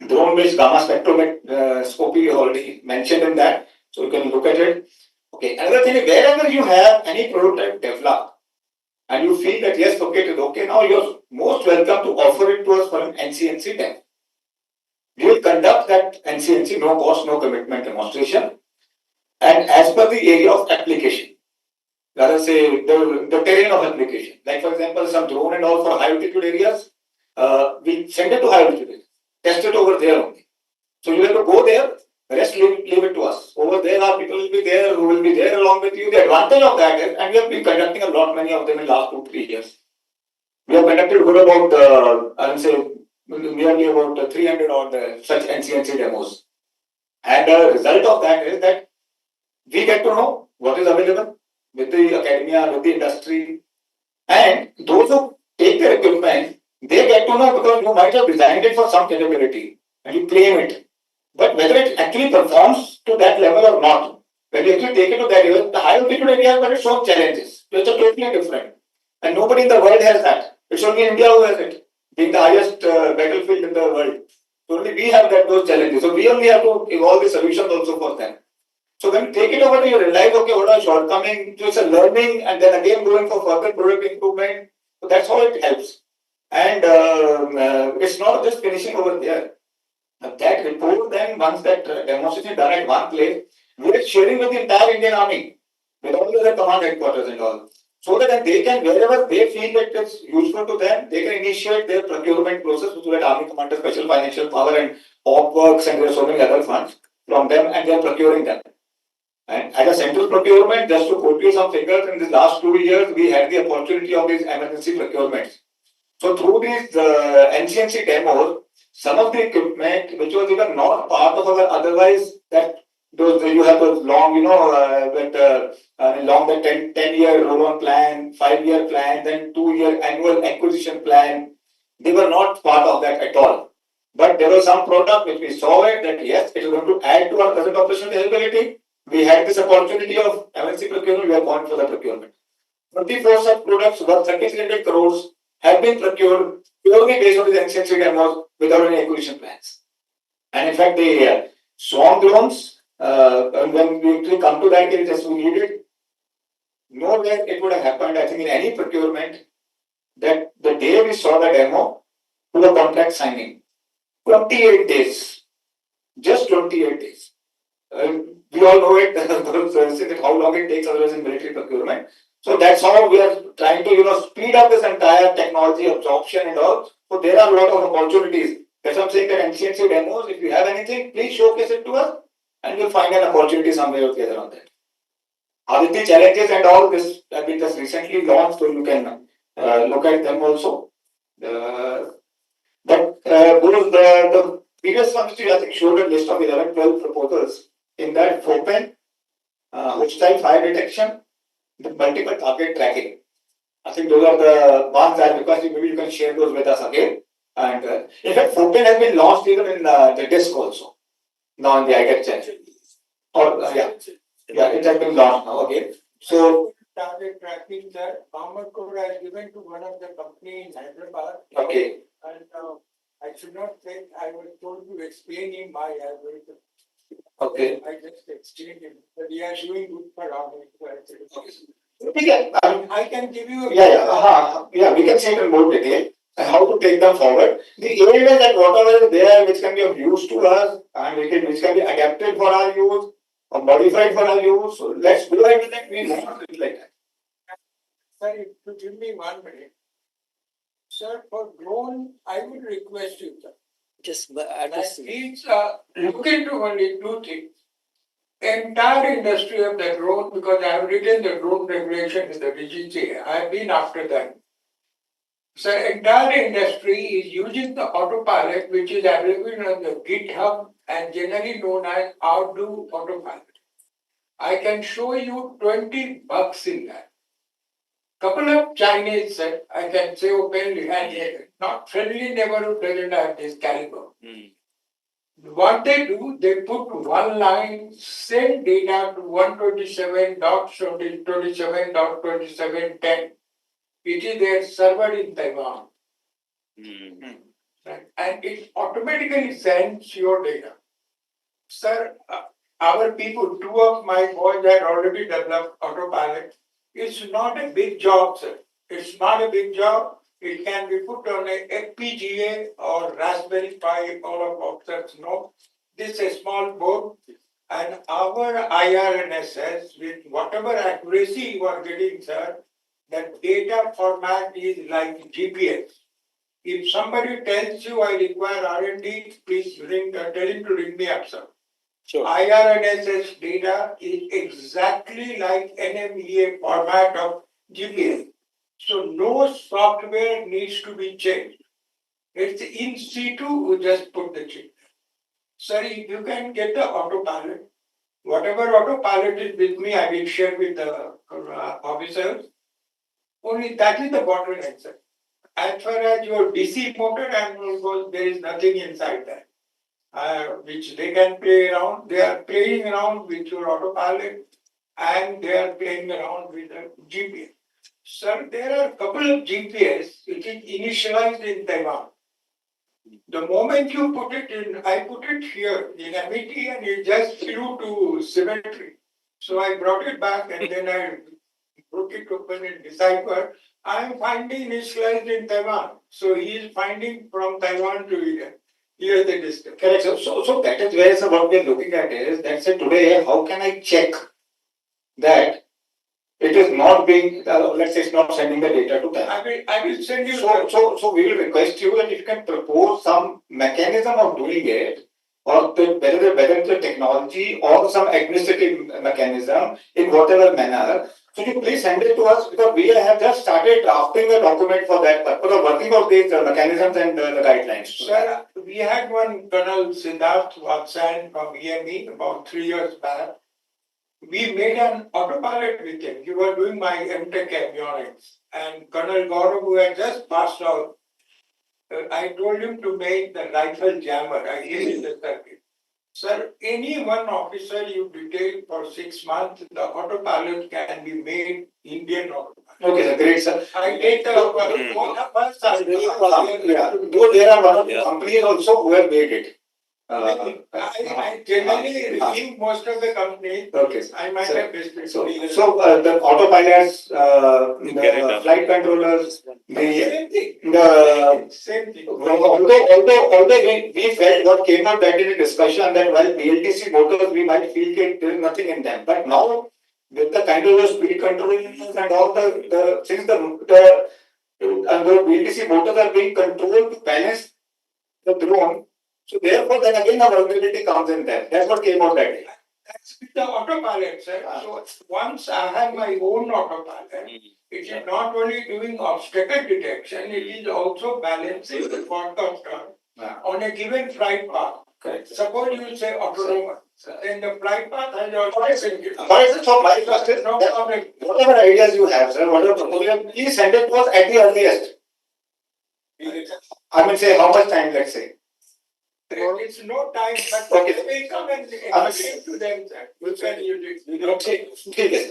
Drone-based gamma spectroscopy is already mentioned in that, so you can look at it. Okay, another thing is wherever you have any prototype developed and you feel that yes, okay, it is okay, now you're most welcome to offer it to us for an NCNC demo. we will conduct that NCNC, no cost, no commitment demonstration, and as per the area of application. Let us say the terrain of application. Like for example, some drone and all for high altitude areas, we send it to high altitude areas, test it over there only. So you have to go there, the rest leave it to us. Over there, our people will be there, who will be there along with you. The advantage of that is, and we have been conducting a lot, many of them in last 2-3 years. We have conducted good about, I would say, nearly about 300 odd such NCNC demos. And the result of that is that we get to know what is available with the academia, with the industry, and those who take their equipment, they get to know because you might have designed it for some capability and you claim it. But whether it actually performs to that level or not, when you actually take it to that level, the high altitude areas where it shows challenges, which are totally different. And nobody in the world has that. It's only India who has it, being the highest battlefield in the world. So only we have those challenges. So we only have to evolve the solutions also for them. So when you take it over, you realize, okay, what are shortcomings? So it's a learning and then again going for further product improvement. So that's how it helps. And it's not just finishing over there. That report then, once that demonstration is done at one place, we are sharing with the entire Indian Army, with all the other command headquarters and all. So that they can, wherever they feel that it's useful to them, they can initiate their procurement process so that Army Commander Special Financial Power and OP works and there are so many other funds from them and they are procuring them. And as a central procurement, just to quote you some figures, in the last 2 years, we had the opportunity of these emergency procurements. So through these NCNC demos, some of the equipment which was even not part of our otherwise that those you have those long, long the 10-year roll-on plan, 5-year plan, then 2-year annual acquisition plan. They were not part of that at all. But there was some product which we saw it that yes, it is going to add to our present operational capability. We had this opportunity of MNC procurement, we are going for the procurement. 24 such products worth 3,300 crores have been procured purely based on the NCNC demos without any acquisition plans. And in fact, the swarm drones, and when we actually come to that, it just we needed, nowhere it would have happened, I think, in any procurement, that the day we saw the demo to the contract signing, 28 days, just 28 days. We all know it, that how long it takes otherwise in military procurement. So that's how we are trying to, speed up this entire technology absorption and all. So there are a lot of opportunities. That's why I'm saying that NCNC demos, if you have anything, please showcase it to us and we'll find an opportunity somewhere together on that. Aditi challenges and all this have been just recently launched, so you can look at them also. The previous one, which I think showed a list of 11-12 proposals. In that, FOPEN, hostile fire detection, the multiple target tracking. I think those are the ones that because maybe you can share those with us again. And in fact, FOPEN has been launched even in the disk also. Now in the IDEC channel. Or it has been launched now again. So target tracking that Armor Corps has given to one of the company in Hyderabad. Okay. And I should not say I was told to explain him my algorithm. Okay. I just explained him, but he is doing good for Army. Okay. I can give you. Yeah, we can see it in more detail and how to take them forward. The areas that whatever is there which can be of use to us and which can be adapted for our use or modified for our use. So let's go ahead with that. We want it like that. Sir, if you give me 1 minute. Sir, for drone, I would request you, sir. Just Please look into only 2 things. Entire industry of the drone, because I have written the drone regulation in the DGC, I have been after that. So entire industry is using the autopilot which is available on the GitHub and generally known as Outdo Autopilot. I can show you 20 bugs in that. Couple of Chinese, I can say openly, and not friendly neighborhood doesn't have this caliber. What they do, they put one line, send data to 127.27.27.10. It is their server in Taiwan. Right? And it automatically sends your data. Sir, our people, 2 of my boys had already developed autopilot. It's not a big job, sir. It's not a big job. It can be put on a FPGA or Raspberry Pi, all of officers know. This is a small board, and our IRNSS, with whatever accuracy you are getting, sir, the data format is like GPS. If somebody tells you I require R&D, please tell him to ring me up, sir. Sure. IRNSS data is exactly like NMEA format of GPS. So no software needs to be changed. It's in situ, we just put the chip. Sir, if you can get the autopilot, whatever autopilot is with me, I will share with the officers. Only that is the bottleneck, sir. As far as your DC motor and goes, there is nothing inside that. Which they can play around. They are playing around with your autopilot and they are playing around with the GPS. Sir, there are a couple of GPS which is initialized in Taiwan. The moment you put it in, I put it here in Amity and it just flew to symmetry. So I brought it back and then I broke it open in Decipher. I am finding initialized in Taiwan. So he is finding from Taiwan to India. Here the distance. Correct. So that is where what we are looking at is that say today, how can I check that it is not being, let's say it's not sending the data to them. I will send you. So we will request you that if you can propose some mechanism of doing it, or whether it's a technology or some administrative mechanism in whatever manner. So you please send it to us because we have just started drafting a document for that purpose of working out these mechanisms and the guidelines. Sir, we had one Colonel Siddharth Vatsan from EME about 3 years back. We made an autopilot with him. He was doing my MTech avionics. And Colonel Gaurav, who had just passed out, I told him to make the rifle jammer. I gave him the circuit. Sir, any one officer you detail for 6 months, the autopilot can be made Indian autopilot. Okay, sir, great, sir. I did both of us. Though there are one of the companies also who have made it. I generally review most of the companies. Okay. I might have business. So the autopilots, the flight controllers, Same thing. Although we felt what came out that in a discussion that while BLTC motors we might feel that there is nothing in them, but now with the kind of speed control and all the since the BLTC motors are being controlled to balance the drone. So therefore, then again, the vulnerability comes in there. That's what came out that day. That's with the autopilot, sir. So once I have my own autopilot, it is not only doing obstacle detection, it is also balancing the forecast on a given flight path. Correct. Suppose you say autonomous, then the flight path has also been given. So my question is, whatever ideas you have, sir, whatever proposal, please send it to us at the earliest. I mean, say how much time, let's say. It's no time, but we come and explain to them that we can use it. Okay.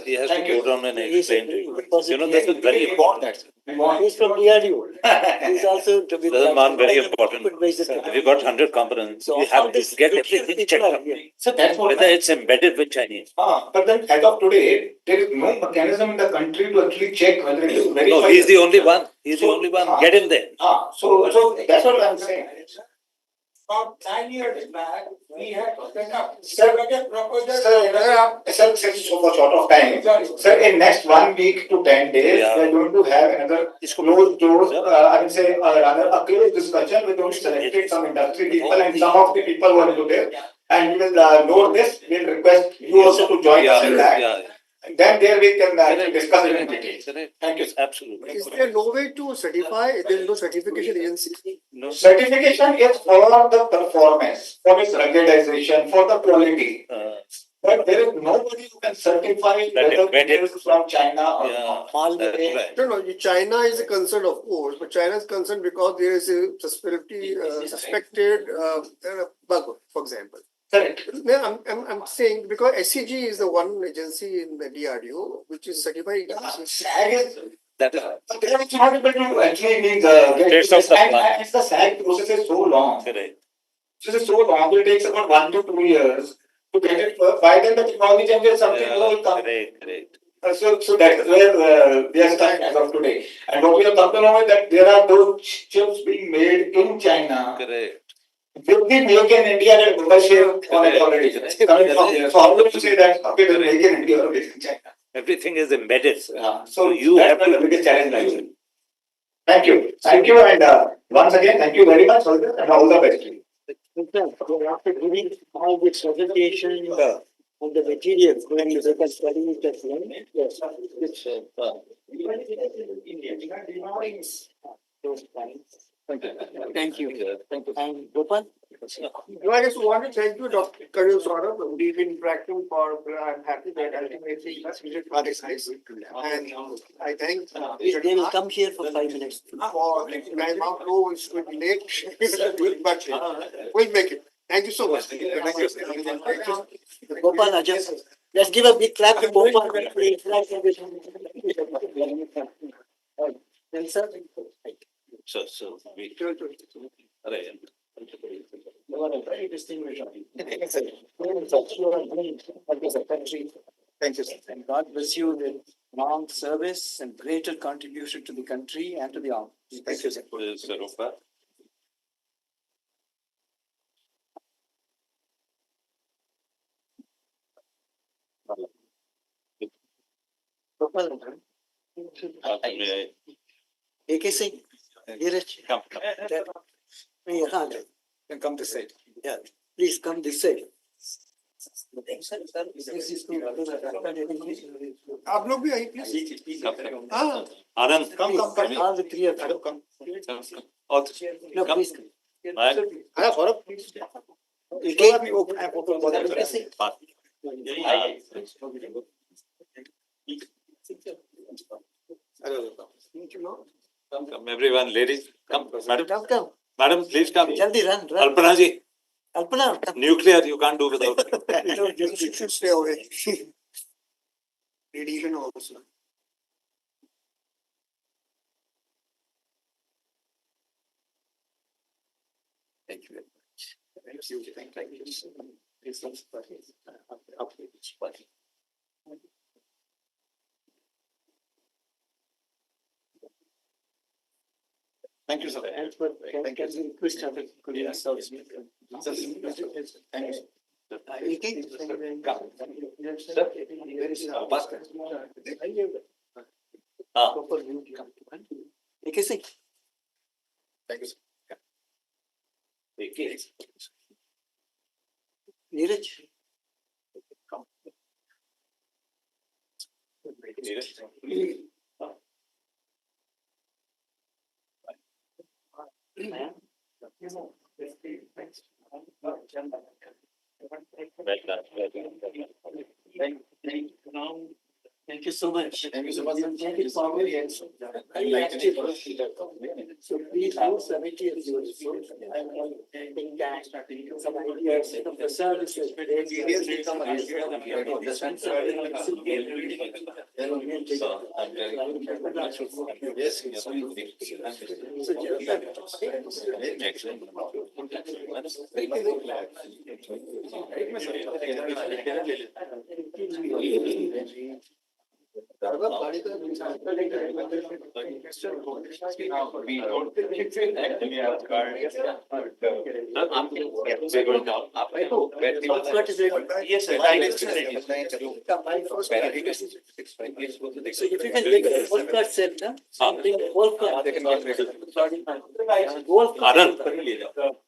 He has to go down and explain to you. You know, that is very important. He's from DRDO. He's also to be. That is man very important. If you got 100 components, you have to get everything checked up. So that's what Whether it's embedded with Chinese. but then as of today, there is no mechanism in the country to actually check whether it is verified. No, he's the only one. He's the only one. Get him there. So that's what I'm saying. About 9 years back, we had set up Sir, proposal. Sir, since so short of time, sir, in next 1 week to 10 days, we are going to have another closed doors, I will say, rather a closed discussion with only selected some industry people and some of the people who are into there. And we will note this, we will request you also to join us in that. Then there we can discuss it in detail. Thank you, sir. Absolutely. Is there no way to certify? There is no certification agency. No. Certification is for the performance, for its ruggedization, for the quality. But there is nobody who can certify whether it is from China or not. Right. No, China is a concern, of course, but China is concerned because there is a suspected bug, for example. Correct. No, I'm saying because SCG is the one agency in the DRDO which is certified. SAG is. That is But they are not able to actually get Taste of the plant. and the SAG process is so long. correct. This is so long, it takes about 1 to 2 years to get it. By then the technology changes, something more will come. Correct. So that's where we are stuck as of today. And what we have come to know is that there are those chips being made in China. Correct. With the make in India and membership on it already. Coming from there. So how do you say that, okay, the make in India or make in China? Everything is embedded. So you that's have where to the biggest challenge lies. Thank you. Thank you. And once again, thank you very much, Soldier, and all the best to you. After giving all this presentation on the materials going to the study it as well. Yes, Thank you. Thank you. And Gopal? I just want to thank you, Dr. Karil Saurabh. We've been interacting for, I'm happy that ultimately you succeeded for this nice. And I thank. They will come here for 5 minutes. For time out, no, it's going to be late, but we'll make it. Thank you so much. Gopal, just let's give a big clap to Gopal. Then, sir. So we. You are a very distinguished. Thank you, sir. And God bless you with long service and greater contribution to the country and to the army. Thank you, sir. Sarupa. AK Singh, Neeraj. Come. Then come this side. Yeah, please come this side. आप लोग भी आइए please हाँ Anand, come All the three of you. come All No, come. please. हाँ Saurabh please AK. Come, everyone, ladies, come, madam. Come. Madam, please come. Jaldi run. Alpana ji, Alpana, come. nuclear you can't do without. You should stay away. Radiation also. Thank you very much. Thank you. Thank you. Thank you, sir. Thank you. Christian, could you start? Thank you. AK Singh. Thank you, sir. Neeraj. Thank you so much. Thank you so much. Thank you for very active. So please do submit your results. I think that some ideas of the services. Yes, sir. So if you can take a whole card set, bring a whole card. Anand.